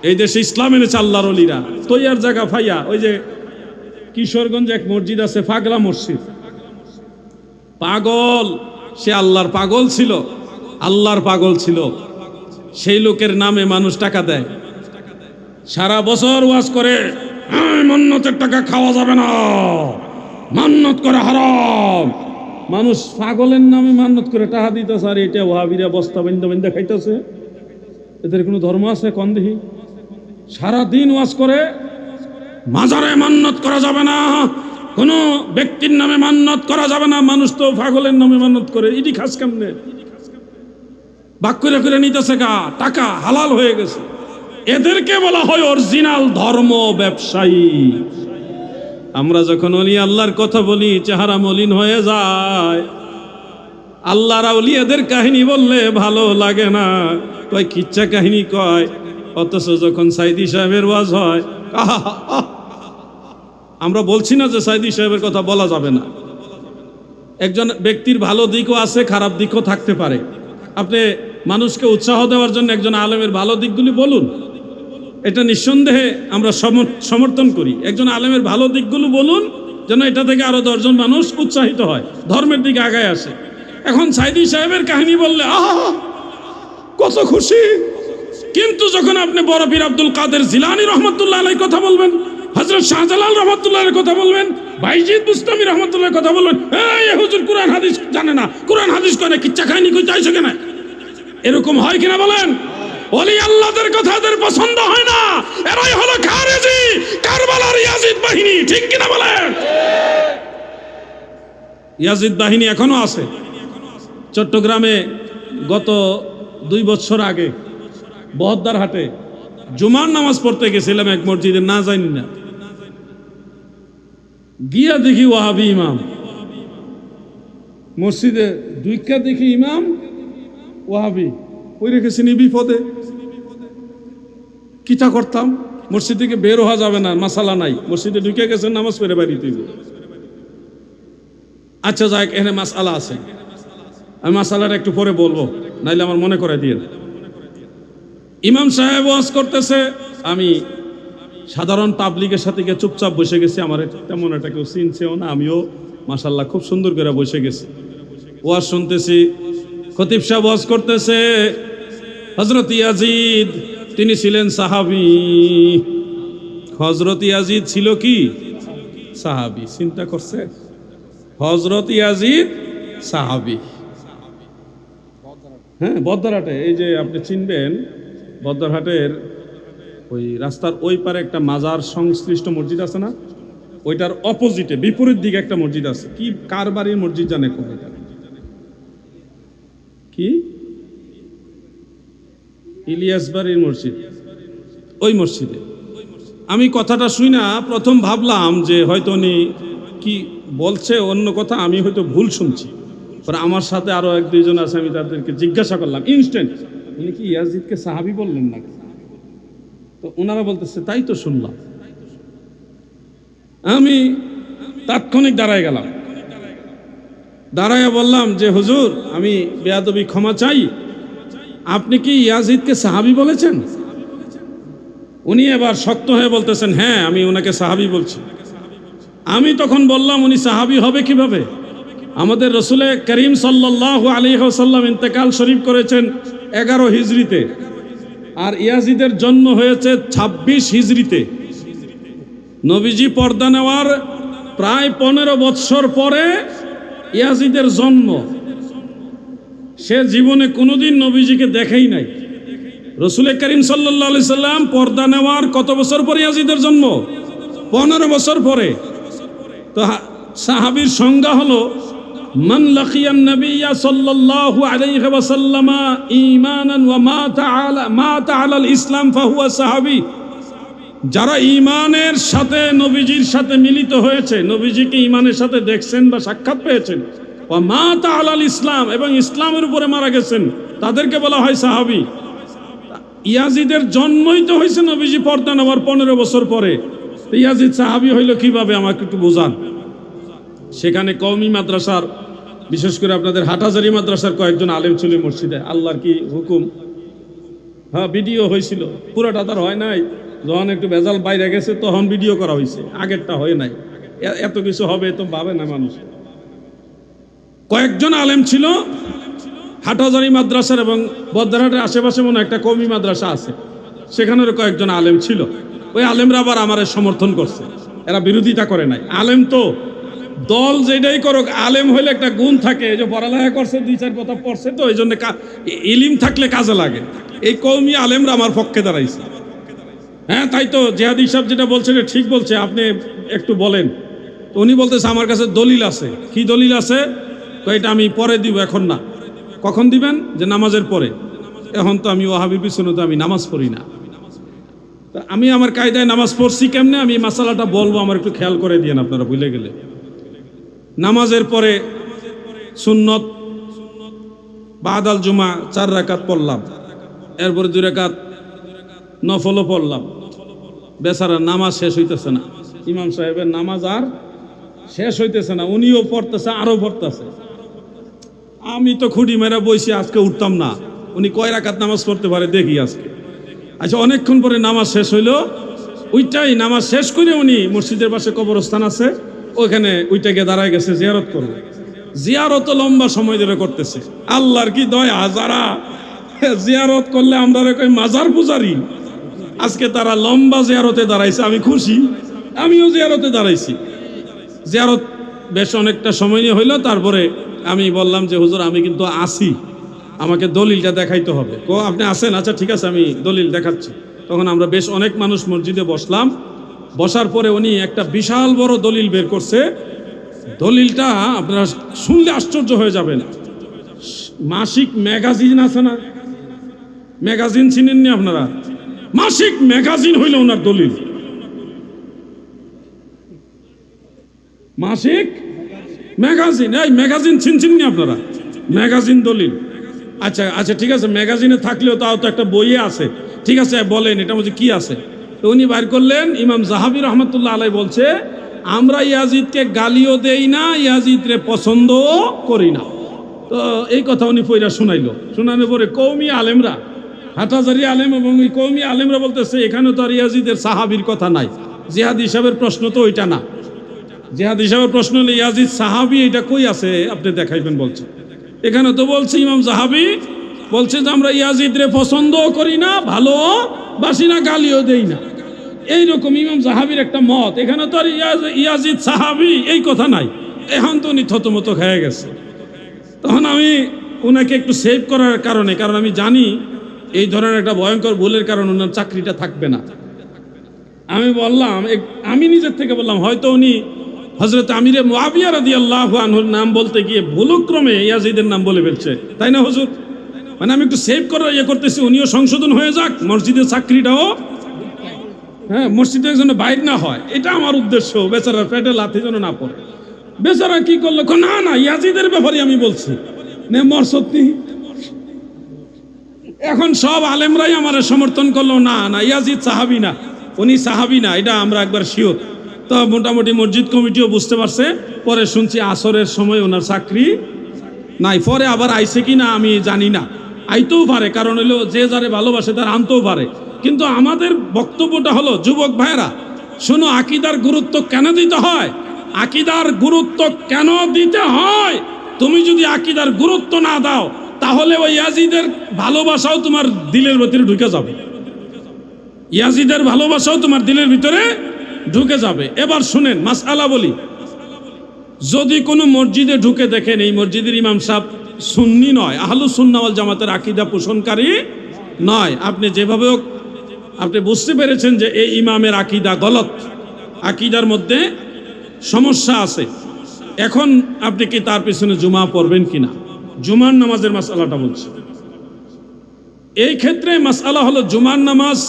এই দেশে ইসলাম এনেছে আল্লাহর ওলিরা, তৈয়ার জায়গা ফাইয়া। ওই যে কিশোরগঞ্জে এক মসজিদ আছে, পাগলা মসজিদ, পাগল, সে আল্লাহর পাগল ছিল, আল্লাহর পাগল ছিল, সেই লোকের নামে মানুষ টাকা দেয়, সারা বছর ওয়াজ করে, মান্নতের টাকা খাওয়া যাবে না, মান্নত করে হারাম। মানুষ পাগলের নামে মান্নত করে টাকা দিতেছে, আর এটা ওয়াহাবিরা বস্তা বান্ধা বান্ধা খাইতেছে। এদের কোনো ধর্ম আছে কোন দেখি? সারাদিন ওয়াজ করে, মাজারে মান্নত করা যাবে না, কোনো ব্যক্তির নামে মান্নত করা যাবে না, মানুষ তো পাগলের নামে মান্নত করে, ইডি খাস কেমনে বাক করে করে নিতেছে গা, টাকা হালাল হয়ে গেছে। এদেরকে বলা হয় অরিজিনাল ধর্ম ব্যবসায়ী। আমরা যখন ওলি আল্লাহর কথা বলি, চেহারা মলিন হয়ে যায়। আল্লাহর আউলিয়াদের কাহিনী বললে ভালো লাগে না, কয় কিচ্ছা কাহিনী কয়, অথচ যখন সাইদি সাহেবের ওয়াজ হয়, আমরা বলছি না যে সাইদি সাহেবের কথা বলা যাবে না, একজন ব্যক্তির ভালো দিকও আছে, খারাপ দিকও থাকতে পারে। আপনি মানুষকে উৎসাহ দেওয়ার জন্য একজন আলেমের ভালো দিকগুলি বলুন, এটা নিঃসন্দেহে আমরা সমর্থন করি। একজন আলেমের ভালো দিকগুলো বলুন, যেন এটা থেকে আরো 10 জন মানুষ উৎসাহিত হয়, ধর্মের দিকে আগায় আসে। এখন সাইদি সাহেবের কাহিনী বললে আহা কত খুশি, কিন্তু যখন আপনি বড় পীর আব্দুল কাদের জিলানী রহমতুল্লাহ আলাইহির কথা বলবেন, হযরত শাহজালাল রহমাতুল্লাহর কথা বলবেন, বাইজিদ বুস্তামি রহমাতুল্লাহর কথা বলবেন, এই হুজুর কোরআন হাদিস জানে না, কোরআন হাদিস করে কিচ্ছা খায়নি, কই চাইছে কেন? এরকম হয় কিনা বলেন? ওলি আল্লাহদের কথা এদের পছন্দ হয় না, এরাই হলো খারেজি, কারবালার ইয়াজিদ বাহিনী, ঠিক কিনা বলেন? ইয়াজিদ বাহিনী এখনো আছে। চট্টগ্রামে গত 2 বছর আগে বহদ্দার হাটে জুমার নামাজ পড়তে গেছিলাম এক মসজিদে, না জানি না, গিয়া দেখি ওয়াহাবি ইমাম, মসজিদে দুইকা দেখি ইমাম ওয়াহাবি, ওই রেখেছি বিপদে। কিতা করতাম? মসজিদ থেকে বের হওয়া যাবে না, মাসালা নাই, মসজিদে ঢুকে গেছেন, নামাজ পড়ে বাড়ি তুই। আচ্ছা যাক, এখানে মাসালা আছে, আমি মাসালাটা একটু পরে বলবো, নাইলে আমার মনে করে দিয়ে। ইমাম সাহেব ওয়াজ করতেছে, আমি সাধারণ পাবলিকের সাথে গিয়ে চুপচাপ বসে গেছি, আমার তেমন একটা কেউ চিনছেও না, আমিও মাশাআল্লাহ খুব সুন্দর করে বসে গেছি, ওয়াজ শুনতেছি। খতিব সাহেব ওয়াজ করতেছে, হযরত ইয়াজিদ তিনি ছিলেন সাহাবী। হযরত ইয়াজিদ ছিল কি? সাহাবী। চিন্তা করছে, হযরত ইয়াজিদ সাহাবী। হ্যাঁ, বদ্দারহাটে, এই যে আপনি চিনবেন, বদ্দারহাটের ওই রাস্তার ওই পারে একটা মাজার সংশ্লিষ্ট মসজিদ আছে না, ওইটার অপোজিটে বিপরীত দিকে একটা মসজিদ আছে, কি কার বাড়ির মসজিদ জানে কোন? কি ইলিয়াস বাড়ির মসজিদ, ওই মসজিদে। আমি কথাটা শুই না প্রথম ভাবলাম যে হয়তো উনি কি বলছে অন্য কথা, আমি হয়তো ভুল শুনছি। পরে আমার সাথে আরো 1-2 জন আছে, আমি তাদেরকে জিজ্ঞাসা করলাম ইনস্ট্যান্ট, উনি কি ইয়াজিদকে সাহাবী বললেন নাকি? তো ওনারা বলতেছে তাই তো শুনলাম। আমি তাৎক্ষণিক দাঁড়ায় গেলাম, দাঁড়ায় বললাম যে হুজুর, আমি বেয়াদবি ক্ষমা চাই, আপনি কি ইয়াজিদকে সাহাবী বলেছেন? উনি এবার শক্ত হয়ে বলতেছেন, হ্যাঁ আমি ওনাকে সাহাবী বলছি। আমি তখন বললাম, উনি সাহাবী হবে কিভাবে? আমাদের রাসূল করিম সাল্লাল্লাহু আলাইহি ওয়াসাল্লাম ইন্তেকাল শরীফ করেছেন 11 হিজরিতে, আর ইয়াজিদের জন্ম হয়েছে 26 হিজরিতে। নবীজি পর্দা নেওয়ার প্রায় 15 বৎসর পরে ইয়াজিদের জন্ম। সে জীবনে কোনোদিন নবীজিকে দেখেই নাই। রাসূল করিম সাল্লাল্লাহু আলাইহি সাল্লাম পর্দা নেওয়ার কত বছর পরে ইয়াজিদের জন্ম? 15 বছর পরে। তো সাহাবীর সংজ্ঞা হলো, মান লাকিয়ান নবিয়্যা সাল্লাল্লাহু আলাইহি ওয়াসাল্লাম ঈমানান ওয়া মাতা আলাল ইসলাম ফাহুয়া সাহাবী। যারা ঈমানের সাথে নবীজির সাথে মিলিত হয়েছে, নবীজিকে ঈমানের সাথে দেখছেন বা সাক্ষাৎ পেয়েছেন, ওয়া মাতা আলাল ইসলাম, এবং ইসলামের উপরে মারা গেছেন, তাদেরকে বলা হয় সাহাবী। ইয়াজিদের জন্মই তো হয়েছে নবীজি পর্দা নেওয়ার 15 বছর পরে। ইয়াজিদ সাহাবী হইল কিভাবে, আমাকে একটু বোঝান। সেখানে কওমি মাদ্রাসার, বিশেষ করে আপনাদের হাটহাজারী মাদ্রাসার কয়েকজন আলেম ছিল মসজিদে। আল্লাহর কি হুকুম, হ্যাঁ ভিডিও হয়েছিল, পুরোটা তার হয় নাই, যখন একটু ভেজাল বাইরে গেছে তখন ভিডিও করা হয়েছে, আগেরটা হয় নাই। এত কিছু হবে তো ভাবে না মানুষ। কয়েকজন আলেম ছিল হাটহাজারী মাদ্রাসার, এবং বদ্দারহাটের আশেপাশে মনে একটা কওমি মাদ্রাসা আছে, সেখানের কয়েকজন আলেম ছিল। ওই আলেমরা আবার আমার সমর্থন করছে, এরা বিরোধিতা করে নাই। আলেম তো দল যেটাই করুক, আলেম হইলে একটা গুণ থাকে, যে পড়ালেখা করছে, 2-4 কথা পড়ছে, তো এই জন্য ইলিম থাকলে কাজে লাগে। এই কওমি আলেমরা আমার পক্ষে দাঁড়াইছে। হ্যাঁ তাই তো, জিহাদি সাহেব যেটা বলছেন ঠিক বলছে, আপনি একটু বলেন। তো উনি বলতেছে আমার কাছে দলিল আছে। কি দলিল আছে? তো এটা আমি পরে দিব, এখন না। কখন দিবেন? যে নামাজের পরে। এখন তো আমি ওয়াহাবি পিছনে তো আমি নামাজ পড়ি না। তা আমি আমার কায়দায় নামাজ পড়ছি কেমনে, আমি মাসালাটা বলবো, আমার একটু খেয়াল করে দিয়েন আপনারা, ভুলে গেলে। নামাজের পরে সুন্নত বাদাল জুমা 4 রাকাত পড়লাম, এরপরে 2 রাকাত নফলও পড়লাম। বেচারা নামাজ শেষ হইতেছে না, ইমাম সাহেবের নামাজ আর শেষ হইতেছে না, উনিও পড়তেছে, আরো পড়তেছে। আমি তো খুঁটি মেরা বইছি, আজকে উঠতাম না। উনি কয় রাকাত নামাজ পড়তে পারে দেখি আজকে। আচ্ছা, অনেকক্ষণ পরে নামাজ শেষ হইলো, ওইটাই নামাজ শেষ করে উনি মসজিদের পাশে কবরস্থান আছে, ওইখানে ওইটা গিয়ে দাঁড়ায় গেছে জিয়ারত করবে। জিয়ারত লম্বা সময় ধরে করতেছে। আল্লাহর কি দয়া, যারা জিয়ারত করলে আমরা কই মাজার পূজারি, আজকে তারা লম্বা জিয়ারতে দাঁড়াইছে। আমি খুশি, আমিও জিয়ারতে দাঁড়াইছি, জিয়ারত বেশ অনেকটা সময় নিয়ে হইলো। তারপরে আমি বললাম যে হুজুর আমি কিন্তু আসি, আমাকে দলিলটা দেখাইতে হবে। আপনি আসেন, আচ্ছা ঠিক আছে আমি দলিল দেখাচ্ছি। তখন আমরা বেশ অনেক মানুষ মসজিদে বসলাম। বসার পরে উনি একটা বিশাল বড় দলিল বের করছে। দলিলটা আপনারা শুনলে আশ্চর্য হয়ে যাবেন। মাসিক ম্যাগাজিন আছে না, ম্যাগাজিন চিনেননি আপনারা? মাসিক ম্যাগাজিন হইল ওনার দলিল, মাসিক ম্যাগাজিন। এই ম্যাগাজিন চিনছেননি আপনারা? ম্যাগাজিন দলিল। আচ্ছা আচ্ছা ঠিক আছে, ম্যাগাজিনে থাকলেও তাও তো একটা বইয়ে আছে, ঠিক আছে বলেন এটা বলছে কি আছে। তো উনি বাইর করলেন, ইমাম জাহাবি রহমতুল্লাহ আলাই বলছে আমরা ইয়াজিদকে গালিও দেই না, ইয়াজিদরে পছন্দও করি না। তো এই কথা উনি পয়রা শোনাইল। শোনানোর পরে কৌমি আলেমরা, হাটাজারি আলেম এবং ওই কৌমি আলেমরা বলতেছে এখানে তো আর ইয়াজিদের সাহাবির কথা নাই, জিহাদ হিসাবের প্রশ্ন তো ওইটা না। জিহাদ হিসাবের প্রশ্ন হলে ইয়াজিদ সাহাবি এটা কই আছে আপনি দেখাইবেন বলছে। এখানে তো বলছে ইমাম জাহাবি বলছে যে আমরা ইয়াজিদরে পছন্দও করি না, ভালো বাসি না, গালিও দেই না। এইরকম ইমাম জাহাবির একটা মত। এখানে তো আর ইয়াজিদ সাহাবি এই কথা নাই। এখন তো উনি থতমত খেয়ে গেছে। তখন আমি ওনাকে একটু সেভ করার কারণে, কারণ আমি জানি এই ধরনের একটা ভয়ঙ্কর ভুলের কারণে ওনার চাকরিটা থাকবে না, আমি বললাম, আমি নিজের থেকে বললাম হয়তো উনি হযরত আমিরে মুআবিয়া রাদিয়াল্লাহু আনহুর নাম বলতে গিয়ে ভুলক্রমে ইয়াজিদের নাম বলে ফেলছে, তাই না হুজুর? মানে আমি একটু সেভ করার করতেছি, উনিও সংশোধন হয়ে যাক, মসজিদের চাকরিটাও, হ্যাঁ মসজিদের জন্য বাইর না হয়, এটা আমার উদ্দেশ্য। বেচারা পেটে লাথি যেন না পড়ে। বেচারা কি করলো, না না ইয়াজিদের ব্যাপারে আমি বলছি নে মরসতি। এখন সব আলেমরাই আমার সমর্থন করলো, না না ইয়াজিদ সাহাবি না, উনি সাহাবি না, এটা আমরা একবার শিওর। তো মোটামুটি মসজিদ কমিটিও বুঝতে পারছে। পরে শুনছি আসরের সময় ওনার চাকরি নাই। পরে আবার আইছে কি না আমি জানি না, আইতেও পারে, কারণ হলো যে যারে ভালোবাসে তার আনতেও পারে। কিন্তু আমাদের বক্তব্যটা হলো, যুবক ভাইরা শোনো, আকীদার গুরুত্ব কেন দিতে হয়? আকীদার গুরুত্ব কেন দিতে হয়? তুমি যদি আকীদার গুরুত্ব না দাও তাহলে ওই ইয়াজিদের ভালোবাসাও তোমার দিলের ভিতরে ঢুকে যাবে, ইয়াজিদের ভালোবাসাও তোমার দিলের ভিতরে ঢুকে যাবে। এবার শুনেন মাসআলা বলি, যদি কোনো মসজিদে ঢুকে দেখেন এই মসজিদের ইমাম সাহেব সুন্নি নয়, আহলুস সুন্নাহ ওয়াল জামাতের আকীদা পোষণকারী নয়, আপনি যেভাবে হোক আপনি বুঝতে পেরেছেন যে এই ইমামের আকীদা গলত, আকীদার মধ্যে সমস্যা আছে। এখন আপনি কি তার পিছনে জুমা পড়বেন কিনা, জুমার নামাজের মাসআলাটা বলছি। এই ক্ষেত্রে মাসআলা হলো জুমার নামাজ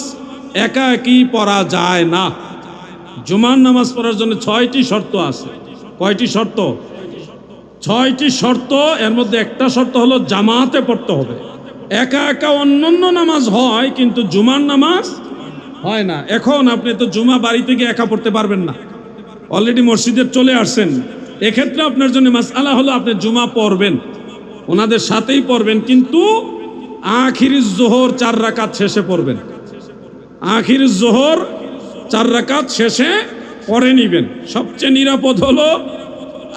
একা একই পড়া যায় না। জুমার নামাজ পড়ার জন্য 6টি শর্ত আছে। কয়টি শর্ত? 6টি শর্ত। এর মধ্যে একটা শর্ত হলো জামাতে পড়তে হবে। একা একা অন্যান্য নামাজ হয় কিন্তু জুমার নামাজ হয় না। এখন আপনি তো জুমা বাড়ি থেকে একা পড়তে পারবেন না, অলরেডি মসজিদে চলে আসছেন। এক্ষেত্রে আপনার জন্য মাসআলা হলো আপনি জুমা পড়বেন, ওনাদের সাথেই পড়বেন, কিন্তু আখিরিজ জোহর 4 রাকাত শেষে পড়বেন। আখিরিজ জোহর 4 রাকাত শেষে পড়ে নিবেন। সবচেয়ে নিরাপদ হলো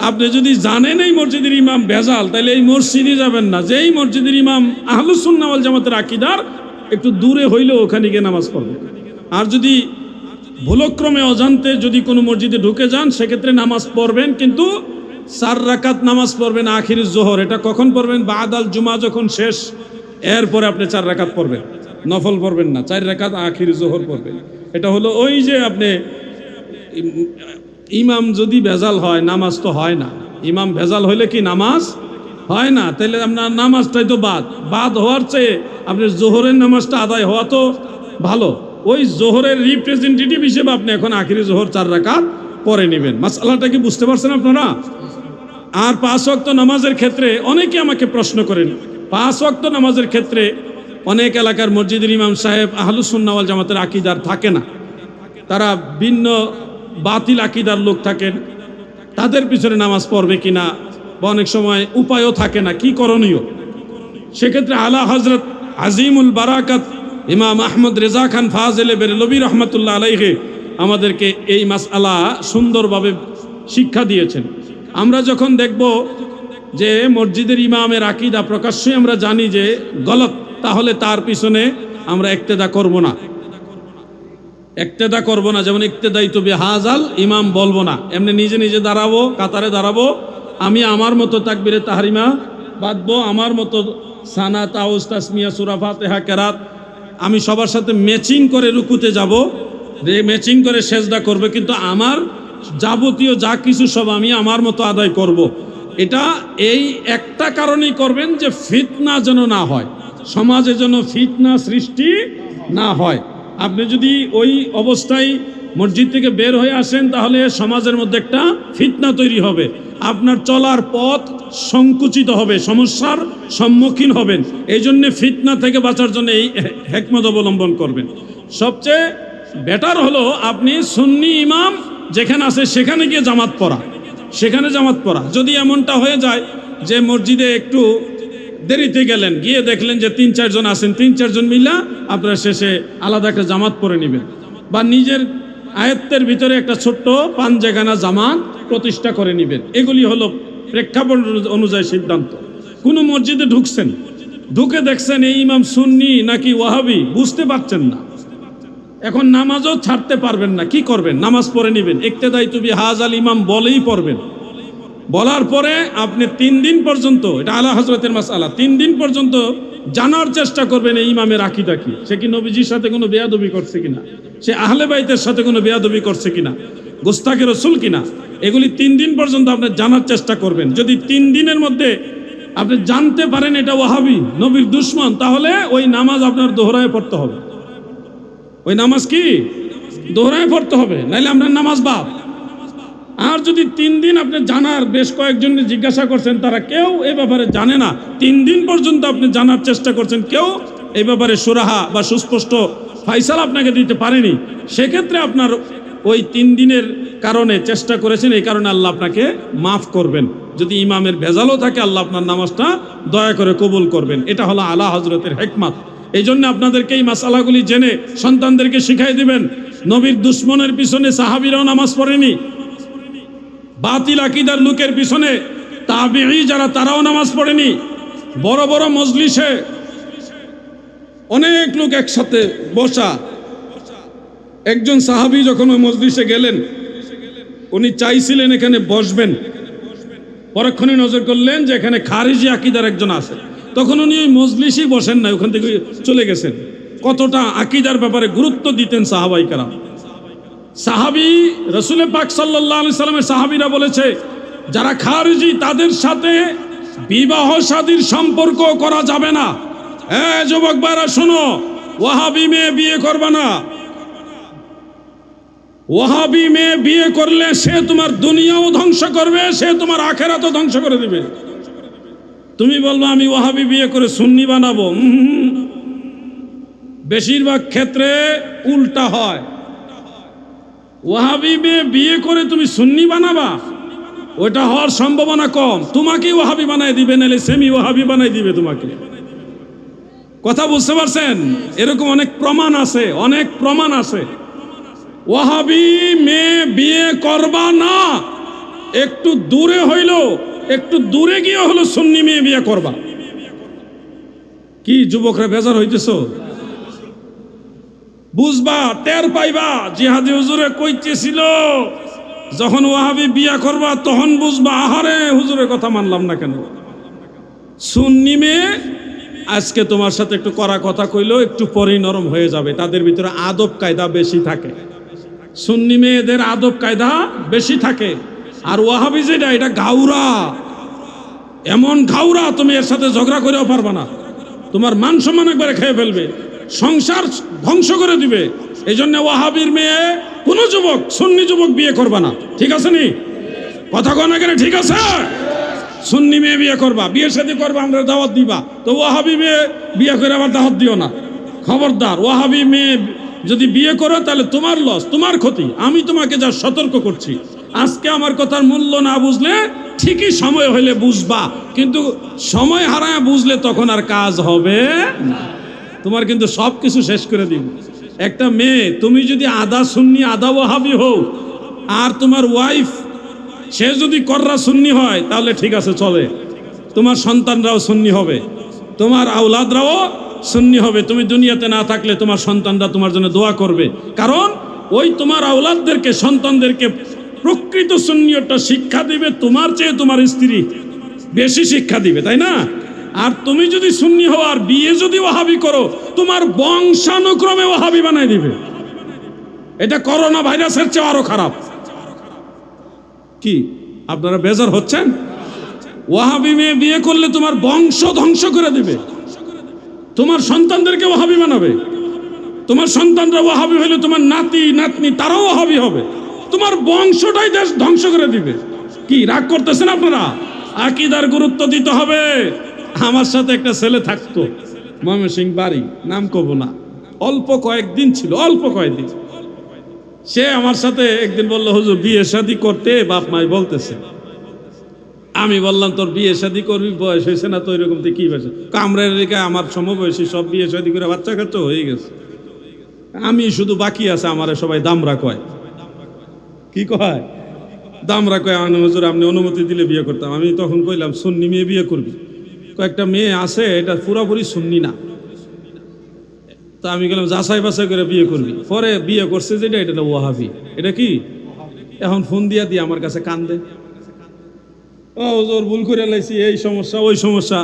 আপনি যদি জানেন এই মসজিদের ইমাম ভেজাল, তাহলে এই মসজিদে যাবেন না। যেই মসজিদের ইমাম আহলুস সুন্নাহ ওয়াল জামাতের আকীদার, একটু দূরে হইলেও ওখানে গিয়ে নামাজ পড়বেন। আর যদি ভুলক্রমে অজান্তে যদি কোনো মসজিদে ঢুকে যান সেক্ষেত্রে নামাজ পড়বেন, কিন্তু 4 রাকাত নামাজ পড়বেন আখিরিজ জোহর। এটা কখন পড়বেন? বাদাল জুমা যখন শেষ, এরপরে আপনি 4 রাকাত পড়বেন, নফল পড়বেন না, 4 রাকাত আখিরিজ জোহর পড়বেন। এটা হলো ওই যে আপনি ইমাম যদি ভেজাল হয় নামাজ তো হয় না। ইমাম ভেজাল হইলে কি নামাজ হয় না? তাহলে আপনার নামাজটাই তো বাদ হওয়ার চেয়ে আপনার জোহরের নামাজটা আদায় হওয়া তো ভালো। ওই জোহরের রিপ্রেজেন্টেটিভ হিসেবে আপনি এখন আখিরি জোহর 4 রাকাত পরে নেবেন। মাসআলাটা কি বুঝতে পারছেন আপনারা? আর 5 ওয়াক্ত নামাজের ক্ষেত্রে অনেকে আমাকে প্রশ্ন করেন, 5 ওয়াক্ত নামাজের ক্ষেত্রে অনেক এলাকার মসজিদের ইমাম সাহেব আহলুস সুন্নাহ ওয়াল জামাতের আকীদার থাকে না, তারা ভিন্ন বাতিল আকীদার লোক থাকেন। তাদের পিছনে নামাজ পড়বে কিনা বা অনেক সময় উপায়ও থাকে না, কি করণীয়? সেক্ষেত্রে আলা হযরত আজিমুল বারাকাত ইমাম আহমদ রেজা খান ফাজেলে বেরেলভী রহমতুল্লাহ আলাইহি আমাদেরকে এই মাসআলা সুন্দরভাবে শিক্ষা দিয়েছেন। আমরা যখন দেখব যে মসজিদের ইমামের আকীদা প্রকাশ্যই আমরা জানি যে গলত, তাহলে তার পিছনে আমরা ইক্তেদা করব না। ইক্তেদা করব না, যেমন ইক্তেদাইতু বিহাযাল ইমাম বলবো না, এমনি নিজে নিজে দাঁড়াবো, কাতারে দাঁড়াবো, আমি আমার মতো তাকবীরে তাহরিমা বাঁধবো, আমার মতো সানা তাউস তাসমিয়া সূরা ফাতিহা কেরাত, আমি সবার সাথে ম্যাচিং করে রুকুতে যাব, ম্যাচিং করে সেজদা করবে, কিন্তু আমার যাবতীয় যা কিছু সব আমি আমার মতো আদায় করব। এটা এই একটা কারণেই করবেন যে ফিতনা যেন না হয়, সমাজে যেন ফিতনা সৃষ্টি না হয়। আপনি যদি ওই অবস্থায় মসজিদ থেকে বের হয়ে আসেন তাহলে সমাজের মধ্যে একটা ফিতনা তৈরি হবে, আপনার চলার পথ সংকুচিত হবে, সমস্যার সম্মুখীন হবেন। এই জন্য ফিতনা থেকে বাঁচার জন্য এই হিকমত অবলম্বন করবেন। সবচেয়ে বেটার হলো আপনি সুন্নি ইমাম যেখানে আছে সেখানে গিয়ে জামাত পড়া, সেখানে জামাত পড়া। যদি এমনটা হয়ে যায় যে মসজিদে একটু দেরিতে গেলেন, গিয়ে দেখলেন যে 3-4 জন আছেন, 3-4 জন মিলা আপনারা শেষে আলাদা একটা জামাত পড়ে নেবেন, বা নিজের আয়ত্তের ভিতরে একটা ছোট্ট পাঞ্জেখানা জামাত প্রতিষ্ঠা করে নেবেন। এগুলি হলো প্রেক্ষাপট অনুযায়ী সিদ্ধান্ত। কোনো মসজিদে ঢুকছেন, ঢুকে দেখছেন এই ইমাম সুন্নি নাকি ওয়াহাবি বুঝতে পারছেন না, এখন নামাজও ছাড়তে পারবেন না, কি করবেন? নামাজ পড়ে নেবেন, ইক্তেদাইতু বিহাযাল ইমাম বলেই পড়বেন। বলার পরে আপনি 3 দিন পর্যন্ত, এটা আলা হযরতের মাসআলা, 3 দিন পর্যন্ত জানার চেষ্টা করবেন এই ইমামের আকীদা কি, সে কি নবীজির সাথে কোনো বেয়াদবি করছে কিনা, সে আহলে বাইতের সাথে কোনো বেয়াদবি করছে কিনা, গোস্তাকে রসুল কিনা, এগুলি 3 দিন পর্যন্ত আপনি জানার চেষ্টা করবেন। যদি 3 দিনের মধ্যে আপনি জানতে পারেন এটা ওয়াহাবি, নবীর দুশমন, তাহলে ওই নামাজ আপনার দোহরায় পড়তে হবে। ওই নামাজ কি দোহরায় পড়তে হবে, নাইলে আপনার নামাজ বাদ। আর যদি 3 দিন আপনি জানার, বেশ কয়েকজন জিজ্ঞাসা করছেন, তারা কেউ এই ব্যাপারে জানে না, 3 দিন পর্যন্ত আপনি জানার চেষ্টা করছেন, কেউ এই ব্যাপারে সুরাহা বা সুস্পষ্ট ফাইসালা আপনাকে দিতে পারেনি, সেক্ষেত্রে আপনার ওই 3 দিনের কারণে চেষ্টা করেছেন, এই কারণে আল্লাহ আপনাকে মাফ করবেন। যদি ইমামের ভেজালও থাকে আল্লাহ আপনার নামাজটা দয়া করে কবুল করবেন। এটা হলো আলা হযরতের হিকমত। এই জন্য আপনাদেরকে এই মাসালাগুলি জেনে সন্তানদেরকে শিখাই দিবেন। নবীর দুশ্মনের পিছনে সাহাবীরাও নামাজ পড়েনি, বাতিল আকীদার লোকের পিছনে তাবিঈ যারা তারাও নামাজ পড়েনি। বড় বড় মজলিসে অনেক লোক একসাথে বসা, একজন সাহাবী যখন ওই মজলিসে গেলেন, উনি চাইছিলেন এখানে বসবেন, পরক্ষণে নজর করলেন যে এখানে খারিজি আকীদার একজন আছে, তখন উনি ওই মজলিসেই বসেন না, ওখান থেকে চলে গেছেন। কতটা আকীদার ব্যাপারে গুরুত্ব দিতেন সাহাবায়ে কেরাম। সাহাবী রাসূল পাক সাল্লাল্লাহু আলাইহি সাল্লামের সাহাবীরা বলেছে, যারা খারিজি তাদের সাথে বিবাহ শাদীর সম্পর্ক করা যাবে না। যুবক ভাইরা শোনো, ওয়াহাবি মেয়ে বিয়ে করবে না। ওয়াহাবি মেয়ে বিয়ে করলে সে তোমার দুনিয়াও ধ্বংস করবে, সে তোমার আখিরাতও ধ্বংস করে দিবে। তুমি বলবে আমি ওয়াহাবি বিয়ে করে সুন্নি বানাবো, বেশিরভাগ ক্ষেত্রে উল্টা হয়। ওয়াহাবি মেয়ে বিয়ে করে তুমি সুন্নি বানাবা, ওটা হওয়ার সম্ভাবনা কম। তোমাকেই ওয়াহাবি বানাই দিবে, নাহলে সেমি ওয়াহাবি বানাই দিবে তোমাকে। কথা বুঝতে পারছেন? এরকম অনেক প্রমাণ আছে, অনেক প্রমাণ আছে। ওয়াহাবি মেয়ে বিয়ে করবা না, একটু দূরে হইলো, একটু দূরে গিয়ে হলো সুন্নি মেয়ে বিয়ে করবা। কি যুবকরা বেজার হইতেছো? বুঝবা, টের পাইবা। জিহাদি হুজুরে কইতেছিল যখন ওয়াহাবি বিয়া করবা তখন বুঝবা, আহারে হুজুরের কথা মানলাম না কেন। সুন্নি মেয়ে আজকে তোমার সাথে একটু কড়া কথা কইলো, একটু পরেই নরম হয়ে যাবে। তাদের ভিতরে আদব কায়দা বেশি থাকে, সুন্নি মেয়েদের আদব কায়দা বেশি থাকে। আর ওয়াহাবি যেটা, এটা ঘাউরা, এমন ঘাউরা তুমি এর সাথে ঝগড়া করেও পারবা না, তোমার মান সম্মান একবারে খেয়ে ফেলবে, সংসার ধ্বংস করে দিবে। এই জন্য ওয়াহাবির মেয়ে কোনো যুবক, সুন্নি যুবক বিয়ে করবা না। ঠিক আছে নি? কথা কন আগে, ঠিক আছে? সুন্নি মেয়ে বিয়ে করবা, বিয়ের সাথে করবা, আমরা দাওয়াত দিবা। তো ওয়াহাবি মেয়ে বিয়ে করে আবার দাওয়াত দিও না, খবরদার। ওয়াহাবি মেয়ে যদি বিয়ে করো তাহলে তোমার লস, তোমার ক্ষতি। আমি তোমাকে যা সতর্ক করছি, আজকে আমার কথার মূল্য না বুঝলে ঠিকই সময় হইলে বুঝবা, কিন্তু সময় হারায় বুঝলে তখন আর কাজ হবে না। তোমার কিন্তু সব কিছু শেষ করে দিব। একটা মেয়ে, তুমি যদি আধা সুন্নি আধা ওয়াহাবি হও, আর তোমার ওয়াইফ সে যদি কররা সুন্নি হয়, তাহলে ঠিক আছে, চলে। তোমার সন্তানরাও সুন্নি হবে, তোমার আওলাদরাও সুন্নি হবে। তুমি দুনিয়াতে না থাকলে তোমার সন্তানরা তোমার জন্য দোয়া করবে, কারণ ওই তোমার আওলাদদেরকে, সন্তানদেরকে প্রকৃত সুন্নিয়তটা শিক্ষা দিবে, তোমার চেয়ে তোমার স্ত্রী বেশি শিক্ষা দিবে, তাই না? আর তুমি যদি সুন্নি হও আর বিয়ে যদি ওয়াহাবি করো, তোমার বংশানুক্রমে ওয়াহাবি বানাই দিবে। এটা করোনা ভাইরাসের চেয়ে আরো খারাপ। কি আপনারা বেজার হচ্ছেন? ওয়াহাবি মেয়ে বিয়ে করলে তোমার বংশ ধ্বংস করে দিবে, তোমার সন্তানদেরকে ওয়াহাবি বানাবে। তোমার সন্তানরা ওয়াহাবি হলে তোমার নাতি নাতনি তারাও ওয়াহাবি হবে, তোমার বংশটাই দেশ ধ্বংস করে দিবে। কি রাগ করতেছেন আপনারা? আকীদার গুরুত্ব দিতে হবে। আমার সাথে একটা ছেলে থাকতো, ময়মনসিংহ বাড়ি, নাম কব না, অল্প কয়েকদিন ছিল, অল্প কয়েকদিন। সে আমার সাথে একদিন বললো, হুজুর বিয়ে শাদী করতে বাপ মাই বলতেছে। আমি বললাম, তোর বিয়ে শাদী করবি, বয়স হয়েছে না তো, এরকম কি বয়সে? কামড়ের রেখে আমার সমবয়সী সব বিয়ে শাদী করে বাচ্চা কাচ্চা হয়ে গেছে, আমি শুধু বাকি আছে। আমারে সবাই দামরা কয়। কি কয়? দামরা কয়। হুজুর আপনি অনুমতি দিলে বিয়ে করতাম। আমি তখন কইলাম, সুন্নি মেয়ে বিয়ে করবি? কয়েকটা মেয়ে আছে, এটা পুরোপুরি সুন্নি না। তা আমি গেলাম, যাচাই বাছাই করে বিয়ে করবি। পরে বিয়ে করছে যেটা, এটা ওয়াহাবি। এটা কি? এখন ফোন দিয়া দিয়ে আমার কাছে কান্দে, ও হুজুর ভুল করে লাইছি, এই সমস্যা ওই সমস্যা,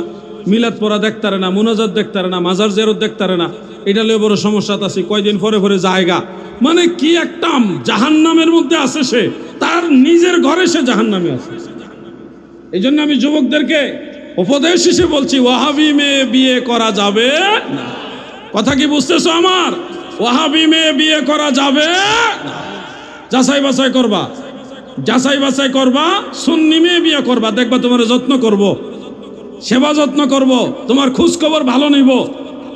মিলাদ পড়া দেখতারে না, মুনাজাত দেখতারে না, মাজার জিয়ারত দেখতারে না, এটা লিয়ে বড় সমস্যা আছে। কয়দিন পরে পরে জায়গা, মানে কি একটা জাহান্নামের মধ্যে আছে সে, তার নিজের ঘরে সে জাহান্নামে আছে। এই জন্য আমি যুবকদেরকে উপদেশ হিসেবে বলছি, ওয়াহাবি মেয়ে বিয়ে করা যাবে না। কথা কি বুঝতেছো আমার? ওয়াহাবি মেয়ে বিয়ে করা যাবে না। যাচাই বাছাই করবা, যাচাই বাছাই করবা, সুন্নি মেয়ে বিয়ে করবা, দেখবা তোমার যত্ন করব, সেবা যত্ন করব, তোমার খোঁজ খবর ভালো নিব,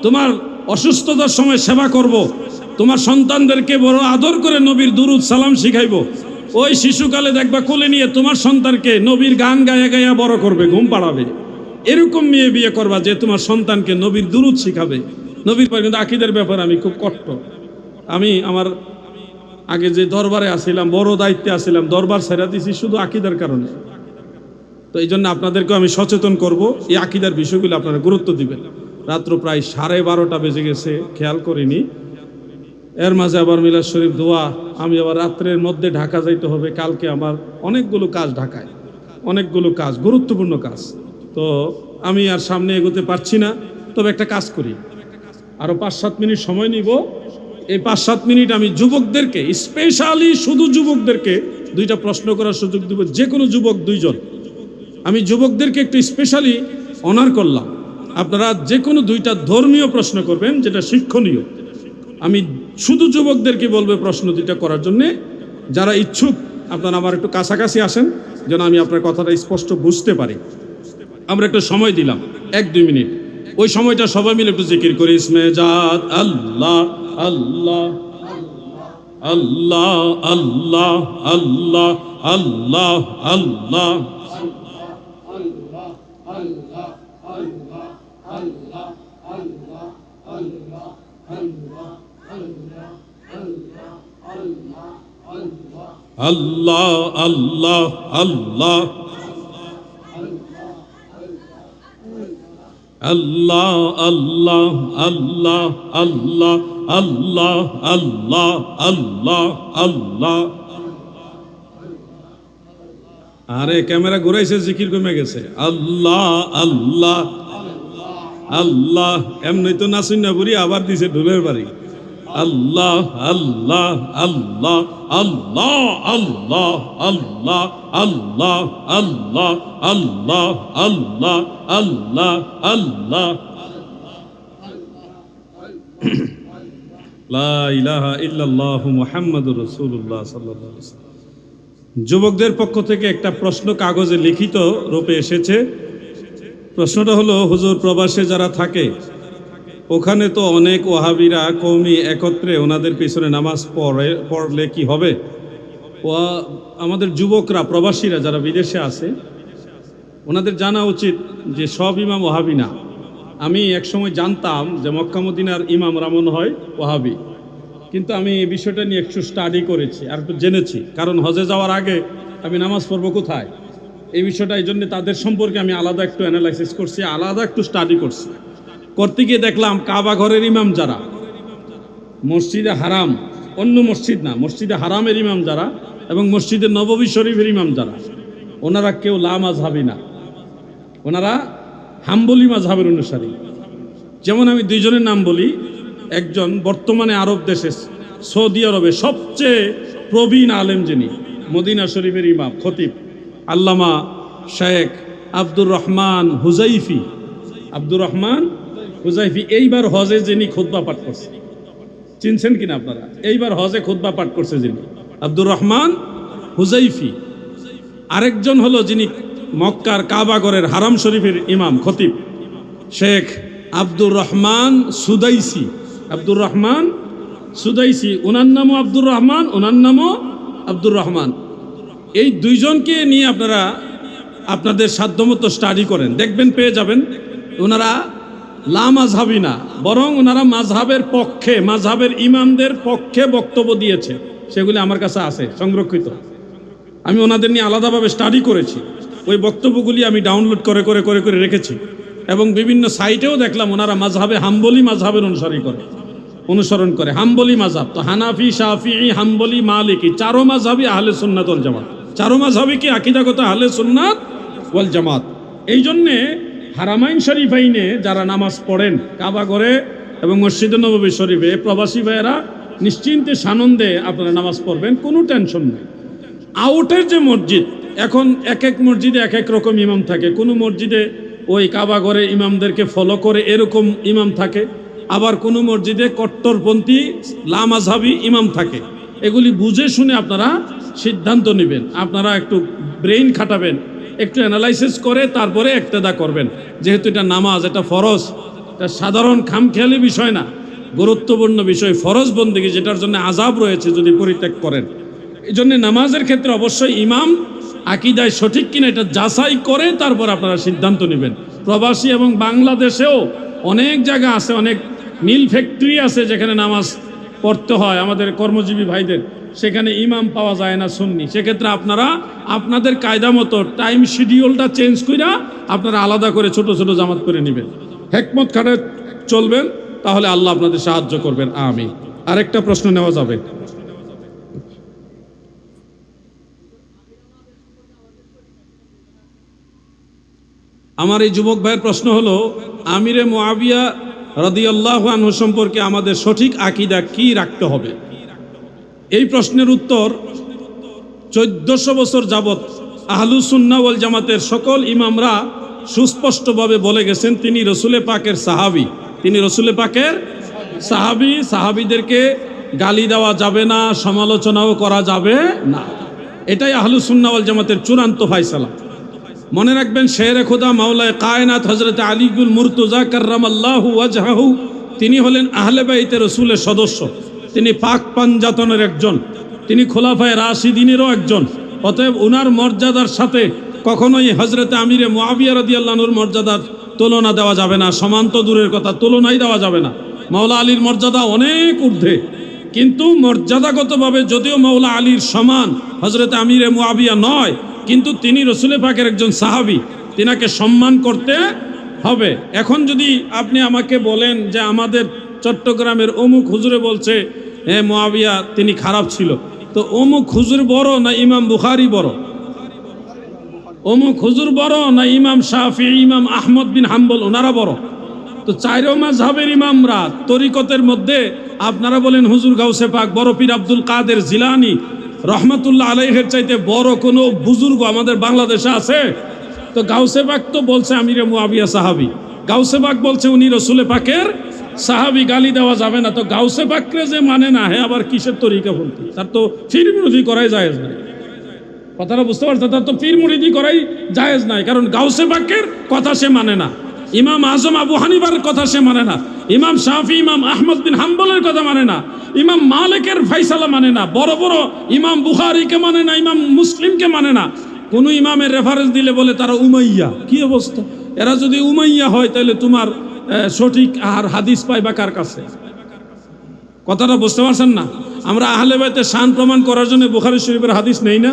তোমার অসুস্থতার সময় সেবা করব, তোমার সন্তানদেরকে বড় আদর করে নবীর দুরুদ সালাম শিখাইব। ওই শিশুকালে দেখবা কোলে নিয়ে তোমার সন্তানকে নবীর গান গায়া গায়া বড় করবে, ঘুম পাড়াবে। এরকম মেয়ে বিয়ে করবা যে তোমার সন্তানকে নবীর দুরুদ শিখাবে, নবীর পর। কিন্তু আকীদার ব্যাপারে আমি খুব কষ্ট। আমি আমার আগে যে দরবারে আসছিলাম, বড় দায়িত্বে আসছিলাম, দরবার ছেড়ে দিছি শুধু আকীদার কারণে। তো এই জন্য আপনাদেরকে আমি সচেতন করব, এই আকীদার বিষয়গুলো আপনারা গুরুত্ব দিবেন। রাত্র প্রায় 12:30 বেজে গেছে, খেয়াল করিনি। এর মাঝে আবার মিলাদ শরীফ দোয়া, আমি আবার রাত্রের মধ্যে ঢাকা যাইতে হবে। কালকে আমার অনেকগুলো কাজ ঢাকায়, অনেকগুলো কাজ, গুরুত্বপূর্ণ কাজ। তো আমি আর সামনে এগোতে পারছি না। তবে একটা কাজ করি, আরো 5-7 মিনিট সময় নিব। এই 5-7 মিনিট আমি যুবকদেরকে, স্পেশালি শুধু যুবকদেরকে 2টা প্রশ্ন করার সুযোগ দিব। যে কোনো যুবক 2 জন, আমি যুবকদেরকে একটু স্পেশালি অনার করলাম। আপনারা যে কোনো 2টা ধর্মীয় প্রশ্ন করবেন, যেটা শিক্ষণীয়। আমি শুধু যুবকদেরকে বলবো প্রশ্ন 2টা করার জন্যে। যারা ইচ্ছুক আপনারা আমার একটু কাছাকাছি আসেন, যেন আমি আপনার কথাটা স্পষ্ট বুঝতে পারি। আমরা একটু সময় দিলাম 1-2 মিনিট। ওই সময়টা সবাই মিলে একটু জিকির করি, ইসমে জাত আল্লাহ আল্লাহ আল্লাহ আল্লাহ আল্লাহ আল্লাহ আল্লাহ। আল্লাহ আল্লাহ আল্লাহ আল্লাহ আল্লাহ আল্লাহ আল্লাহ আল্লাহ আল্লাহ আল্লাহ আল্লাহ। আরে ক্যামেরা ঘুরাইছে, জিকির কমে গেছে। আল্লাহ আল্লাহ আল্লাহ। এমনি তো নাচুন না বুড়ি, আবার দিছে ঢোলের বাড়ি। আল্লাহ আল্লাহ আল্লাহ আল্লাহ আল্লাহ আল্লাহ আল্লাহ আল্লাহ আল্লাহ আল্লাহ আল্লাহ আল্লাহ। লা ইলাহা ইল্লাল্লাহু মুহাম্মাদুর রাসূলুল্লাহ সাল্লাল্লাহু আলাইহি ওয়াসাল্লাম। যুবকদের পক্ষ থেকে একটা প্রশ্ন কাগজে লিখিত রূপে এসেছে। প্রশ্নটা হলো, হুজুর প্রবাসে যারা থাকে ওখানে তো অনেক ওয়াহাবিরা কওমি একত্রে ওনাদের পিছনে নামাজ পড়লে কি হবে? আমাদের যুবকরা, প্রবাসীরা যারা বিদেশে আছে, ওনাদের জানা উচিত যে সব ইমাম ওয়াহাবি না। আমি একসময় জানতাম যে মক্কা মদিনার ইমামরা মনে হয় ওয়াহাবি, কিন্তু আমি এই বিষয়টা নিয়ে একটু স্টাডি করেছি আর একটু জেনেছি। কারণ হজে যাওয়ার আগে আমি নামাজ পড়বো কোথায়, এই বিষয়টা, এই জন্য তাদের সম্পর্কে আমি আলাদা একটু অ্যানালাইসিস করছি, আলাদা একটু স্টাডি করছি। করতে গিয়ে দেখলাম কাবা ঘরের ইমাম যারা, মসজিদে হারাম অন্য মসজিদ না, মসজিদে হারামের ইমাম যারা এবং মসজিদে নববী শরীফের ইমাম যারা, ওনারা কেউ লা মাযহাবী না, ওনারা হাম্বলি মাযহাবের অনুসারী। যেমন আমি দুইজনের নাম বলি, একজন বর্তমানে আরব দেশে সৌদি আরবে সবচেয়ে প্রবীণ আলেম, যিনি মদিনা শরীফের ইমাম খতিব আল্লামা শেখ আব্দুর রহমান হুজাইফি। আব্দুর রহমান হুজাইফি এইবার হজে যিনি খুতবা পাঠ করছে, চিনছেন কিনা আপনারা? এইবার হজে খুতবা পাঠ করছে যিনি, আব্দুর রহমান হুজাইফি। আরেকজন হলো যিনি মক্কার কাবাগরের হারাম শরীফের ইমাম খতিব, শেখ আব্দুর রহমান সুদাইসি। আব্দুর রহমান সুদাইসি, ওনার নামও আব্দুর রহমান, ওনার নামও আব্দুর রহমান। এই দুইজনকে নিয়ে আপনারা আপনাদের সাধ্যমতো স্টাডি করেন, দেখবেন পেয়ে যাবেন ওনারা লা মাযহাবী না, বরং ওনারা মাযহাবের পক্ষে, মাযহাবের ইমামদের পক্ষে বক্তব্য দিয়েছে। সেগুলি আমার কাছে আছে সংরক্ষিত, আমি ওনাদের নিয়ে আলাদাভাবে স্টাডি করেছি। ওই বক্তব্যগুলি আমি ডাউনলোড করে করে করে করে রেখেছি এবং বিভিন্ন সাইটেও দেখলাম ওনারা মাযহাবে হাম্বলি মাযহাবের অনুসরণ করে হাম্বলি মাযহাব। তো হানাফি, শাফিঈ, হাম্বলি, মালিকি চারো মাযহাবই আহলে সুন্নাত ওয়াল জামাত, চারো মাযহাবই কি আকীদাগত আহলে সুন্নাত ওয়াল জামাত। এই জন্যে হারামাইন শরীফাইনে যারা নামাজ পড়েন কাবা ঘরে এবং মসজিদে নববী শরীফে, প্রবাসী ভাইয়েরা নিশ্চিন্তে সানন্দে আপনারা নামাজ পড়বেন, কোনো টেনশন নেই। আউটের যে মসজিদ, এখন এক এক মসজিদে এক এক রকম ইমাম থাকে, কোনো মসজিদে ওই কাবা ঘরে ইমামদেরকে ফলো করে এরকম ইমাম থাকে, আবার কোনো মসজিদে কট্টরপন্থী লা মাযহাবী ইমাম থাকে। এগুলি বুঝে শুনে আপনারা সিদ্ধান্ত নেবেন, আপনারা একটু ব্রেইন খাটাবেন, একটু অ্যানালাইসিস করে তারপরে ইক্তেদা করবেন। যেহেতু এটা নামাজ, এটা ফরজ, এটা সাধারণ খামখেয়ালি বিষয় না, গুরুত্বপূর্ণ বিষয়, ফরজ বন্দেগী, যেটার জন্য আযাব রয়েছে যদি পরিত্যাগ করেন। এই জন্য নামাজের ক্ষেত্রে অবশ্যই ইমাম আকীদায় সঠিক কিনা এটা যাচাই করে তারপর আপনারা সিদ্ধান্ত নেবেন। প্রবাসী এবং বাংলাদেশেও অনেক জায়গা আছে, অনেক মিল ফ্যাক্টরি আছে যেখানে নামাজ পড়তে হয় আমাদের কর্মজীবী ভাইদের, সেখানে ইমাম পাওয়া যায় না সুন্নি। সেক্ষেত্রে আপনারা আপনাদের কায়দা মতো টাইম শিডিউলটা চেঞ্জ করে আপনারা আলাদা করে ছোট ছোট জামাত করে নেবেন, হেকমত খাটে চলবেন, তাহলে আল্লাহ আপনাদের সাহায্য করবেন। আমিন। আরেকটা প্রশ্ন নেওয়া যাবে? আমার এই যুবক ভাইয়ের প্রশ্ন হলো, আমিরে মুআবিয়া রাদিয়াল্লাহু আনহু সম্পর্কে আমাদের সঠিক আকীদা কি রাখতে হবে? এই প্রশ্নের উত্তর 1400 বছর যাবৎ আহলুস সুন্নাহ ওয়াল জামাতের সকল ইমামরা সুস্পষ্টভাবে বলে গেছেন তিনি রসুলে পাকের সাহাবী, তিনি রসুলে পাকের সাহাবী। সাহাবীদেরকে গালি দেওয়া যাবে না, সমালোচনাও করা যাবে না, এটাই আহলুস সুন্নাহ ওয়াল জামাতের চূড়ান্ত ফায়সালা। মনে রাখবেন, শেরে খোদা মাওলায়ে কায়নাত হযরত আলীউল মুর্তজা কাররামাল্লাহু ওয়াজহাহু, তিনি হলেন আহলে বাইতে রসুলের সদস্য, তিনি পাক পাঞ্জাতনের একজন, তিনি খোলাফায়ে রাশিদিনেরও একজন। অতএব ওনার মর্যাদার সাথে কখনোই হযরত আমিরে মুআবিয়া রাদিয়াল্লাহু আনহুর মর্যাদার তুলনা দেওয়া যাবে না, সমান তো দূরের কথা, তুলনাই দেওয়া যাবে না। মাওলা আলীর মর্যাদা অনেক ঊর্ধ্বে, কিন্তু মর্যাদাগতভাবে যদিও মাওলা আলীর সমান হযরত আমিরে মুআবিয়া নয়, কিন্তু তিনি রসুলে পাকের একজন সাহাবী, তিনাকে সম্মান করতে হবে। এখন যদি আপনি আমাকে বলেন যে আমাদের চট্টগ্রামের অমুক হুজুরে বলছে হ্যাঁ মুআবিয়া তিনি খারাপ ছিল, তো অমুক হুজুর বড় না ইমাম বুখারী বড়? অমুক হুজুর বড় না ইমাম শাফিঈ, ইমাম আহমদ বিন হাম্বল ওনারা বড়? তো চাইরো মাযহাবের ইমামরা তরিকতের মধ্যে আপনারা বলেন হুজুর গাউসে পাক বড় পীর আব্দুল কাদের জিলানী রহমাতুল্লাহ আলাইহির চাইতে বড় কোনো বুজুর্গ আমাদের বাংলাদেশে আছে? তো গাউসে পাক তো বলছে আমিরে মুআবিয়া সাহাবী, গাউসে পাক বলছে উনি রসুলে পাকের সাহাবী, গালি দেওয়া যাবে না। তো গাউসে পাকরে যে মানে না, হ্যাঁ আবার কিসের তরিকা বলতে? তার তো পীর মুরিদি করাই জায়েজ নাই। কথাটা বুঝতে পারছেন? তার তো পীর মুরিদি করাই জায়েজ নাই, কারণ গাউসে পাকের কথা সে মানে না, ইমাম আজম আবু হানিফার কথা সে মানে না, ইমাম শাফি, ইমাম আহমদ বিন হাম্বলের কথা মানে না, ইমাম মালিকের ফাইসালা মানে না, বড় বড় ইমাম বুখারীকে মানে না, ইমাম মুসলিমকে মানে না। কোন ইমামের রেফারেন্স দিলে বলে তারা উমাইয়া। কি অবস্থা! এরা যদি উমাইয়া হয় তাহলে তোমার সঠিক আর হাদিস পাইবা কার কাছে? কথাটা বুঝতে পারছেন না? আমরা আহলে বাইতের শান প্রমাণ করার জন্য বুখারী শরীফের হাদিস নেই না?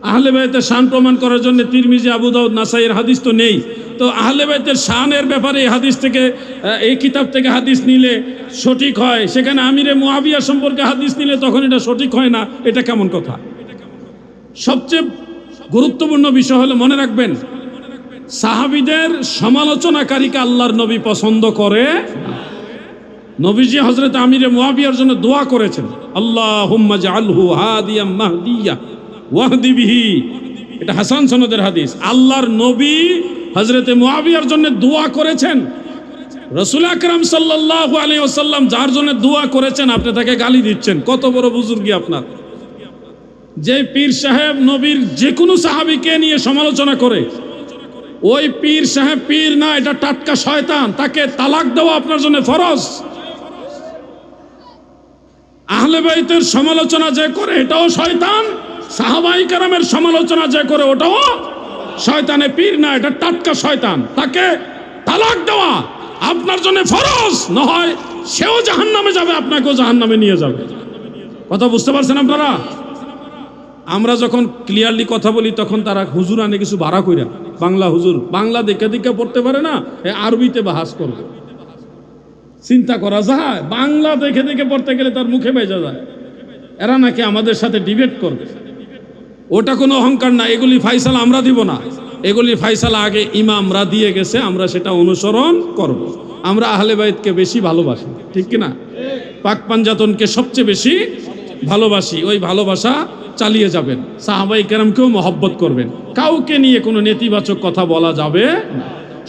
আহলে বাইতের শান প্রমাণ করার জন্য তিরমিজি, আবু দাউদ, নাসাইয়ের হাদিস তো নেই। তো আহলে বাইতের শানের ব্যাপারে এই হাদিস থেকে, এই কিতাব থেকে হাদিস নিলে সঠিক হয়, সেখানে আমিরে মুআবিয়া সম্পর্কে হাদিস নিলে তখন এটা সঠিক হয় না, এটা কেমন কথা? সবচেয়ে গুরুত্বপূর্ণ বিষয় হলো, মনে রাখবেন, সাহাবীদের সমালোচনাকারীকে আল্লাহর নবী পছন্দ করে। নবীজি হযরত আমিরে মুআবিয়ার জন্য দোয়া করেছেন, আল্লাহুম্মা জাআলহু হাদিয়াম মাহদিয়া ওয়াহদি বিহি। এটা হাসান সনদের হাদিস। আল্লাহর নবী হযরত মুআবিয়ার জন্য দোয়া করেছেন। রাসূল আকরাম সাল্লাল্লাহু আলাইহি ওয়াসাল্লাম যার জন্য দোয়া করেছেন, আপনি তাকে গালি দিচ্ছেন। কত বড় বুজুর্গি আপনার! যে পীর সাহেব নবীর যে কোনো সাহাবীকে নিয়ে সমালোচনা করে, ওই পীর সাহেব পীর না, এটা টাটকা শয়তান। তাকে তালাক দেওয়া আপনার জন্য ফরজ। আহলে বাইতের সমালোচনা যে করে এটাও শয়তান, সাহাবায়ে কেরামের সমালোচনা যে করে ওটাও শয়তানে পীর না, এটা টাটকা শয়তান। তাকে তালাক দেওয়া আপনার জন্য ফরজ, না হয় সেও জাহান্নামে যাবে, আপনাকেও জাহান্নামে নিয়ে যাবে। কথা বুঝতে পারছেন আপনারা? আমরা যখন ক্লিয়ারলি কথা বলি তখন তারা হুজুর আনে কিছু ভাড়া কইরা, বাংলা হুজুর, বাংলা দেখে দেখে পড়তে পারে না, আরবিতে বাহাস করবে। চিন্তা করা যায়? বাংলা দেখে দেখে পড়তে গেলে তার মুখে বেজা যায়। এরা নাকি আমাদের সাথে ডিবেট করবে। ওটা কোনো অহংকার না, এগুলি ফাইসালা আমরা দিব না। এগুলি ফাইসালা আগে ইমামরা দিয়ে গেছে, আমরা সেটা অনুসরণ করব। আমরা আহলে বাইতকে বেশি ভালোবাসি, ঠিক কিনা? পাক পাঞ্জাতনকে সবচেয়ে বেশি ভালোবাসি। ওই ভালোবাসা চালিয়ে যাবেন। সাহাবায়ে কেরামকেও মহব্বত করবেন। কাউকে নিয়ে কোনো নেতিবাচক কথা বলা যাবে না।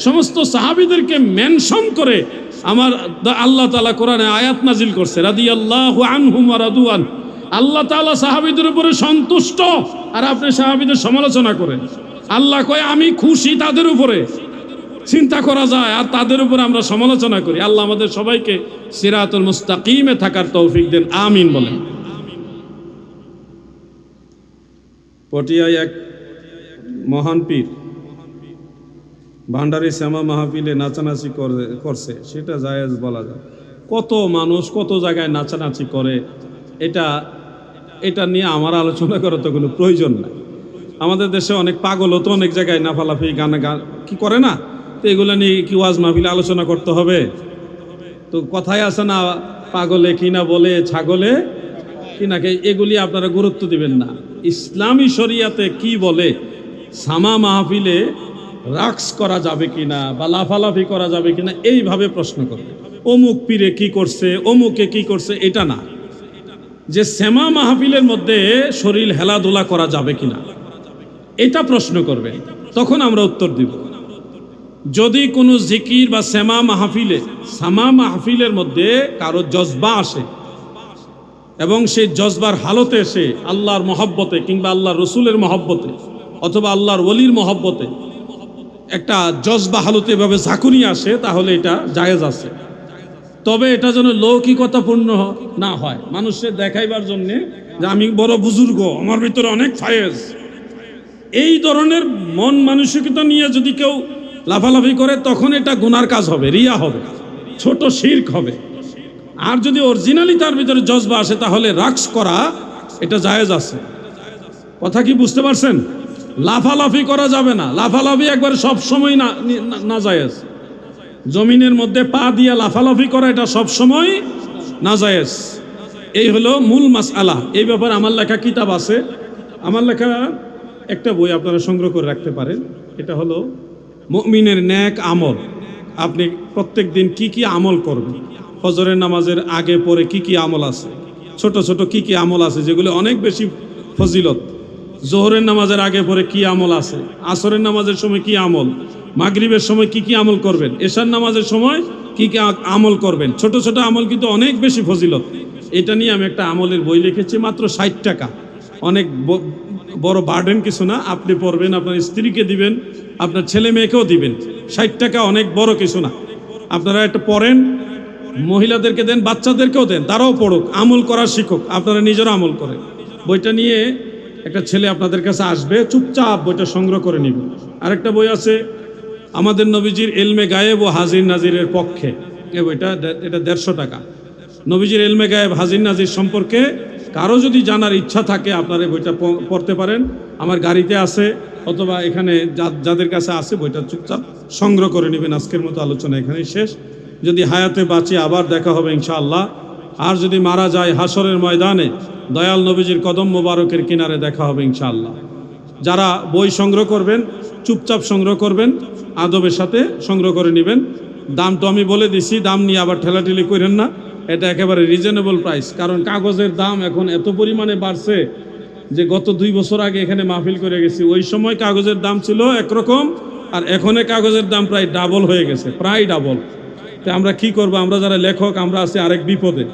সমস্ত সাহাবীদেরকে মেনশন করে আমার আল্লাহ তাআলা কোরআনে আয়াত নাজিল করছে, রাদিয়াল্লাহু আনহুম ওয়া রাদু আন। আল্লাহ তাআলা সাহাবীদের উপরে সন্তুষ্ট, আর আপনি সাহাবীদের সমালোচনা করেন। আল্লাহ কয় আমি খুশি তাদের উপরে। চিন্তা করা যায়? আর তাদের উপরে আমরা সমালোচনা করি। আল্লাহ আমাদের সবাইকে সিরাতুল মুস্তাকিমে থাকার তৌফিক দেন, আমিন বলেন। পটিয়ায় এক মহান পীর ভান্ডারি শ্যামা মাহফিলে নাচানাচি করছে, সেটা জায়েজ বলা যায়? কত মানুষ কত জায়গায় নাচানাচি করে, এটা নিয়ে আমার আলোচনা করার তো কোনো প্রয়োজন নাই। আমাদের দেশে অনেক পাগলও তো অনেক জায়গায় নাফালাফি গান কি করে না, তো এগুলো নিয়ে কি ওয়াজ মাহফিলে আলোচনা করতে হবে? তো কথায় আছে না, পাগলে কিনা বলে ছাগলে কিনাকে, এগুলি আপনারা গুরুত্ব দিবেন না। ইসলামী শরিয়াতে কি বলে, সামা মাহফিলে রাক্স করা যাবে কিনা বা লাফালাফি করা যাবে কিনা, এইভাবে প্রশ্ন করবে। অমুক পীরে কি করছে, অমুকে কি করছে, এটা না। যে শ্যামা মাহফিলের মধ্যে শরীর হেলাধুলা করা যাবে কিনা, এটা প্রশ্ন করবে। তখন আমরা উত্তর দিব। যদি কোনো জিকির বা শ্যামা মাহফিলের মধ্যে কারো জজবা আসে এবং সেই জজবার হালতে এসে আল্লাহর মহব্বতে কিংবা আল্লাহর রসুলের মহব্বতে অথবা আল্লাহর ওলির মহব্বতে একটা জজবা হালতে এভাবে ঝাঁকুনি আসে, তাহলে এটা জায়েজ আছে। তবে এটা যেন লৌকিকতাপূর্ণ না হয়, মানুষের দেখাইবার জন্যে যে আমি বড় বুজুর্গ, আমার ভিতরে অনেক ফায়েজ, এই ধরনের মন মানসিকতা নিয়ে যদি কেউ লাফালাফি করে, তখন এটা গুনার কাজ হবে, রিয়া হবে, ছোট শিরক হবে। আর যদি অরিজিনালি তার ভিতরে জজবা আসে, তাহলে রাক্স করা এটা জায়েজ আছে। কথা কি বুঝতে পারছেন? লাফালাফি করা যাবে না। লাফালাফি একবার সব সময় না জায়েজ। জমিনের মধ্যে পা দিয়ে লাফালাফি করা এটা সব সময় না জায়েজ। এই হলো মূল মাসআলা। এই ব্যাপারে আমার লেখা কিতাব আছে। আমার লেখা একটা বই আপনারা সংগ্রহ করে রাখতে পারেন। এটা হলো মুমিনের নেক আমল। আপনি প্রত্যেক দিন কি কি আমল করবেন, ফজরের নামাজের আগে পরে কি কি আমল আছে, ছোট ছোট কি কি আমল আছে যেগুলো অনেক বেশি ফজিলত, জোহরের নামাজের আগে পরে কি আমল আছে, আসরের নামাজের সময় কি আমল, মাগরিবের সময় কি কি আমল করবেন, এশার নামাজের সময় কি কি আমল করবেন। ছোট ছোট আমল কিন্তু অনেক বেশি ফজিলত। এটা নিয়ে আমি একটা আমলের বই লিখেছি, মাত্র 60 টাকা। অনেক বড় বার্ডেন কিছু না, আপনি পড়বেন, আপনার স্ত্রীকে দিবেন, আপনার ছেলে মেয়েকেও দিবেন। 60 টাকা অনেক বড় কিছু না। আপনারা একটা পড়েন, মহিলাদেরকে দেন, বাচ্চাদেরকেও দেন, তারাও পড়ুক, আমল করা শিখুক, আপনারা নিজেরা আমল করেন। বইটা নিয়ে একটা ছেলে আপনাদের কাছে আসবে, চুপচাপ বইটা সংগ্রহ করে নেবেন। আরেকটা বই আছে আমাদের নবীজির ইলমে গায়েব ও হাজির নাজিরের পক্ষে, এই বইটা, এটা 150 টাকা। নবীজির ইলমে গায়েব হাজির নাজির সম্পর্কে কারো যদি জানার ইচ্ছা থাকে আপনারা এই বইটা পড়তে পারেন, আমার গাড়িতে আছে অথবা এখানে যাদের কাছে আছে বইটা চুপচাপ সংগ্রহ করে নেবেন। আজকের মতো আলোচনা এখানেই শেষ। যদি হায়াতে বাঁচি আবার দেখা হবে ইনশাআল্লাহ। আর যদি মারা যায় হাসরের ময়দানে দয়াল নবীজির কদম মোবারকের কিনারে দেখা হবে ইনশাআল্লাহ। যারা বই সংগ্রহ করবেন চুপচাপ সংগ্রহ করবেন, আদবের সাথে সংগ্রহ করে নেবেন। দাম তো আমি বলে দিছি, দাম নিয়ে আবার ঠেলাঠেলি করেন না, এটা একেবারে রিজনেবল প্রাইস। কারণ কাগজের দাম এখন এত পরিমাণে বাড়ছে যে গত 2 বছর আগে এখানে মাহফিল করে গেছি, ওই সময় কাগজের দাম ছিল একরকম, আর এখন কাগজের দাম প্রায় ডাবল হয়ে গেছে, প্রায় ডাবল। তো আমরা কি করব, আমরা যারা লেখক আমরা আছি আরেক বিপদে।